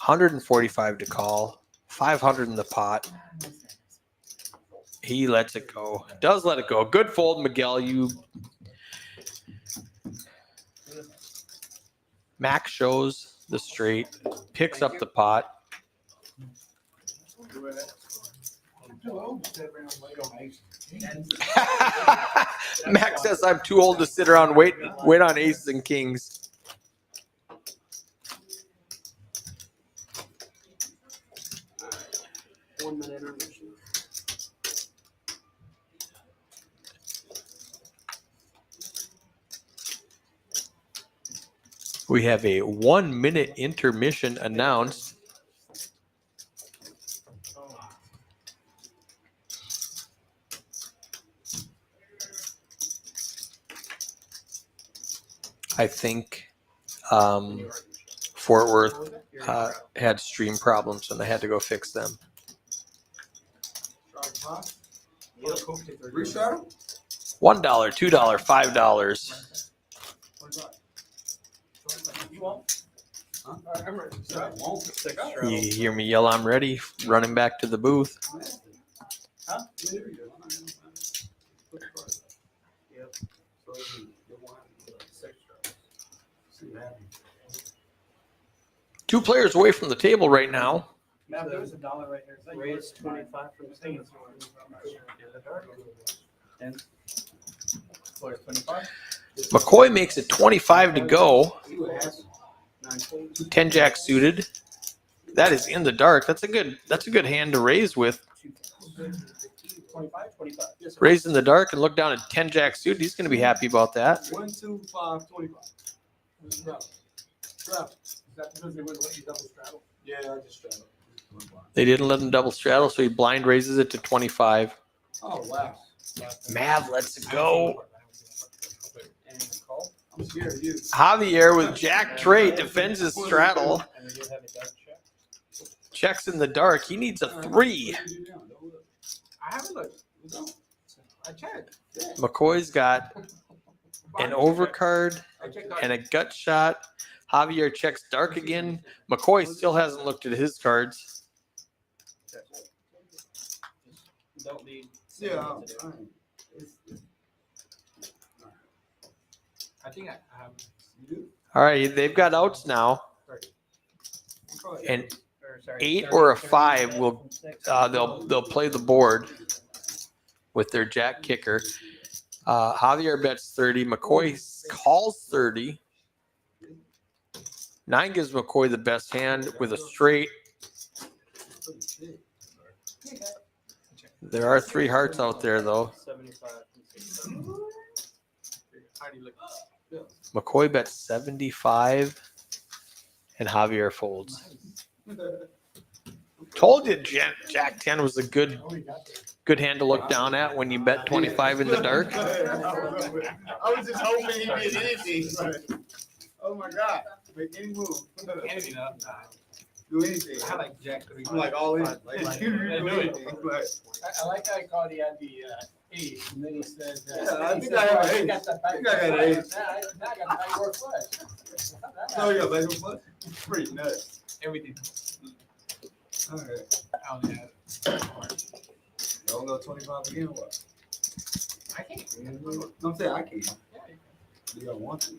145 to call, 500 in the pot. He lets it go. Does let it go. Good fold, Miguel. Max shows the straight, picks up the pot. Max says I'm too old to sit around wait on aces and kings. One minute intermission. We have a 1 minute intermission announced. I think Fort Worth had stream problems and I had to go fix them. Restart 'em? $1, $2, $5. You won't? Huh? I'm ready. I won't. Six You hear me yell, I'm ready, running back to the booth. Huh? Yep. Two players away from the table right now. Matt, there was $1 right here. Raise 25 from the thing. And floor is 25. McCoy makes it 25 to go. 10 jack suited. That is in the dark. That's a good hand to raise with. 25, 25. Yes, sir. Raise in the dark and look down at 10 jack suited. He's going to be happy about that. 1, 2, 5, 25. Straddle. Is that because they wouldn't let you double straddle? Yeah, I just straddle. They didn't let him double straddle, so he blind raises it to 25. Oh wow. Mav lets it go. And call. I'm scared of you. Javier with jack tray defends his straddle. And they do have a dark check. Checks in the dark. He needs a 3. I haven't looked. I checked. McCoy's got an overcard I checked. and a gut shot. Javier checks dark again. McCoy still hasn't looked at his cards. Don't need. Yeah. I think I have. All right, they've got outs now. And Or, sorry, 8 30, or a 30, 5 10, will 6. they'll play the board with their jack kicker. Javier bets 30. McCoy calls 30. 9 gives McCoy the best hand with a straight. There are 3 hearts out there though. 75. How do you look? McCoy bets 75 and Javier folds. Told you Jack 10 was a good hand to look down at when you bet 25 in the dark. I was just hoping he did anything. Oh my God. Make any move. Anything up? Do anything. I like Jack 3. I'm like all in. I Like, you do anything. Like, like how he called he had the 8, and then he said, I think I have an 8. got the I think I got an 8. Now I got a backward flush. So you got Lego Plus? It's pretty nuts. Everything. All right. I don't have. Y'all go 25 again or what? I can't. I'm saying I can't. You got want to.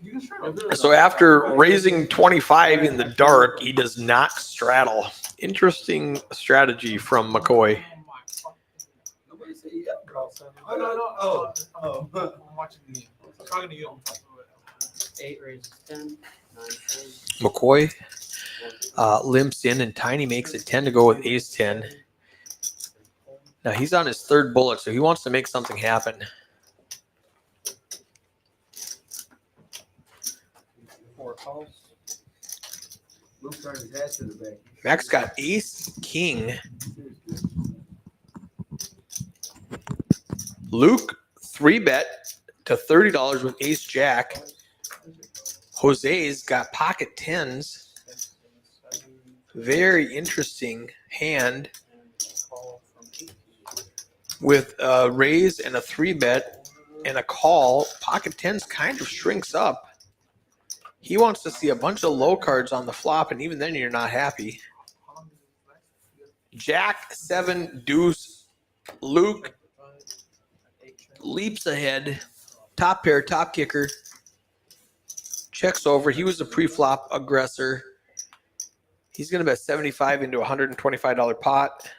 You can straddle. So after raising 25 in the dark, he does not straddle. Interesting strategy from McCoy. Nobody said yeah. Oh, no. Oh. I'm watching you. I'm talking to you. 8 raises 10. 9, 10. McCoy limps in and Tiny makes it 10 to go with ace 10. Now he's on his 3rd bullet, so he wants to make something happen. 4 calls. Luke turned his ass to the back. Max got ace king. Luke 3-bet to $30 with ace jack. Jose's got pocket 10s. Very interesting hand with a raise and a 3-bet and a call. Pocket 10s kind of shrinks up. He wants to see a bunch of low cards on the flop, and even then you're not happy. Jack 7 deuce. Luke leaps ahead. Top pair, top kicker. Checks over. He was a pre-flop aggressor. He's going to bet 75 into a $125 pot.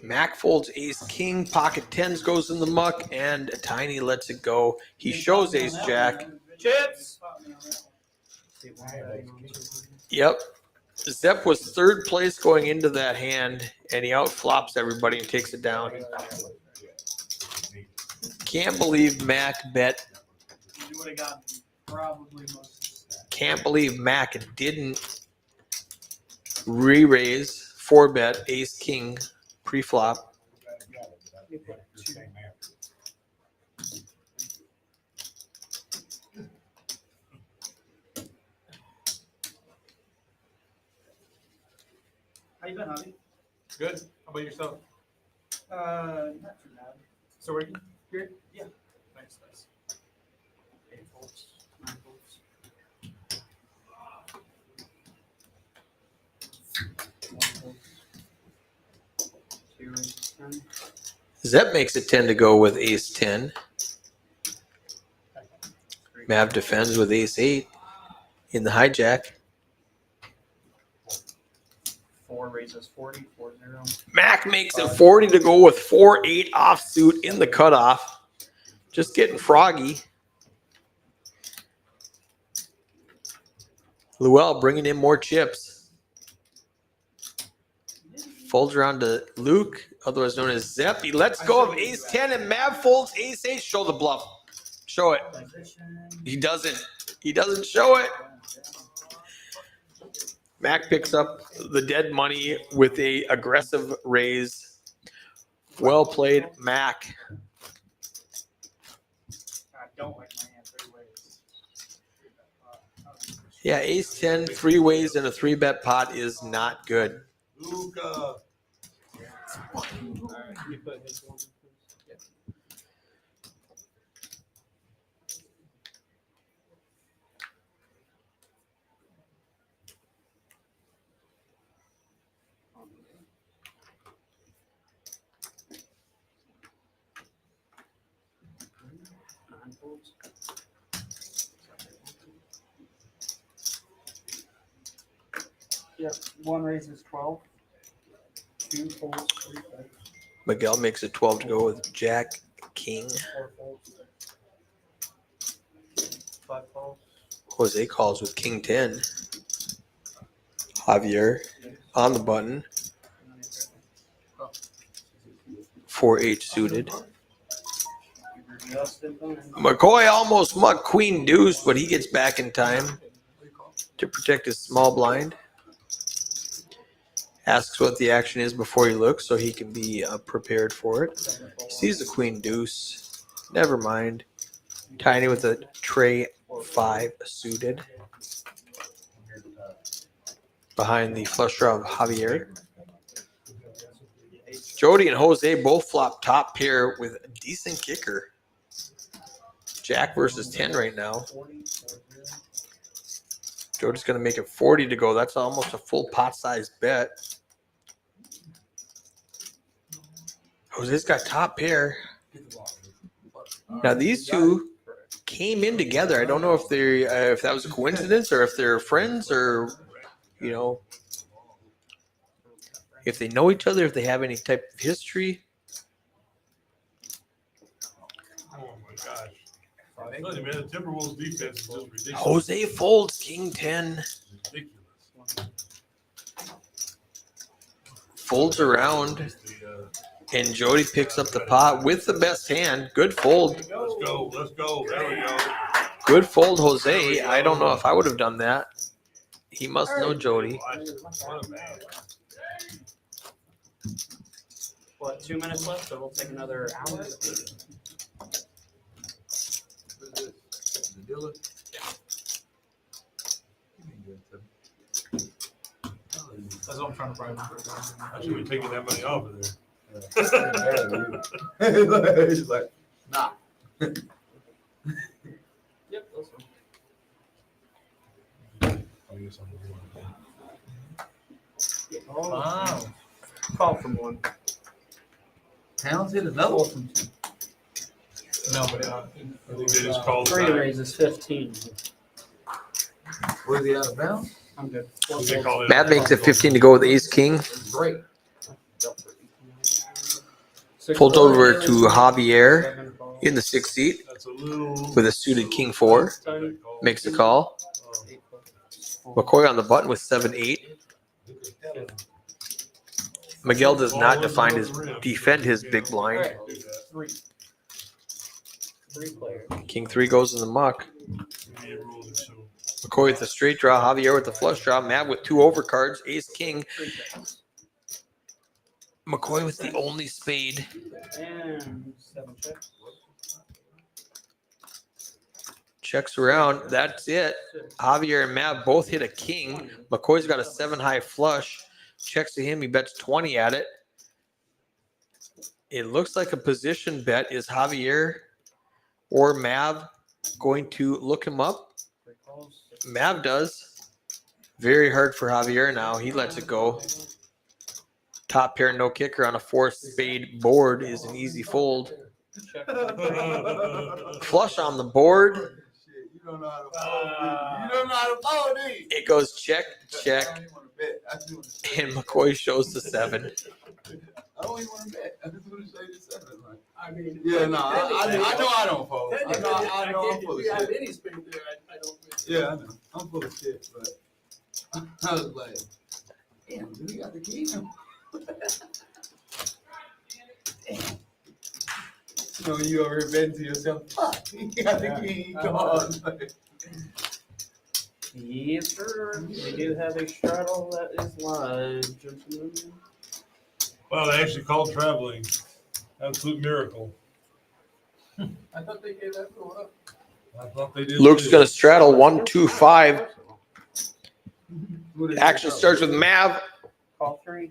Mac folds ace king, pocket 10s goes in the muck, and Tiny lets it go. He shows ace jack. Chips. Yep. Zepp was 3rd place going into that hand, and he outflops everybody and takes it down. Can't believe Mac bet. You would have gotten probably most. Can't believe Mac didn't re-raise 4-bet ace king pre-flop. How you been, Javi? Good. How about yourself? Not too bad. So are you here? Yeah. Nice, nice. 8 volts, 9 volts. 1 volt. 2 raises 10. Zep makes it 10 to go with ace 10. 3 Mav defends with ace 8 in the hijack. 4 raises 40, 4-0. Mac makes it 40 to go with 4-8 offsuit in the cutoff. Just getting froggy. Luell bringing in more chips. Folds around to Luke, otherwise known as Zep. He lets go of ace 10 and Mav folds ace 8. Show the bluff. Show it. Position. He doesn't. He doesn't show it. Mac picks up the dead money with a aggressive raise. Well played, Mac. I don't like my hand 3 ways. Yeah, ace 10, 3 ways in a 3-bet pot is not good. Luca. Alright, you put his one, please. Yeah. Nine volts. Yep, 1 raises 12. 2 volts, 3 volts, Miguel makes it 12 to go with Jack King. 4 volts. 5 volts. Jose calls with King 10. Javier on the button. 4-8 suited. McCoy almost mucked Queen Deuce, but he gets back in time to protect his small blind. Asks what the action is before he looks so he can be prepared for it. He sees the Queen Deuce. Never mind. Tiny with a tray 5 suited. Behind the flush draw of Javier. Jody and Jose both flop top pair with a decent kicker. Jack versus 10 right now. Jody's going to make it 40 to go. That's almost a full pot-sized bet. Jose's got top pair. Now these two came in together. I don't know if they if that was a coincidence or if they're friends or, you know, if they know each other, if they have any type of history. Oh my gosh. I'm telling you, man, the Timberwolves defense is just ridiculous. Jose folds King 10. Ridiculous. Folds around. The, And Jody picks up the pot with the best hand. Good fold. let's go. Let's go. There we go. Good fold, Jose. I don't know if I would have done that. He must know Jody. What a man. What, 2 minutes left, so we'll take another hour? That's what I'm trying to bribe him. I should be taking that money off of there. He's like, Nah. Yep, those Wow. Call from 1. Towns hit another one. No, but I think they just called 3 it. raises 15. Was he out of bounds? I'm good. They call it- Matt makes it 15 to go with Ace King. Great. Folds over to Javier 7 volts. in the 6th seat That's a little. with a suited King 4. Makes the call. 8 volts. McCoy on the button with 7-8. Miguel does not defend his big blind. 3. 3 players. King 3 goes in the muck. McCoy with the straight draw. Javier with the flush draw. Matt with 2 overcards. Ace King. 3 checks. McCoy with the only spade. And 7 checks. Checks around. That's it. Javier and Matt both hit a king. McCoy's got a 7 high flush. Checks to him. He bets 20 at it. It looks like a position bet. Is Javier or Mav going to look him up? Mav does. Very hard for Javier now. He lets it go. Top pair, no kicker on a 4-spade board is an easy fold. Flush on the board. Shit, you don't know how to fold. You don't know how to fold these. It goes check, check, I don't even want to bet. I just want to and McCoy shows the 7. I don't even want to bet. I just want to show you the 7. Like, I mean. yeah, no, I know I don't fold. I know I'm full of have shit. any spade there, I don't. Yeah, I know. I'm full of shit, but I was like, damn, dude, he got the key. You know, you over here betting to yourself, fuck, he got the key. Come on. Yes, sir. We do have a straddle that is live, gentlemen. Wow, they actually called traveling. Absolute miracle. I thought they gave that rule up. I thought they did. Luke's too. going to straddle 1, 2, 5. Action starts with Mav Call 3,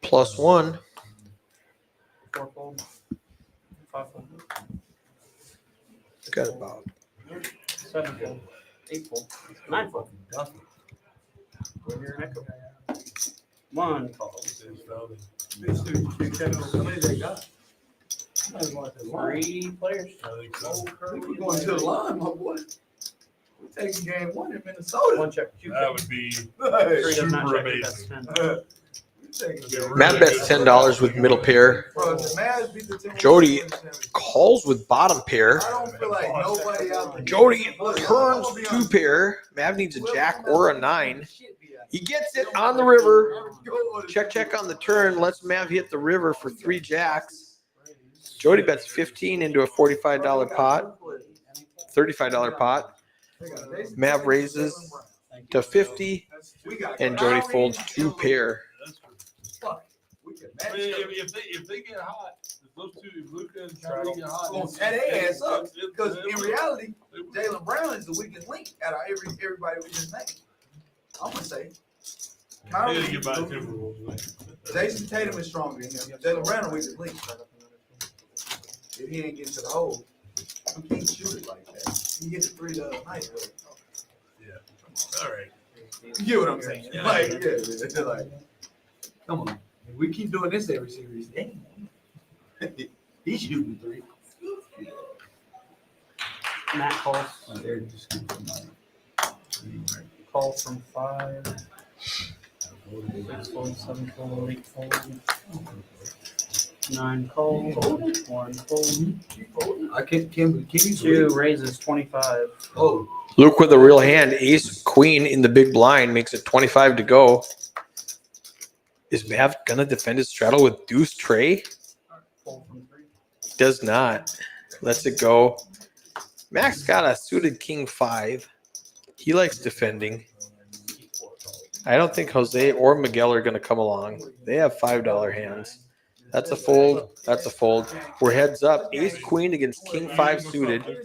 +1. 4 fold, 5 fold, Got about 7 fold, 8 fold, 9 fold. We're here in echo. 1 call. How many they got? 3 players. I think so. We going to the line, my boy. We're taking game 1 in Minnesota. 1 check. That would be Hey, 3 does not super check. That's amazing. 10. we taking game Matt bets $10 with middle pair. Bro, the Mavs beat the Timberwolves Jody 27. calls with bottom pair. I don't feel like nobody out there. Jody turns 2 pair. Mav needs a jack or a 9. He gets it on the river. Check, check on the turn. Lets Mav hit the river for 3 jacks. Jody bets 15 into a $45 pot, $35 pot. Mav raises to 50, and Jody folds 2 pair. We can I match mean, up. if they get hot, if those two, if Luka and Travis get hot, Gonna tear their ass up. Because in reality, Jaylen Brown is the weakest link out of everybody we just named. I'm gonna say. they Kyrie, gotta get by the Timberwolves. Jason Tatum is stronger than him. Jaylen Brown the weakest link. If he ain't getting to the hole, you can't shoot it like that. You get the 3 the other night. All right. You get what I'm saying? Yeah. Like, yeah, like, come on. If we keep doing this every series, dang. He's shooting 3. Matt calls. Oh, they're just gonna Call from 5. 6 fold, 7 fold, 8 fold. 9 call. 1 fold. I can't you 2 raises 25. Oh, Luke with a real hand. Ace, queen in the big blind makes it 25 to go. Is Mav gonna defend his straddle with deuce tray? Fold from 3. Does not. Lets it go. Max got a suited king 5. He likes defending. I don't think Jose or Miguel are going to come along. They have $5 hands. That's a fold. That's a fold. We're heads up. Ace queen against king 5 suited. You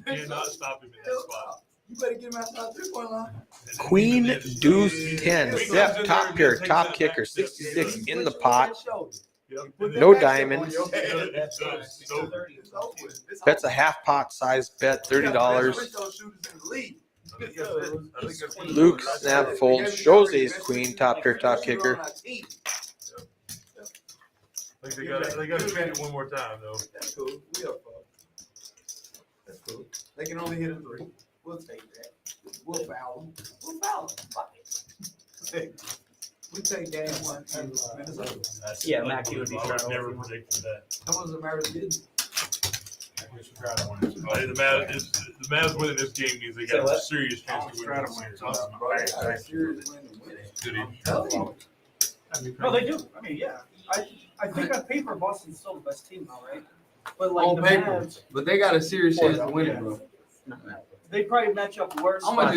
cannot stop him in that spot. you better get him outside 3-point line. Queen deuce 10. Steph top pair, top kicker, 66 in the pot. No diamonds. Bets a half pot size bet, $30. Luke snap folds, shows ace queen, top pair, top kicker. They gotta check it one more time though. That's cool. We up, that's cool. They can only hit a 3. We'll take that. We'll foul them. We'll foul them. Fuck it. We take game 1 in Minnesota. Yeah, Mac, you would be I would straddled. never predicted that. How much the Mavericks did? The Mavs winning this game means they got a serious chance to win. I'm telling you. No, they do. I mean, yeah. I think on paper, Boston's still the best team now, right? But like On the paper. Mavs, But they got a serious chance to win it, bro. they probably match up worse. I'm gonna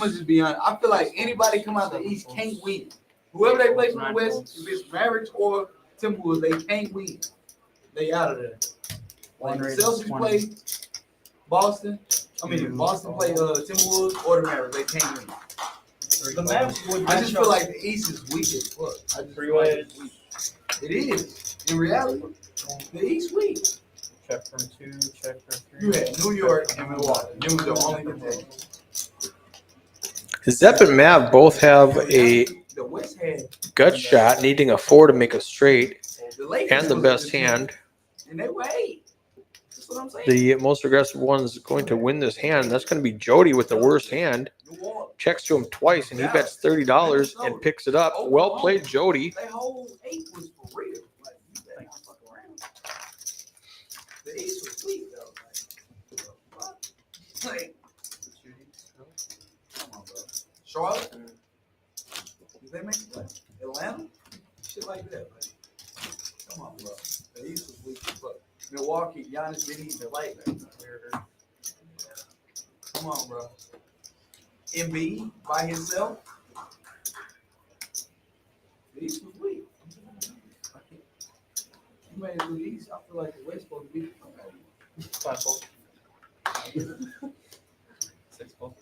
just be honest. I feel like anybody come out the East can't win. Whoever they play from the West, if it's Mavericks or Timberwolves, they can't win. They out of there. Like the Celtics play Boston. I mean, if Boston play Timberwolves or the Mavericks, they can't win. The maps would I just match feel up. like the East is weak as fuck. I just feel like it's weak. It is. In reality, the East weak. Check from 2, check from 3. You had New York and Milwaukee. Them was the only contenders. Zep and Mav both have a The West had gut shot, needing a 4 to make a straight, the Lakers and the was best the team, hand. and they were 8. That's what I'm saying. The most aggressive one is going to win this hand. That's going to be Jody with the worst hand. New Orleans, Checks to him twice, and he bets $30 and picks it up. Well played, Jody. that whole 8 was for real. Like, you better not fuck around. The East was weak though. Like, what? Like, come on, bro. Charlotte? Did they make it play? Atlanta? Shit like that. Like, come on, bro. The East was weak as fuck. Milwaukee, Giannis didn't even play. Come on, bro. Embiid by himself. The East was weak. You made it to the East. I feel like the West supposed to be. 5 fold. 6 fold.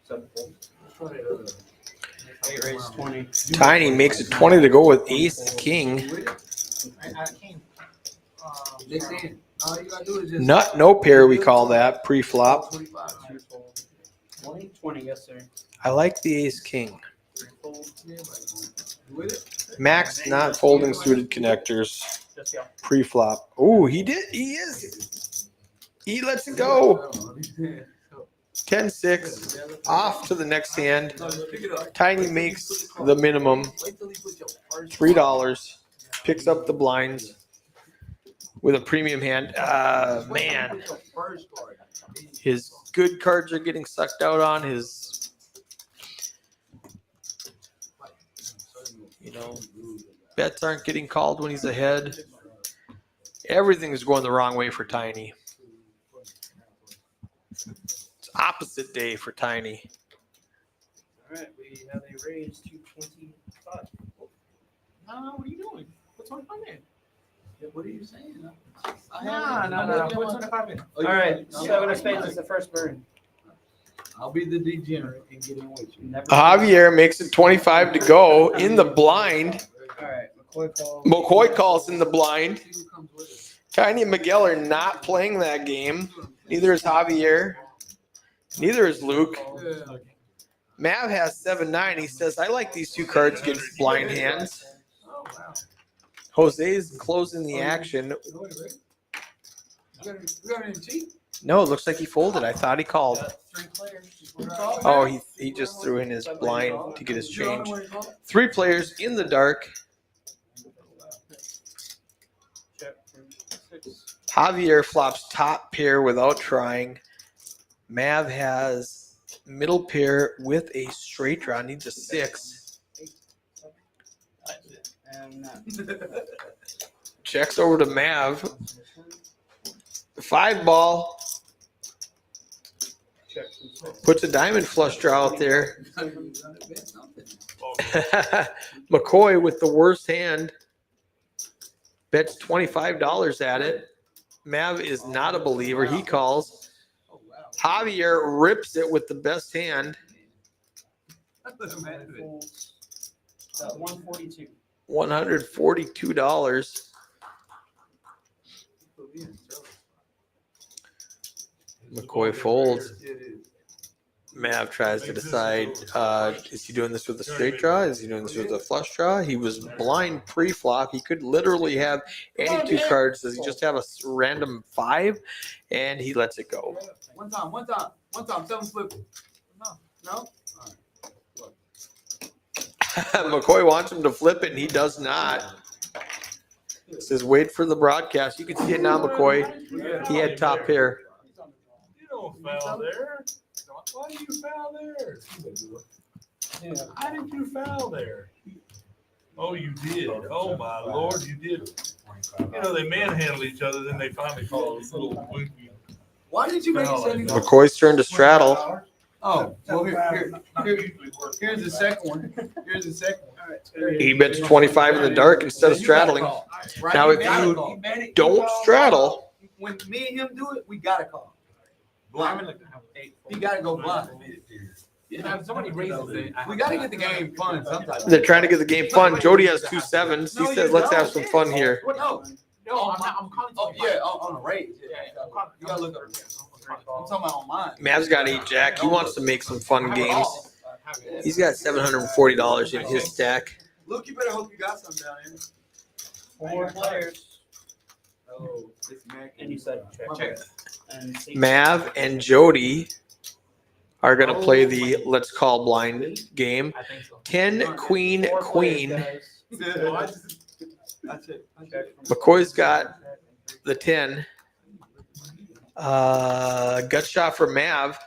7 fold. 8 raise 20. Tiny makes it 20 to go with ace king. I can't. Next in. All you gotta do is just. Nut, no pair, we call that pre-flop. 25. 2 fold. 20, yes, sir. I like the ace king. 3 fold. With it? Max not folding suited connectors Just yeah. pre-flop. Oh, he did. He is. He lets it go. 10-6. Off to the next hand. No, just pick it up. Tiny makes the minimum. Wait till he puts your first $3. Picks up the blinds with a premium hand. Man, Put your first card. his good cards are getting sucked out on. His, bets aren't getting called when he's ahead. Everything's going the wrong way for Tiny. It's opposite day for Tiny. All right, we have a raise to 25. No, what are you doing? Put 25 in. Yeah, what are you saying? No. Put 25 in. All right, 7 of spades is the first burn. I'll be the degenerate and get in with you. Never. Javier makes it 25 to go in the blind. All right, McCoy calls. McCoy calls in the blind. See who comes with us. Tiny and Miguel are not playing that game. Neither is Javier. Neither is Luke. Yeah. Mav has 7-9. He says, I like these 2 cards against blind hands. Oh, wow. Jose's closing the action. You got any cheat? No, it looks like he folded. I thought he called. Got 3 players. Oh, he just threw in his blind to get his change. 3 players in the dark. Check from 6. Javier flops top pair without trying. Mav has middle pair with a straight draw. Needs a 6. And Checks over to Mav. 5 ball. check from 6. Puts a diamond flush draw out there. McCoy with the worst hand. Bets $25 at it. Mav is not a believer. He calls. Javier rips it with the best hand. Folds. Got 142. $142. McCoy folds. Mav tries to decide, is he doing this with a straight draw? Is he doing this with a flush draw? He was blind pre-flop. He could literally have any 2 cards. Does he just have a random 5? And he lets it go. One time, tell him flip it. No? McCoy wants him to flip it, and he does not. Says, wait for the broadcast. You can see it now, McCoy. He had top pair. You don't foul there. Why do you foul there? How did you foul there? Oh, you did. Oh, my Lord, you did. You know, they manhandle each other, then they finally call it a little winky. Why did you make it 75? McCoy's turn to straddle. Oh, well, here's the second one. Here's the second one. He bets 25 in the dark instead of straddling. Now, if you don't straddle, when me and him do it, we gotta call. blind. He gotta go blind. If somebody raises it, We gotta get the game fun sometimes. They're trying to get the game fun. Jody has 2 sevens. He says, let's have some fun here. No, No, I'm not. I'm calling. oh, yeah, on a raise. Yeah, You gotta look up. I'm talking about on mine. Mav's got 8 jack. He wants to make some fun games. He's got $740 in his stack. Luke, you better hope you got something down here. 4 players. Oh, it's Mac. And you said check. And see. Mav and Jody are going to play the let's call blind game. I think so. 10, queen, 4 queen. players, That's it. guys. McCoy's got the 10. Gut shot for Mav.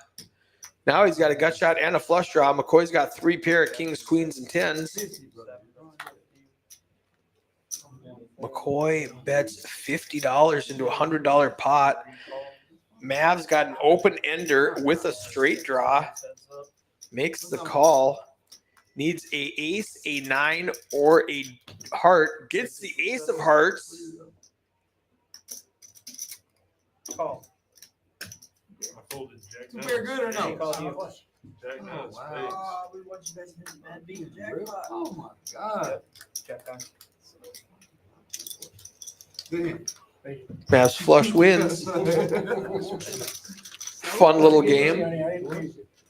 Now he's got a gut shot and a flush draw. McCoy's got 3 pair of kings, queens, and 10s. McCoy bets $50 into a $100 pot. Mav's got an open ender with a straight draw. Makes the call. Needs a ace, a 9, or a heart. Gets the ace of hearts. Call. I folded jack Is Bear good or Hey, no? call you. Jack nine of spades. We want you guys to hit bad beat jackpot. Oh my God. Check on. Good hand. Mav's flush wins. Fun little game.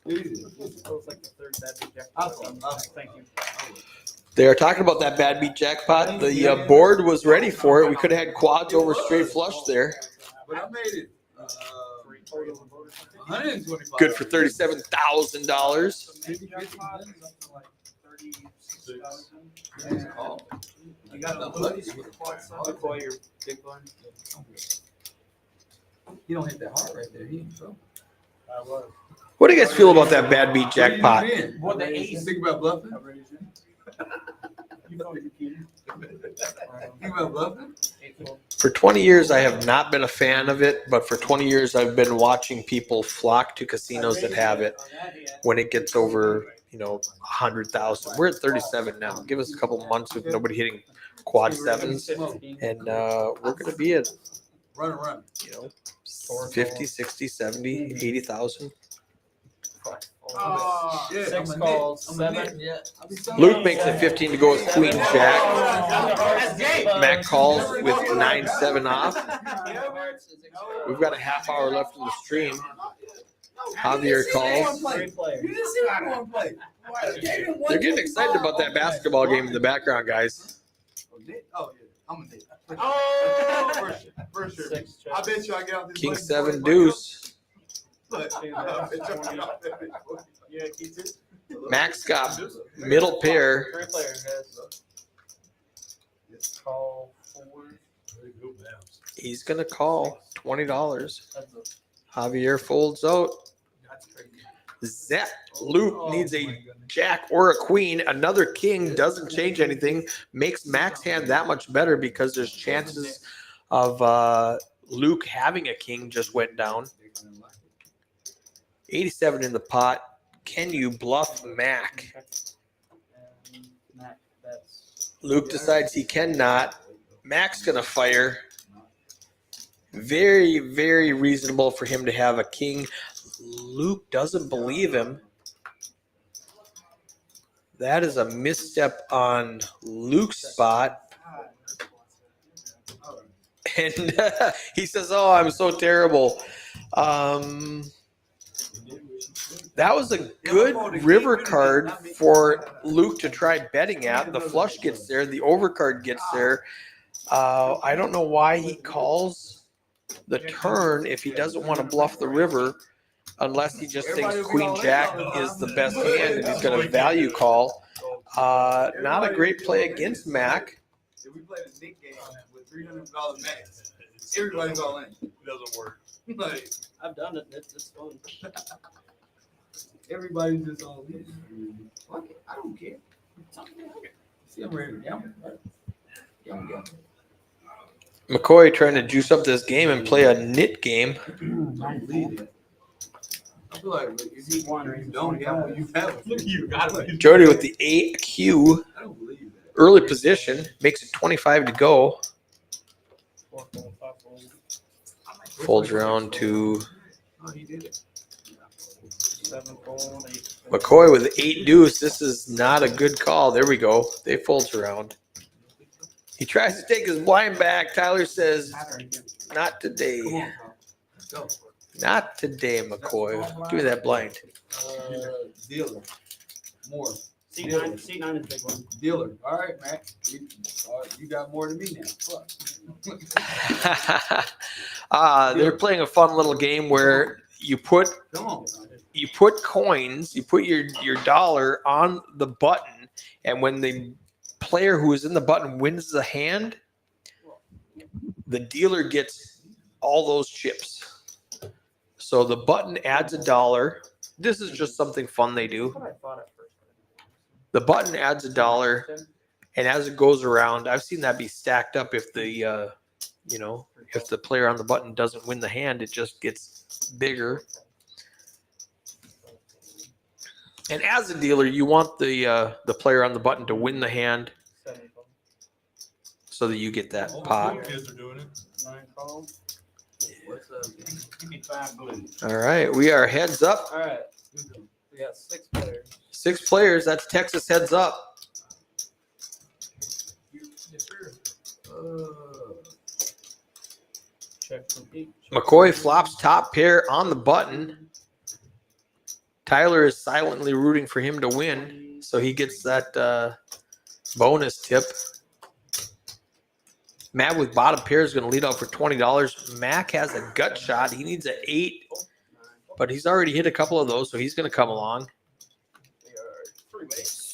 Easy. Feels like the third bad beat jackpot. Awesome, awesome. Thank you. They are talking about that bad beat jackpot. The board was ready for it. We could have had quads over straight flush there. But I made it. 125. Good for $37,000. You got the hoodies with the parts. McCoy, your big blind. He don't hit that hard right there. He in trouble. I was. What do you guys feel about that bad beat jackpot? What the ace? Think about bluffing? Think about bluffing? For 20 years, I have not been a fan of it, but for 20 years, I've been watching people flock to casinos that have it when it gets over, 100,000. We're at 37 now. Give us a couple months with nobody hitting quad sevens, and we're going to be at, Run. 50, 60, 70, 80,000. Yeah, 6 I'm a calls, Nick. I'm a 7. Nick. Yeah. Luke makes it 15 to go with queen jack. Matt calls with 9-7 off. We've got a half hour left in the stream. Javier calls. Great player. You didn't see anyone play. They're getting excited about that basketball game in the background, guys. Oh, yeah. I'm a Nick. Oh! For sure. 6 check. I bet you I get off this King button 7 before everybody else. deuce. But I bet you I get off that before- Yeah, keep it. Max got middle pair. Great player, guys. Call 4. There you go, Mavs. He's going to call $20. That's Javier folds out. Zep. Luke needs a jack or a queen. Another king doesn't change anything. Makes Max hand that much better because there's chances of Luke having a king just went down. 87 in the pot. Can you bluff Mac? And Mac, that's Luke decides he cannot. Mac's going to fire. Very, very reasonable for him to have a king. Luke doesn't believe him. That is a misstep on Luke's spot. And he says, oh, I'm so terrible. That was a good river card for Luke to try betting at. The flush gets there. The overcard gets there. I don't know why he calls the turn if he doesn't want to bluff the river, unless he just thinks Queen Jack is the best hand and he's going to value call. Not a great play against Mac. If we played a Nick game with $300 max, everybody's all in. It doesn't work. Like, I've done it. It's fun. everybody's just all in. Fuck it, I don't care. See, I'm ready to gamble. Gamble. McCoy trying to juice up this game and play a nit game. I believe it. I feel like if you don't gamble, you have. Look, you got it. Jody with the AQ. I don't believe that. Early position. Makes it 25 to go. Folds around to Oh, he did it. 7 fold, 8. McCoy with 8 deuce. This is not a good call. There we go. They folds around. He tries to take his blind back. Tyler says, not today. Come on, Tom. Go. Not today, McCoy. Give me that blind. Dealer. More. C9 is a big one. Dealer. All right, man. You got more than me now. Fuck. They're playing a fun little game where you put Come on. coins, you put your dollar on the button, and when the player who is in the button wins the hand, the dealer gets all those chips. So the button adds $1. This is just something fun they do. I thought at first. The button adds $1, and as it goes around, I've seen that be stacked up. If the if the player on the button doesn't win the hand, it just gets bigger. And as a dealer, you want the player on the button to win the hand 7 fold. so that you get that All the pot. cool kids are doing it. 9 fold. What's up? Give me 5 blues. All right, we are heads up. All right. We got 6 players. 6 players. That's Texas heads up. Yes, sir. Check from each. McCoy flops top pair on the button. Tyler is silently rooting for him to win, so he gets that bonus tip. Matt with bottom pair is going to lead off for $20. Mac has a gut shot. He needs an 8, but he's already hit a couple of those, so he's going to come along. They are 3 ways.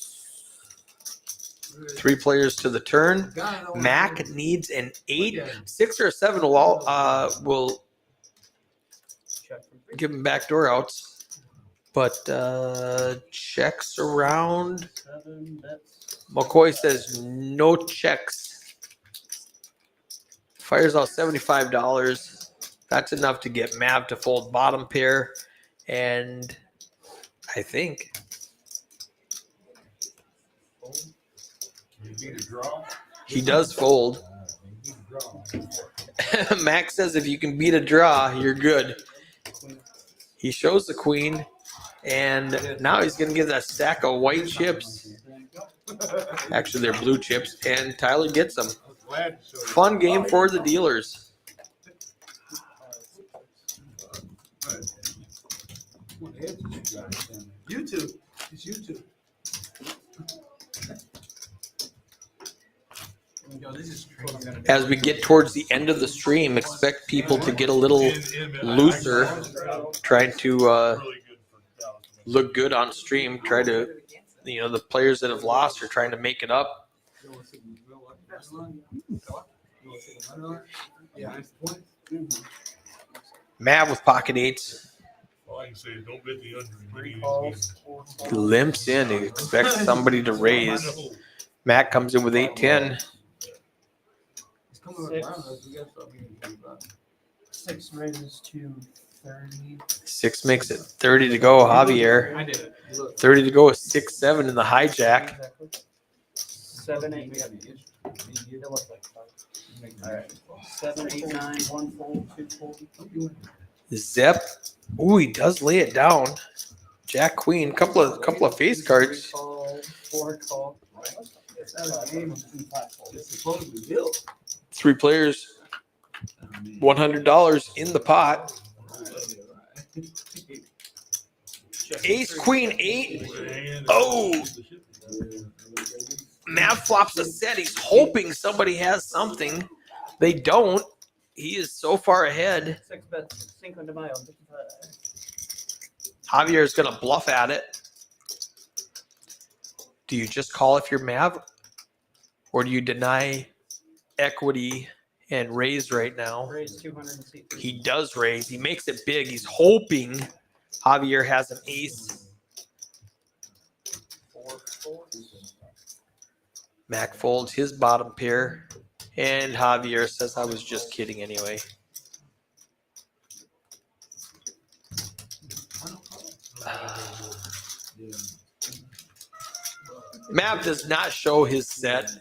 3 players to the turn. Mac needs an 8. 6 or 7 will Check from 3. give him backdoor outs. But checks around. 7 bets. McCoy says no checks. Fires out $75. That's enough to get Mav to fold bottom pair. And I think You beat a draw? he does fold. You beat a draw. Max says if you can beat a draw, you're good. He shows the queen. And now he's going to give that stack of white chips. Actually, they're blue chips. And Tyler gets them. I was glad to show you. Fun game for the dealers. YouTube. It's YouTube. As we get towards the end of the stream, expect people to get a little looser, trying to Really good for Dallas. look good on stream. Try to, the players that have lost are trying to make it up. Mav with pocket 8s. All I can say is don't bet the under. in any 3 of these calls, 4 calls. Limps in. He expects somebody to games. raise. I know. Matt comes in with 8-10. 6 raises to 30. 6 makes it 30 to go. Javier. I did it. 30 to go with 6-7 in the hijack. Exactly. 7, 8. We got it looks like 5. All right. 7, 8, 9. 1 fold, 2 fold. Zep. Ooh, he does lay it down. Jack Queen. Couple of face 3 cards. call, 4 call. It's not a game. It's supposed to be built. 3 players. $100 in the pot. Ace, Queen, 8. Oh. Mav flops a set. He's hoping somebody has something. They don't. He is so far ahead. 6 bets. Cinco de Mayo. 55. Javier is going to bluff at it. Do you just call if you're Mav? Or do you deny equity and raise right now? Raise 200 and seat 3. He does raise. He makes it big. He's hoping Javier has an ace. 4 folds. Mac folds his bottom pair. And Javier says, I was just kidding anyway. Mav does not show his set.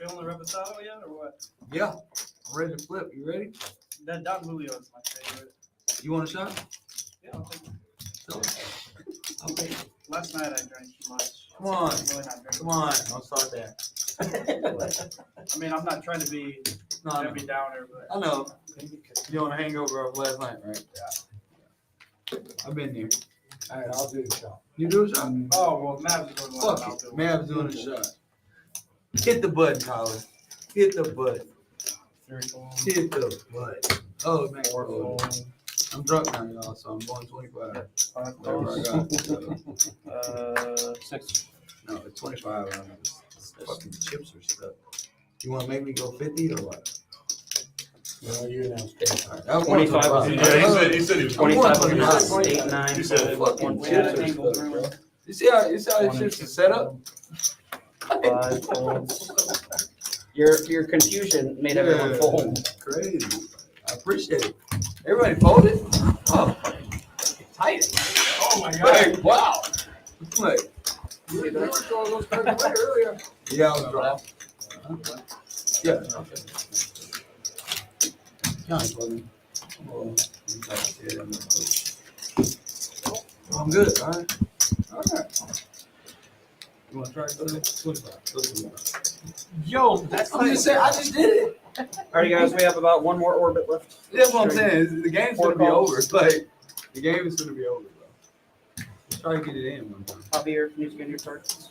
feeling the reposado yet, or what? Yeah. I'm ready to flip. You ready? That Don Julio is my favorite. You want a shot? Yeah, I'll take it. Okay. Last night I drank too much. Come on. I'm really not drinking. Come on. Don't start that. I mean, I'm not trying to be No, I know. Debbie Downer, but I know. You on a hangover of last night, right? Yeah. I've been there. All right, I'll do the shot. You do a shot? oh well, Mav's doing one. Fuck I'll it. do one. Mav's doing a shot. Hit the button, Colin. Hit the button. 3 phones, Hit the button. Oh, man. 4 phones, I'm drunk now, y'all, so I'm going 25. 5 Whatever I phones, got. 6. No, it's 25. Fucking chips or stuff. You want to make me go 50 or what? No, you announced. All right, that was 25 was 25. Yeah, he said he was. 25 I'm was going 8, 9. You said fucking We had chips an or angle stuff, room. bro. You see how this shit's is set up? 5 phones. Your confusion made everyone Yeah. fold. Crazy. I appreciate it. Everybody folded? Oh, tight. Oh my Like, wow. Like, yeah, I was draw. Yeah. Okay. Johnny, buddy. I'm good, all right. All right. You want to try it? 25. Yo, that's I'm just saying, I just did it. Alright, guys, we have about one more orbit left. That's what I'm saying. The game's gonna be over. Like, the game is gonna be over, bro. Let's try to get it in one time. Javier, can you scan your cards?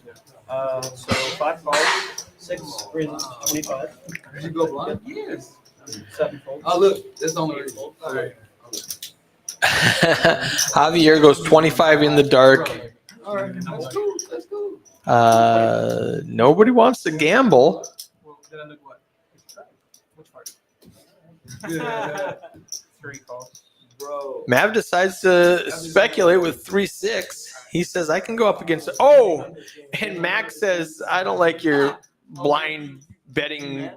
So 5 calls, 6 reasons, 25. Did you go blind? Yes. 7 folds. Oh, look, that's on the reason. All right. Javier goes 25 in the dark. All right, that's cool. That's cool. Nobody wants to gamble. Well, did I look what? Which part? Yeah, 3 calls. bro. Mav decides to speculate with 3-6. He says, I can go up against. Oh, and Max says, I don't like your blind betting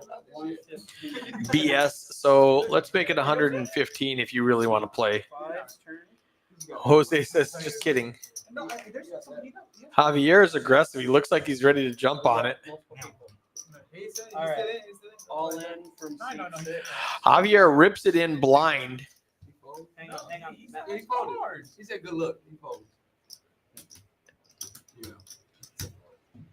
BS. So let's make it 115 if you really want to play. 5's turn. Jose says, just kidding. Javier is aggressive. He looks like he's ready to jump on it. All right. All in from C6. Javier rips it in blind. Hang on. Yeah, he folded. He said, good luck. He folded. Yeah.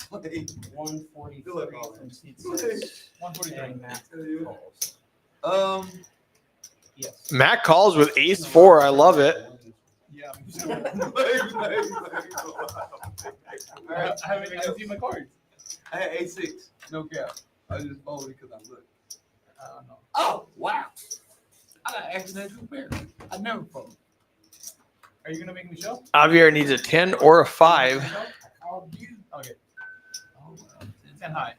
143 Good luck, all from seat Good 6. 143 Matt calls. Yes. Matt calls with ace-4. I love it. Yeah. I haven't even seen my cards. I had A6. No cap. I just folded because I looked. No. Oh, wow. I got accidental pair. I never fold. Are you gonna make me show? Javier needs a 10 or a 5. Okay. 10 high.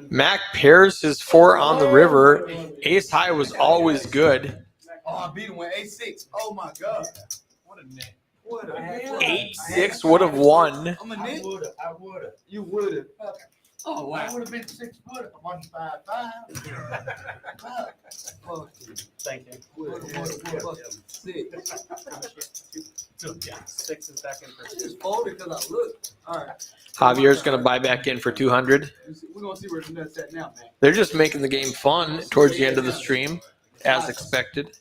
Mac pairs his 4 on the river. Ace high was always good. Oh, I beat him with A6. Oh my god. What a net. What a 8-6 would have won. I'm a nit. I would've. You would have. Oh I wow. would've been 6 foot at 155. Fuck you. Thank you. What? 6. 6 is back in I for just folded because I looked. All right. Javier's going to buy back in for 200. We're gonna see where the nuts at now, man. They're just making the game fun towards the end of the stream, as expected.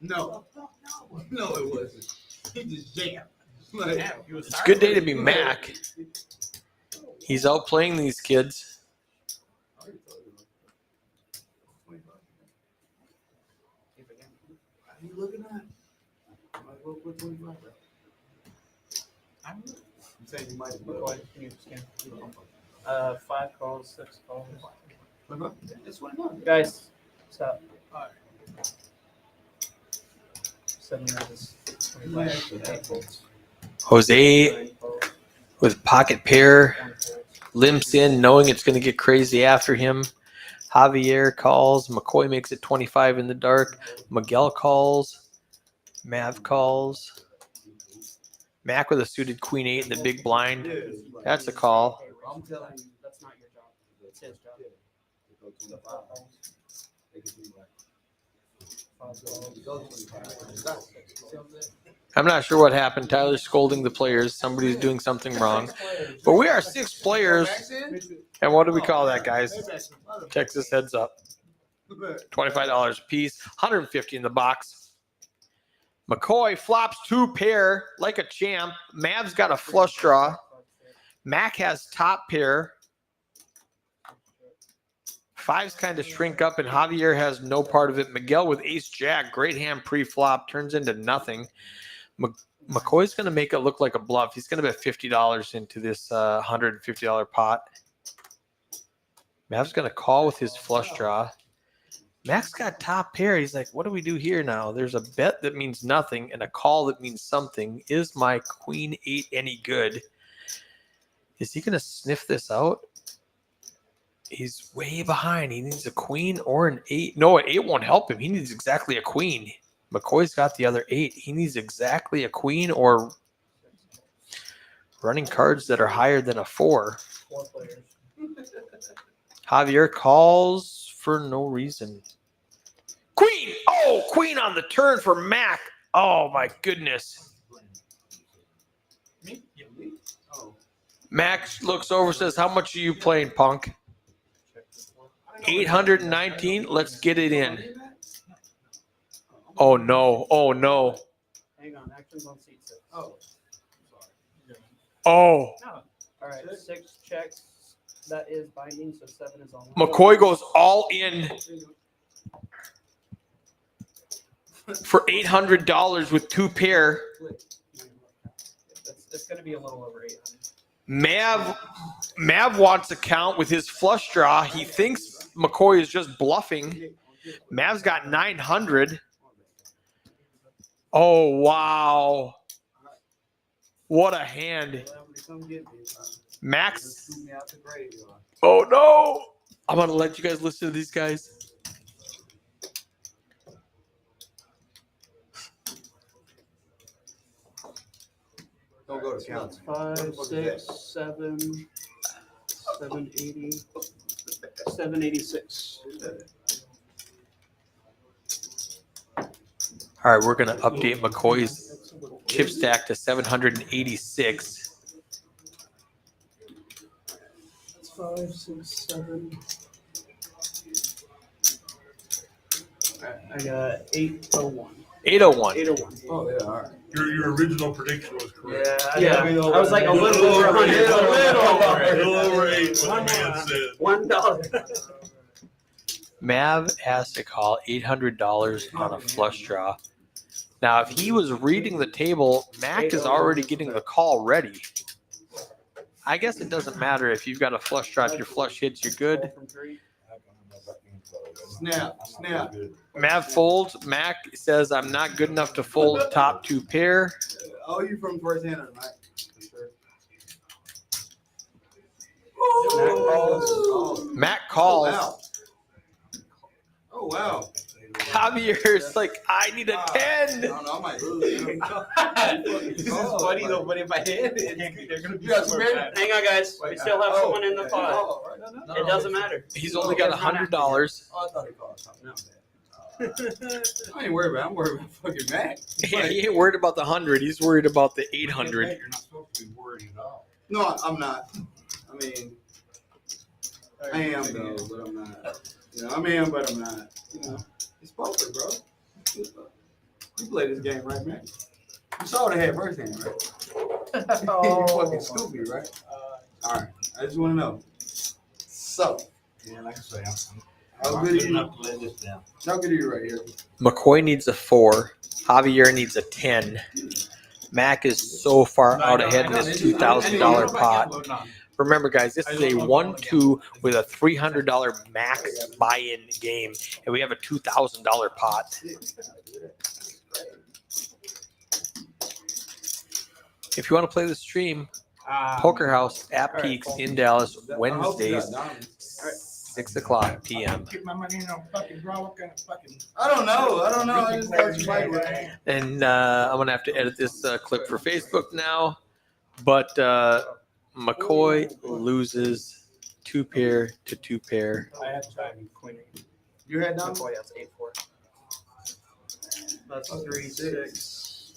No. No, it wasn't. He just jammed. Like, It's a good day to be Mac. He's outplaying these kids. What are you looking at? Might well put 25. I'm saying you might as well. Can you scan? 5 calls, 6 calls. It's 25. Guys, stop. 7 is 25. 8 folds. Jose 9 folds. with pocket pair 1 folds. limps in, knowing it's going to get crazy after him. Javier calls. McCoy makes it 25 in the dark. Miguel calls. Mav calls. Mac with a suited queen 8 in the big blind. That's a call. I'm telling you. That's not your job. It's his job. 5 calls. 5 I'm not sure what happened. Tyler's scolding the players. Somebody's doing something wrong. But we are 6 players. And what do we call that, guys? Texas heads up. $25 a piece. $150 in the box. McCoy flops 2 pair like a champ. Mav's got a flush draw. Mac has top pair. 5s kind of shrink up, and Javier has no part of it. Miguel with ace jack, great hand pre-flop, turns into nothing. McCoy's going to make it look like a bluff. He's going to bet $50 into this $150 pot. Mav's going to call with his flush draw. Mac's got top pair. He's like, what do we do here now? There's a bet that means nothing and a call that means something. Is my queen 8 any good? Is he going to sniff this out? He's way behind. He needs a queen or an 8. No, an 8 won't help him. He needs exactly a queen. McCoy's got the other 8. He needs exactly a queen or running cards that are higher than a 4. 4 players. Javier calls for no reason. Queen! Oh, queen on the turn for Mac. Oh, my goodness. Mac looks over, says, how much are you playing, punk? 819. Let's get it in. Oh, no. Oh, no. Hang on, actions on seat 6. Oh. All right, 6 checks. That is binding, so 7 is on. McCoy goes all in for $800 with 2 pair. It's going to be a little over 800. Mav wants a count with his flush draw. He thinks McCoy is just bluffing. Mav's got 900. Oh, wow. What a hand. Max. Oh, no. I'm going to let you guys listen to these guys. Don't go to count. 5, 6, 7, 780, 786. All right, we're going to update McCoy's chip stack to 786. That's 5, 6, 7. I got 801. 801. 801. Oh, yeah, all right. Your original prediction was correct. Yeah, I was like a little over 100. A little over 8, what the man said. $1. Mav has to call $800 on a flush draw. Now, if he was reading the table, Mac is already getting the call ready. I guess it doesn't matter if you've got a flush draw. If your flush hits, you're good. Snap. Mav folds. Mac says, I'm not good enough to fold top 2 pair. Oh, you from first hand, right? Mac calls. Wow. Oh, wow. Javier's like, I need a 10. No, I might lose. This is funny though, but if I hit it, they're gonna be somewhere. Hang on, guys. We still have someone in the pot. It doesn't matter. He's only got $100. Oh, I thought he called something. I ain't worried about it. I'm worried about fucking Mac. He ain't worried about the 100. He's worried about the 800. You're not supposed to be worried at all. No, I'm not. I mean, I am though, but I'm not. You know, I am, but I'm not. You know, it's poker, bro. You play this game, right, man? You saw what I had first hand, right? You fucking stupid, right? All right. I just want to know. So, Yeah, like I say, how I'm good good are you? enough to lay this down. How good are you right here? McCoy needs a 4. Javier needs a 10. Mac is so far out ahead in this $2,000 pot. Remember, guys, this is a 1-2 with a $300 max buy-in game, and we have a $2,000 pot. If you want to play the stream, Poker House at Peaks in Dallas, Wednesdays, 6:00 p.m. Get my money in a fucking draw. What kind of fucking? I don't know. I just thought you might win. And I'm going to have to edit this clip for Facebook now, but McCoy loses 2 pair to 2 pair. I had time. Queen. You had none? McCoy has 8-4. That's 3, 6.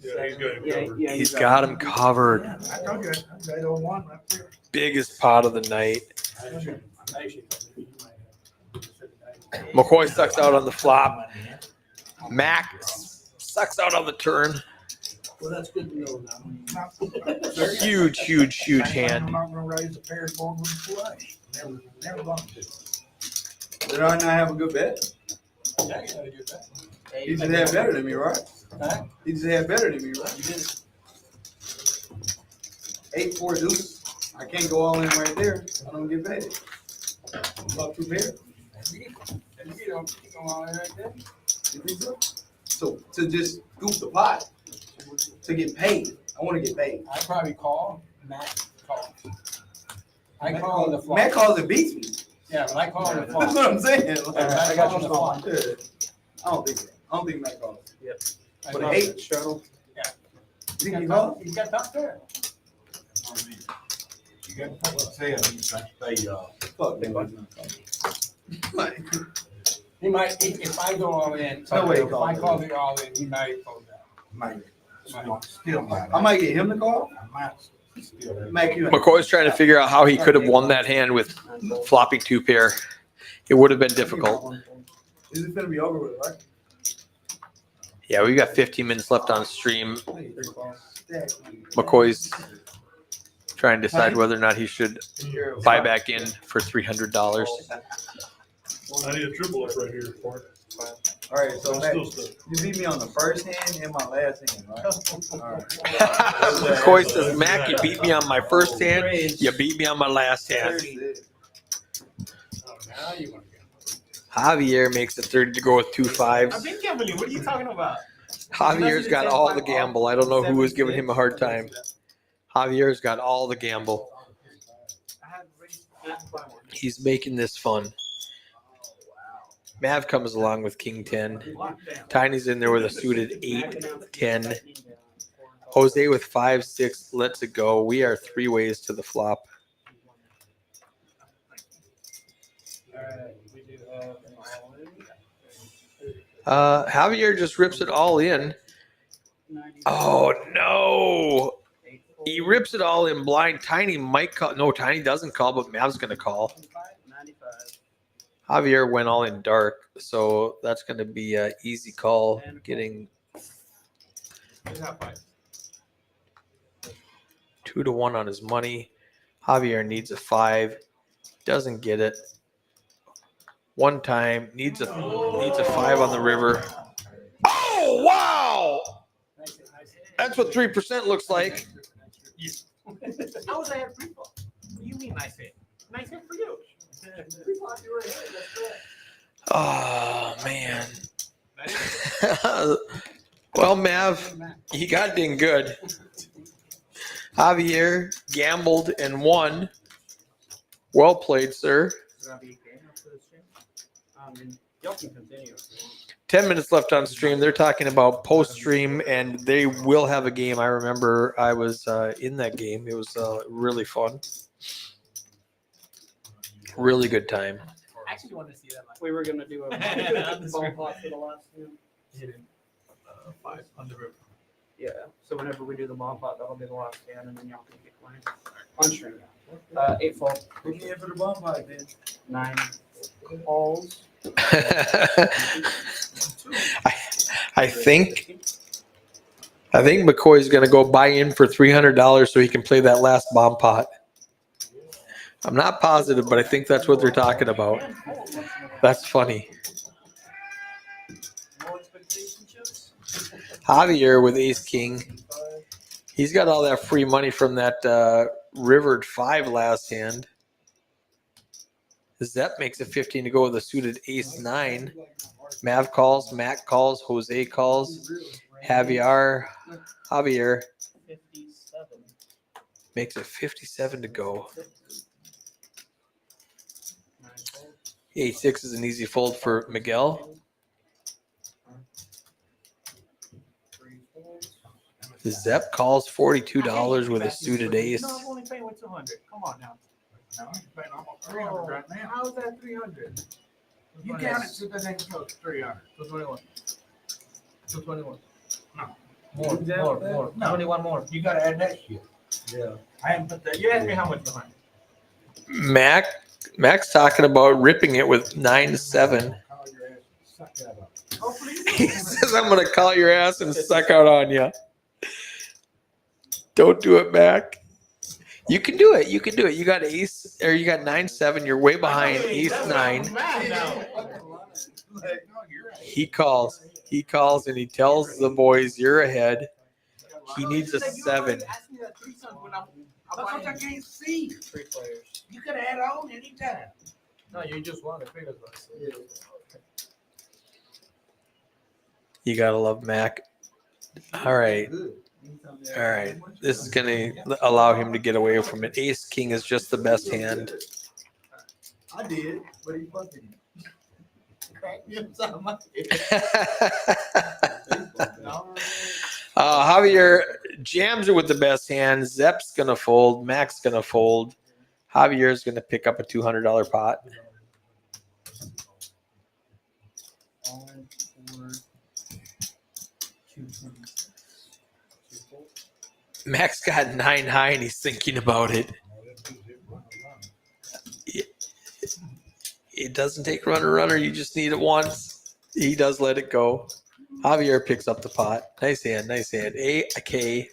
Yeah, he's got him Yeah, covered. yeah, He's got him covered. I told you, I don't want right there. Biggest pot of the night. I should- McCoy sucks out on the flop. Mac sucks out on the turn. Well, that's good to know now. Huge, huge, huge hand. I'm not gonna raise the pairs board with the flush. Never going to. Did I not have a good bet? Yeah, you gotta do that. He just had better than me, right? Huh? He just had better than me, right? You did. 8-4 deuce. I can't go all in right there. I don't get paid. About 2 pairs. You don't go on right there. You think so? So to just scoop the pot, to get paid. I want to get paid. I probably call, Matt calls. I call the flop. Matt calls it beats me. Yeah, but I call the That's flop. what I'm saying. I got you, Smalls. Yeah. I don't think Matt calls. I But call eight. it shuttle. You think he calls? You got top pair. You got to say it, you got to say, Fuck. he might, if I go all in, No way he if I calls. call it all in, he might fold out. Might. Still might. I might get him to call. I might still. Mac, you. McCoy's trying to figure out how he could have won that hand with flopping 2 pair. It would have been difficult. Is it gonna be over with, right? Yeah, we got 15 minutes left on stream. McCoy's trying to decide whether or not he should buy back in for $300. I need a triple up right here for it. All right, so I'm Mac, still stuck. you beat me on the first hand and my last hand, right? All right. McCoy says, Mac, you beat me on my first hand. You beat me on my last hand. That's it. Oh, now you want to go. Javier makes it 30 to go with 2 I've fives. been gambling. What are you talking about? Javier's got all the gamble. I don't know who was giving him a hard time. Javier's got all the gamble. I had raised He's making this fun. Mav comes along with King 10. Tiny's in there with a suited 8, 10. Jose with 5, 6. Let's it go. We are 3 ways to the flop. We do have an all-in. Javier just rips it all in. Oh no! He rips it all in blind. Tiny might call. No, Tiny doesn't call, but Mav's gonna call. 95. Javier went all in dark, so that's gonna be an easy call. Getting 2 to 1 on his money. Javier needs a 5. Doesn't get it. One time needs a 5 on the river. Oh wow! That's what 3% looks like. How was I at free fall? What do you mean nice hit? Nice hit for you. Oh man. Well, Mav, he got ding good. Javier gambled and won. Well played, sir. Y'all can continue. 10 minutes left on stream. They're talking about post stream, and they will have a game. I remember I was in that game. It was really fun. Really good time. I actually wanted to see that. We were gonna do a ball pot for the last two. 5 on the river. Yeah, so whenever we do the ball pot, that'll be the last hand, and then y'all can get mine. On stream. 8 fold, Put me in for the bump pipe, then. 9 balls. I think McCoy's going to go buy in for $300 so he can play that last bomb pot. I'm not positive, but I think that's what they're talking about. That's funny. Javier with Ace King. He's got all that free money from that rivered 5 last hand. Zep makes it 15 to go with a suited Ace 9. Mav calls, Mac calls, Jose calls. Javier 57. makes it 57 to go. 8-6 is an easy fold for Miguel. Zep calls $42 with a suited ace. No, I'm only paying with 200. Come on now. Now, he's paying almost 300 right now. How's that 300? You count it so that ain't close to 300. 221. No. More. No. 21 more. You gotta add that shit. Yeah. I haven't put that. You asked me how much behind. Mac's talking about ripping it with 9-7. Call your ass and suck that up. Oh, please. He says, I'm going to call your ass and suck out on you. Don't do it, Mac. You can do it. You can do it. You got ace, or you got 9-7. You're way behind ace 9. Like, No, you're right. He calls. He calls and he tells the boys, you're ahead. He needs a 7. Ask me that 3 times when I'm. That's what I can't see. 3 players. You could add on anytime. No, you just won the figures. You got to love Mac. All right. All right. This is going to allow him to get away from it. Ace King is just the best hand. I did, but he fucking cracked me upside my Javier jams it with the best hand. Zep's going to fold. Mac's going to fold. Javier's going to pick up a $200 pot. Mac's got 9 high and he's thinking about it. It doesn't take runner. You just need it once. He does let it go. Javier picks up the pot. Nice hand, nice hand. A K.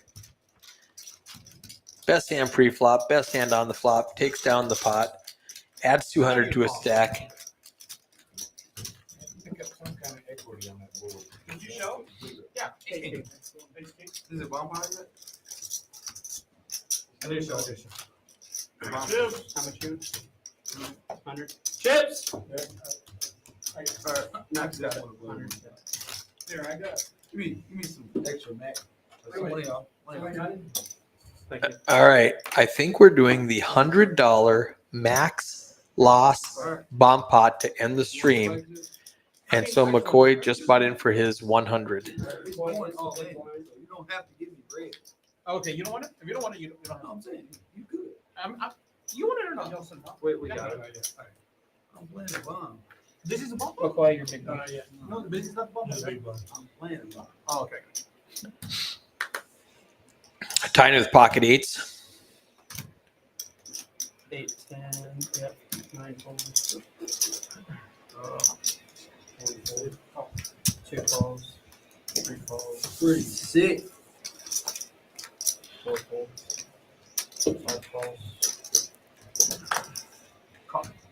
Best hand pre-flop, best hand on the flop. Takes down the pot. Adds 200 to a stack. Pick up some kind of equity on that board. Did you show? Yeah. Is it bomb hard yet? I did show. Chips. How much you? 100? Chips. Not that 100. Here, I got. Give me some extra Mac. Thank you. All right. I think we're doing the $100 max loss bomb pot to end the stream. And so McCoy just bought in for his 100. You don't have to give me bread. Okay, you don't want it? If you don't want it, you don't. No, I'm saying you good. You want it or not? Wait, we got it. I'm playing a bomb. This is a bump. Look why you're big. Not yet. No, this is not bump. That's a big one. I'm playing a bomb. Oh, okay. Tiny with pocket eights. 8, 10, yep, 9, 12. 2 calls, 3 calls, Pretty sick. 4 calls, 5 calls,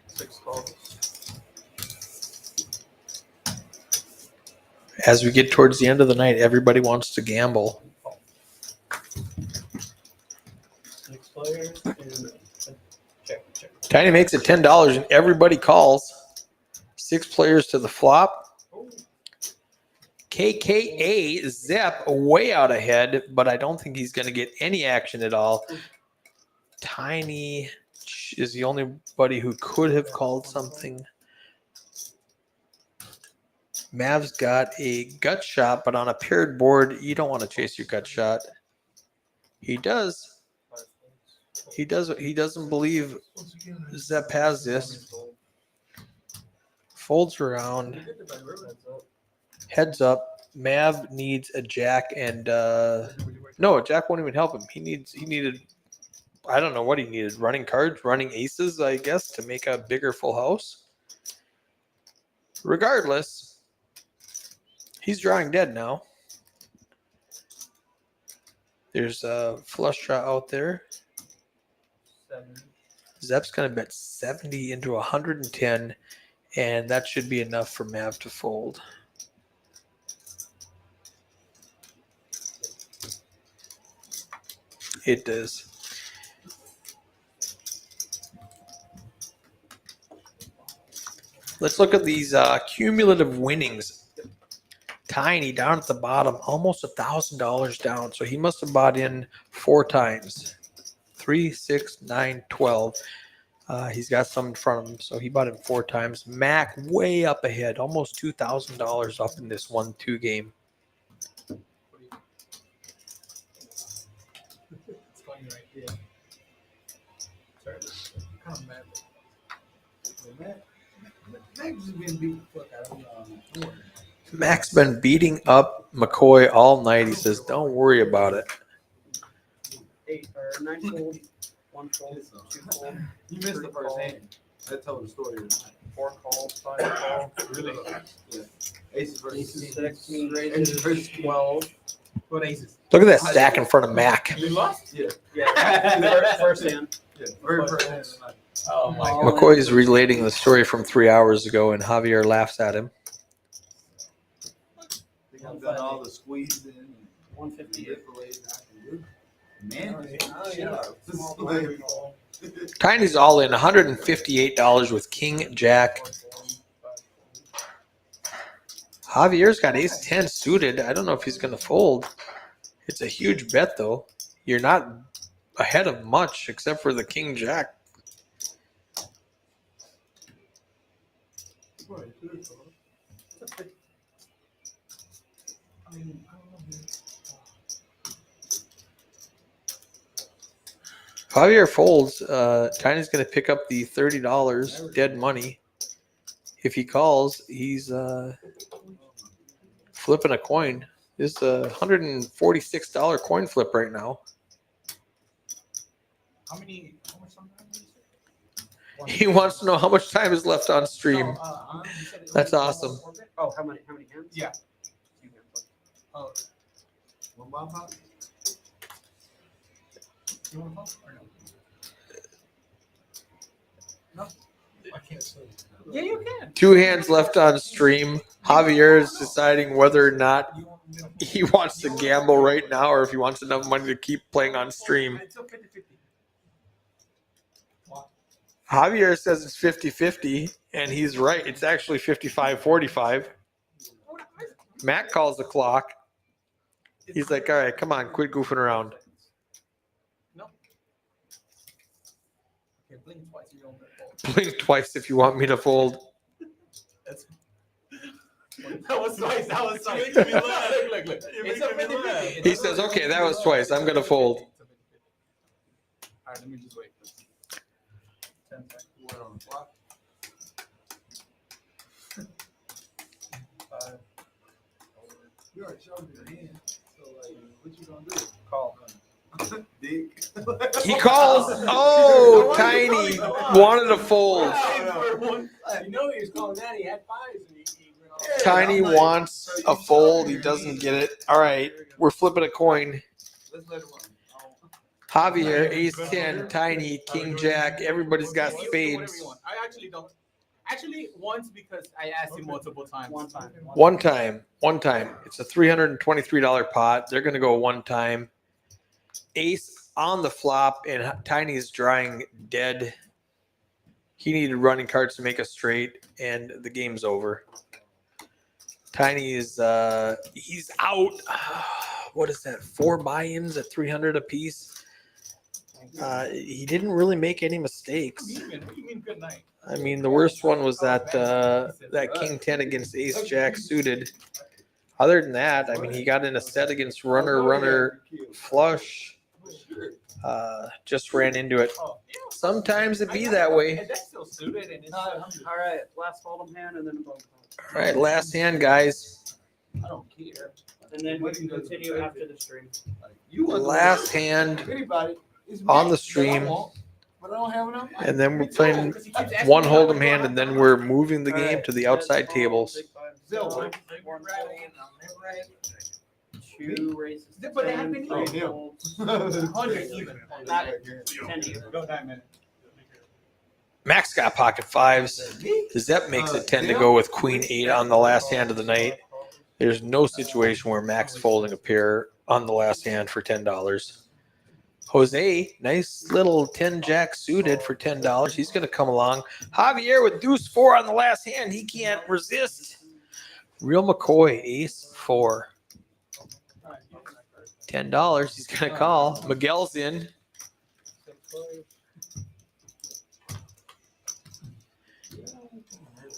6 calls. As we get towards the end of the night, everybody wants to gamble. 6 players and check. Tiny makes it $10 and everybody calls. 6 players to the flop. KKA Zep way out ahead, but I don't think he's going to get any action at all. Tiny is the only buddy who could have called something. Mav's got a gut shot, but on a paired board, you don't want to chase your gut shot. He does. He does. He doesn't believe Zep has this. Folds around. Heads up. Mav needs a jack and no, Jack won't even help him. He needed I don't know what he needed. Running cards, running aces, I guess, to make a bigger full house. Regardless, he's drawing dead now. There's a flush draw out there. 7. Zep's going to bet 70 into 110, and that should be enough for Mav to fold. It does. Let's look at these cumulative winnings. Tiny down at the bottom, almost $1,000 down. So he must have bought in 4 times. 3, 6, 9, 12. He's got some in front of him, so he bought in 4 times. Mac way up ahead, almost $2,000 up in this 1-2 game. It's going right here. Sorry, kind of mad. Mac just been beat the fuck out of me. Mac's been beating up McCoy all night. He says, "Don't worry about it." 9 fold, 1 fold, 2 fold, You missed the first hand. That told the story tonight. 4 call, 5 call. Really? Aces versus 6, Aces raises versus 12. What aces? Look at that stack in front of Mac. You lost? Yeah. Yeah, first hand. Yeah. Very first hand tonight. Oh my All god. McCoy's relating the story from 3 hours ago, and Javier laughs at him. I've done all the squeezing and 158. Man, Tiny's all in $158 with King Jack. Javier's got ace 10 suited. I don't know if he's going to fold. It's a huge bet, though. You're not ahead of much except for the King Jack. Javier folds. Tiny's going to pick up the $30 dead money. If he calls, he's flipping a coin. This is a $146 coin flip right now. How much time did you say? He wants to know how much time is left on stream. You said it was That's one awesome. more bit? Oh, how many hands? Yeah. 2 hands. One bomb pop? You want to talk or no? No? I can't say. Yeah, you can. 2 hands left on stream. Javier is deciding whether or not You want me to- he wants to gamble right now or if he wants enough money to keep playing on stream. It's a 50-50. Javier says it's 50-50, and he's right. It's actually 55-45. Matt calls the clock. He's like, all right, come on, quit goofing around. No. Okay, blink twice. You don't fold. Blink twice if you want me to fold. That's. That was twice. That was twice. Look, look, look. It's a 50-50. He says, okay, that was twice. I'm going to fold. All right, let me just wait. 10 seconds. What on the clock? 5. You already showed me the hand. So, like, what you gonna do? Call. Dick. He calls. Oh, Tiny wanted to fold. You know he was calling that. He had 5s and he went off. Tiny wants a fold. He doesn't get it. All right, we're flipping a coin. Let's let it run. Javier, ace 10, Tiny, King Jack. Everybody's got Whatever spades. you want. I actually don't. Actually, once because I asked him multiple times. One time. One time. It's a $323 pot. They're going to go one time. Ace on the flop, and Tiny's drawing dead. He needed running cards to make a straight, and the game's over. Tiny is he's out. What is that? 4 buy-ins at $300 apiece. He didn't really make any mistakes. What do you mean good night? I mean, the worst one was that King 10 against Ace Jack suited. Other than that, I mean, he got in a set against runner flush. Just ran into it. Oh, yeah. Sometimes it be that way. And that's still suited and it's All right, last fold'em hand and then a bone call. All right, last hand, guys. I don't care. And then we can continue after the stream. You want Last hand anybody? It's on me. the stream, But I don't have enough. and then we're playing one hold'em hand, and then we're moving the game to the outside tables. Zero. 2 raises. But they have 10, been 3 even. folds, 100 even. Not 10 even. Go 9 minutes. Max got pocket 5s. Zep makes it 10 to go with Queen 8 on the last hand of the night. There's no situation where Max folding a pair on the last hand for $10. Jose, nice little 10 jack suited for $10. He's going to come along. Javier with deuce 4 on the last hand. He can't resist. Real McCoy, ace 4. $10. He's going to call. Miguel's in.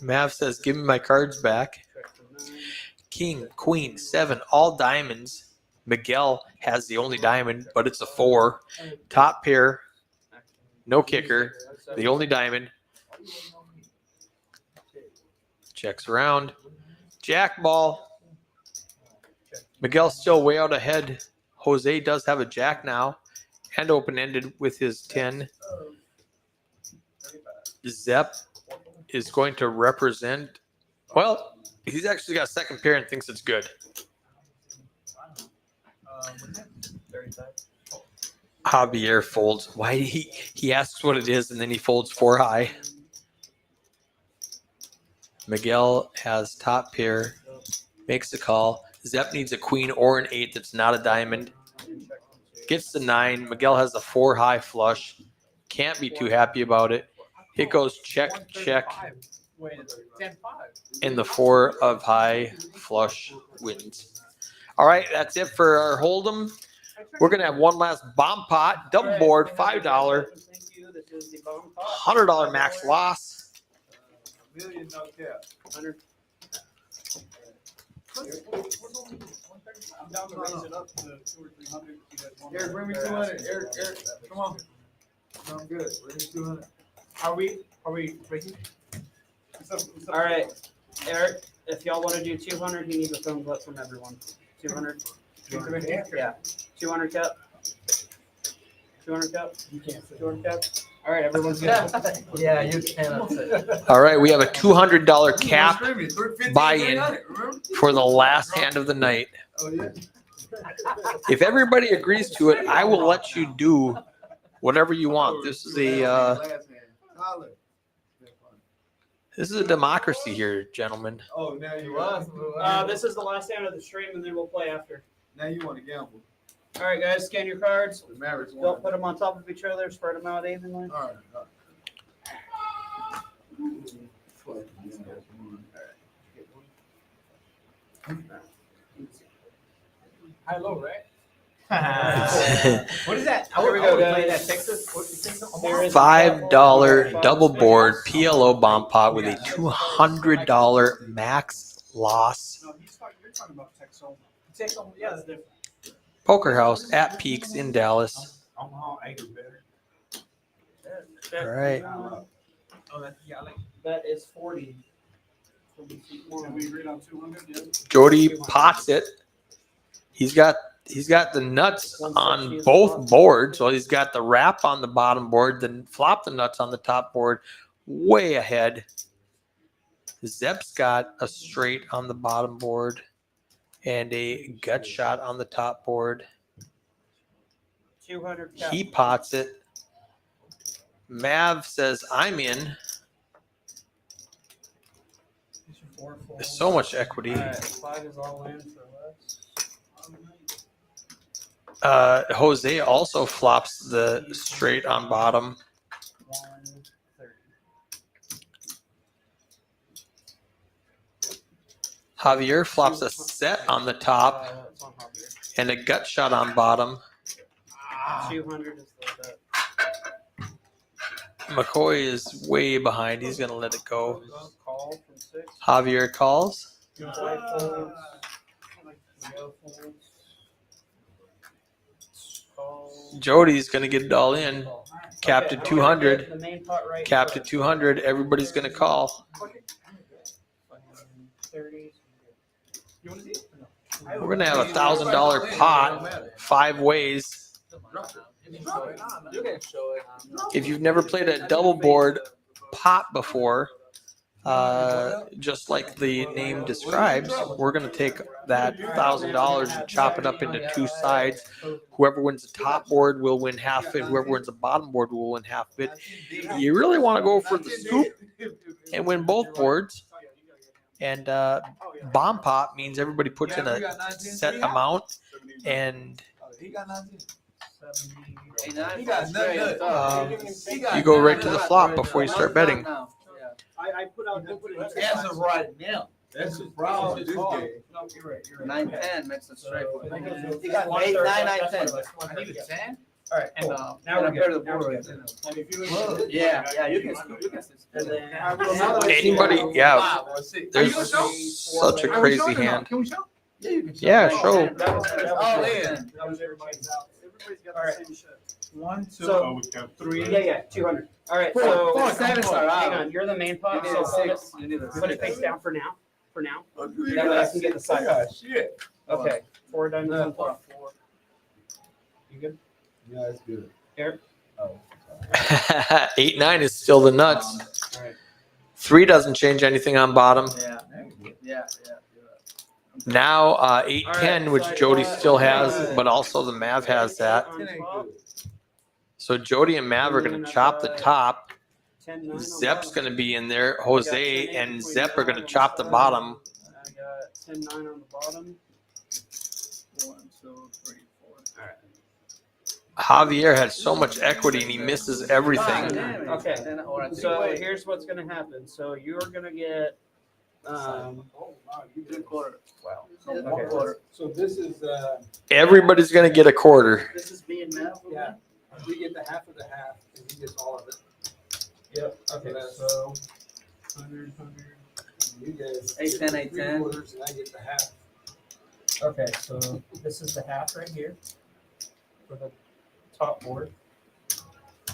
Mav says, give me my cards back. King, queen, 7, all diamonds. Miguel has the only diamond, but it's a 4. Top pair, no kicker, the only diamond. Checks around. Jack ball. Miguel's still way out ahead. Jose does have a jack now and open-ended with his 10. Zepp is going to represent, well, he's actually got a second pair and thinks it's good. 35. Javier folds. Why he asks what it is and then he folds 4 high. Miguel has top pair, makes the call. Zepp needs a queen or an 8 that's not a diamond. Gets the 9. Miguel has a 4 high flush. Can't be too happy about it. It goes check, check, Wait, it's 10-5. and the 4 of high flush wins. All right, that's it for our Hold'em. We're going to have one last bomb pot, double board, $5, $100 max loss. Million no cap. 100. I'm down to raise it up to 200 or 300. If you guys want. Eric, bring me 200. Eric, come on. No, I'm good. Bring me 200. Are we breaking? All right, Eric, if y'all want to do 200, he needs a thumbs up from everyone. 200. Yeah. 200 cup. 200 cup. You can't say. 200 cup. All right, everyone's good. Yeah, you cannot say. All right, we have a $200 cap Screaming, 350, buy-in 300, remember? for the last hand of the night. Oh, yeah. If everybody agrees to it, I will let you do whatever you want. This is a Last hand. Holler. this is a democracy here, gentlemen. Oh, now you want. This is the last hand of the stream, and then we'll play after. Now you want to gamble. All right, guys, scan your cards. The Mavericks won. Don't put them on top of each other. Spread them out evenly. All right. High low, right? What is that? Here we go, guys. There is $5 double board PLO bomb pot with a $200 max loss. No, you're talking about Texel. Yeah, that's different. Poker House at Peaks in Dallas. Omaha acre better. All right. Oh, that, yeah, I like. That is 40. Can we agree on 200? Yeah. Jody pots it. He's got the nuts on both boards. So he's got the wrap on the bottom board, then flop the nuts on the top board, way ahead. Zepp's got a straight on the bottom board and a gut shot on the top board. 200 cup. He pots it. Mav says, I'm in. There's so much equity. All right, 5 is all in for less. Jose also flops the straight on bottom. 130. Javier flops a set on the top It's on Javier. and a gut shot on bottom. 200 is the bet. McCoy is way behind. He's going to let it go. Call from 6. Javier calls. Five folds. Miguel folds. Call. Jody's going to get it all in. Capped Okay, at 200. The main pot right. Capped at 200. Everybody's going to call. 30. You want to see it? Or no? We're going to have a $1,000 pot 5 ways. You can show it. If you've never played a double board pot before, just like the name describes, we're going to take that $1,000 and chop it up into 2 sides. Whoever wins the top board will win half of it. Whoever wins the bottom board will win half of it. You really want to go for the scoop and win both boards. And bomb pot means everybody puts in a set amount, and He got 19. He He got nothing. you go right to the flop before you start betting. I put out. As of right now, That's the problem with this game. No, you're right. 9-10 makes it straight. He got 8, 9, 9, 10. I need a 10. All right, And cool. now Now we're I pair the good. Now board we're right good. there. And if you Yeah, you can. And then Anybody, yeah, there's Are you sure? such a crazy hand. Can we show? Yeah, you can. Yeah, show. That was Oh, yeah. That was everybody's out. Everybody's got All right. the same shit. 1, 2. So- Oh, we got 3. Yeah, 200. All right, Four, so four, sevens are hang out. on. You're the main pot, You so need a hold it. 6. You need a Put it 6. face down for now. For now. That way I can get the side. Shit. Okay, 4 diamonds on flop. You good? Yeah, it's good. Eric? 8-9 is still the nuts. All right. 3 doesn't change anything on bottom. Yeah, yeah. Now 8-10, which Jody still has, but also the Mav has that. On top, So Jody and Mav are going to chop the top. 10-9 on Zep's bottom. going to be in there. Jose and Zep are going to chop the bottom. I got 10-9 on the bottom. 1, 2, 3, 4. All right. Javier had so much equity and he misses everything. Okay. So here's what's gonna happen. So you're gonna get Oh, wow, you did quarter. Wow. Okay. Quarter. So this is, Everybody's going to get a quarter. This is me and Matt. yeah, we get the half of the half, and he gets all of it. Yep. Okay. So 100. You guys. 8, 10, 8, 10. 3/4, and I get the half. Okay. So this is the half right here for the top board.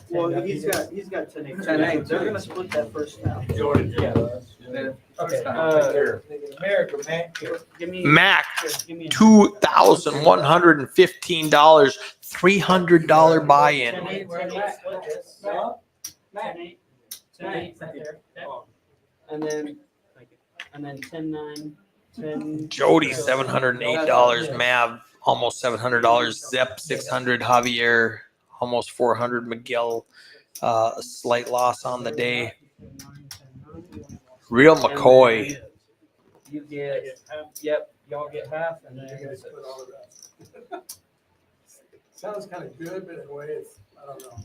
Well, he's got 10-8. 10-8. They're gonna split that first now. Jordan. Yeah. Then Okay. America, man. Give me. Mac, here, give me a- $2,115, $300 buy-in. 10-8, 10-8, split this. 10-8, 10-8 right there. Okay. And then 10-9, 10. Jody, $708. Mav, almost $700. Zep, $600. Javier, almost $400. Miguel, a slight loss on the day. Real McCoy. You get half. Yep, y'all get half, and then You guys put all the rest. Sounds kind of good, but in a way, it's, I don't know.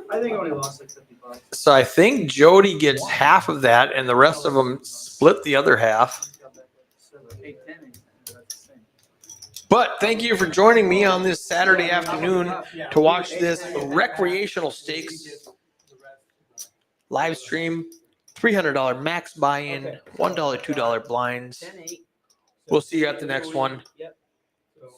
I think I only lost like $50. So I think Jody gets half of that, and the rest of them split the other half. 8, 10, 8, 10. That's the same. But thank you for joining me on this Saturday afternoon to watch this recreational stakes live stream. $300 max buy-in, $1, $2 blinds. 10-8. We'll see you at the next one. Yep. So-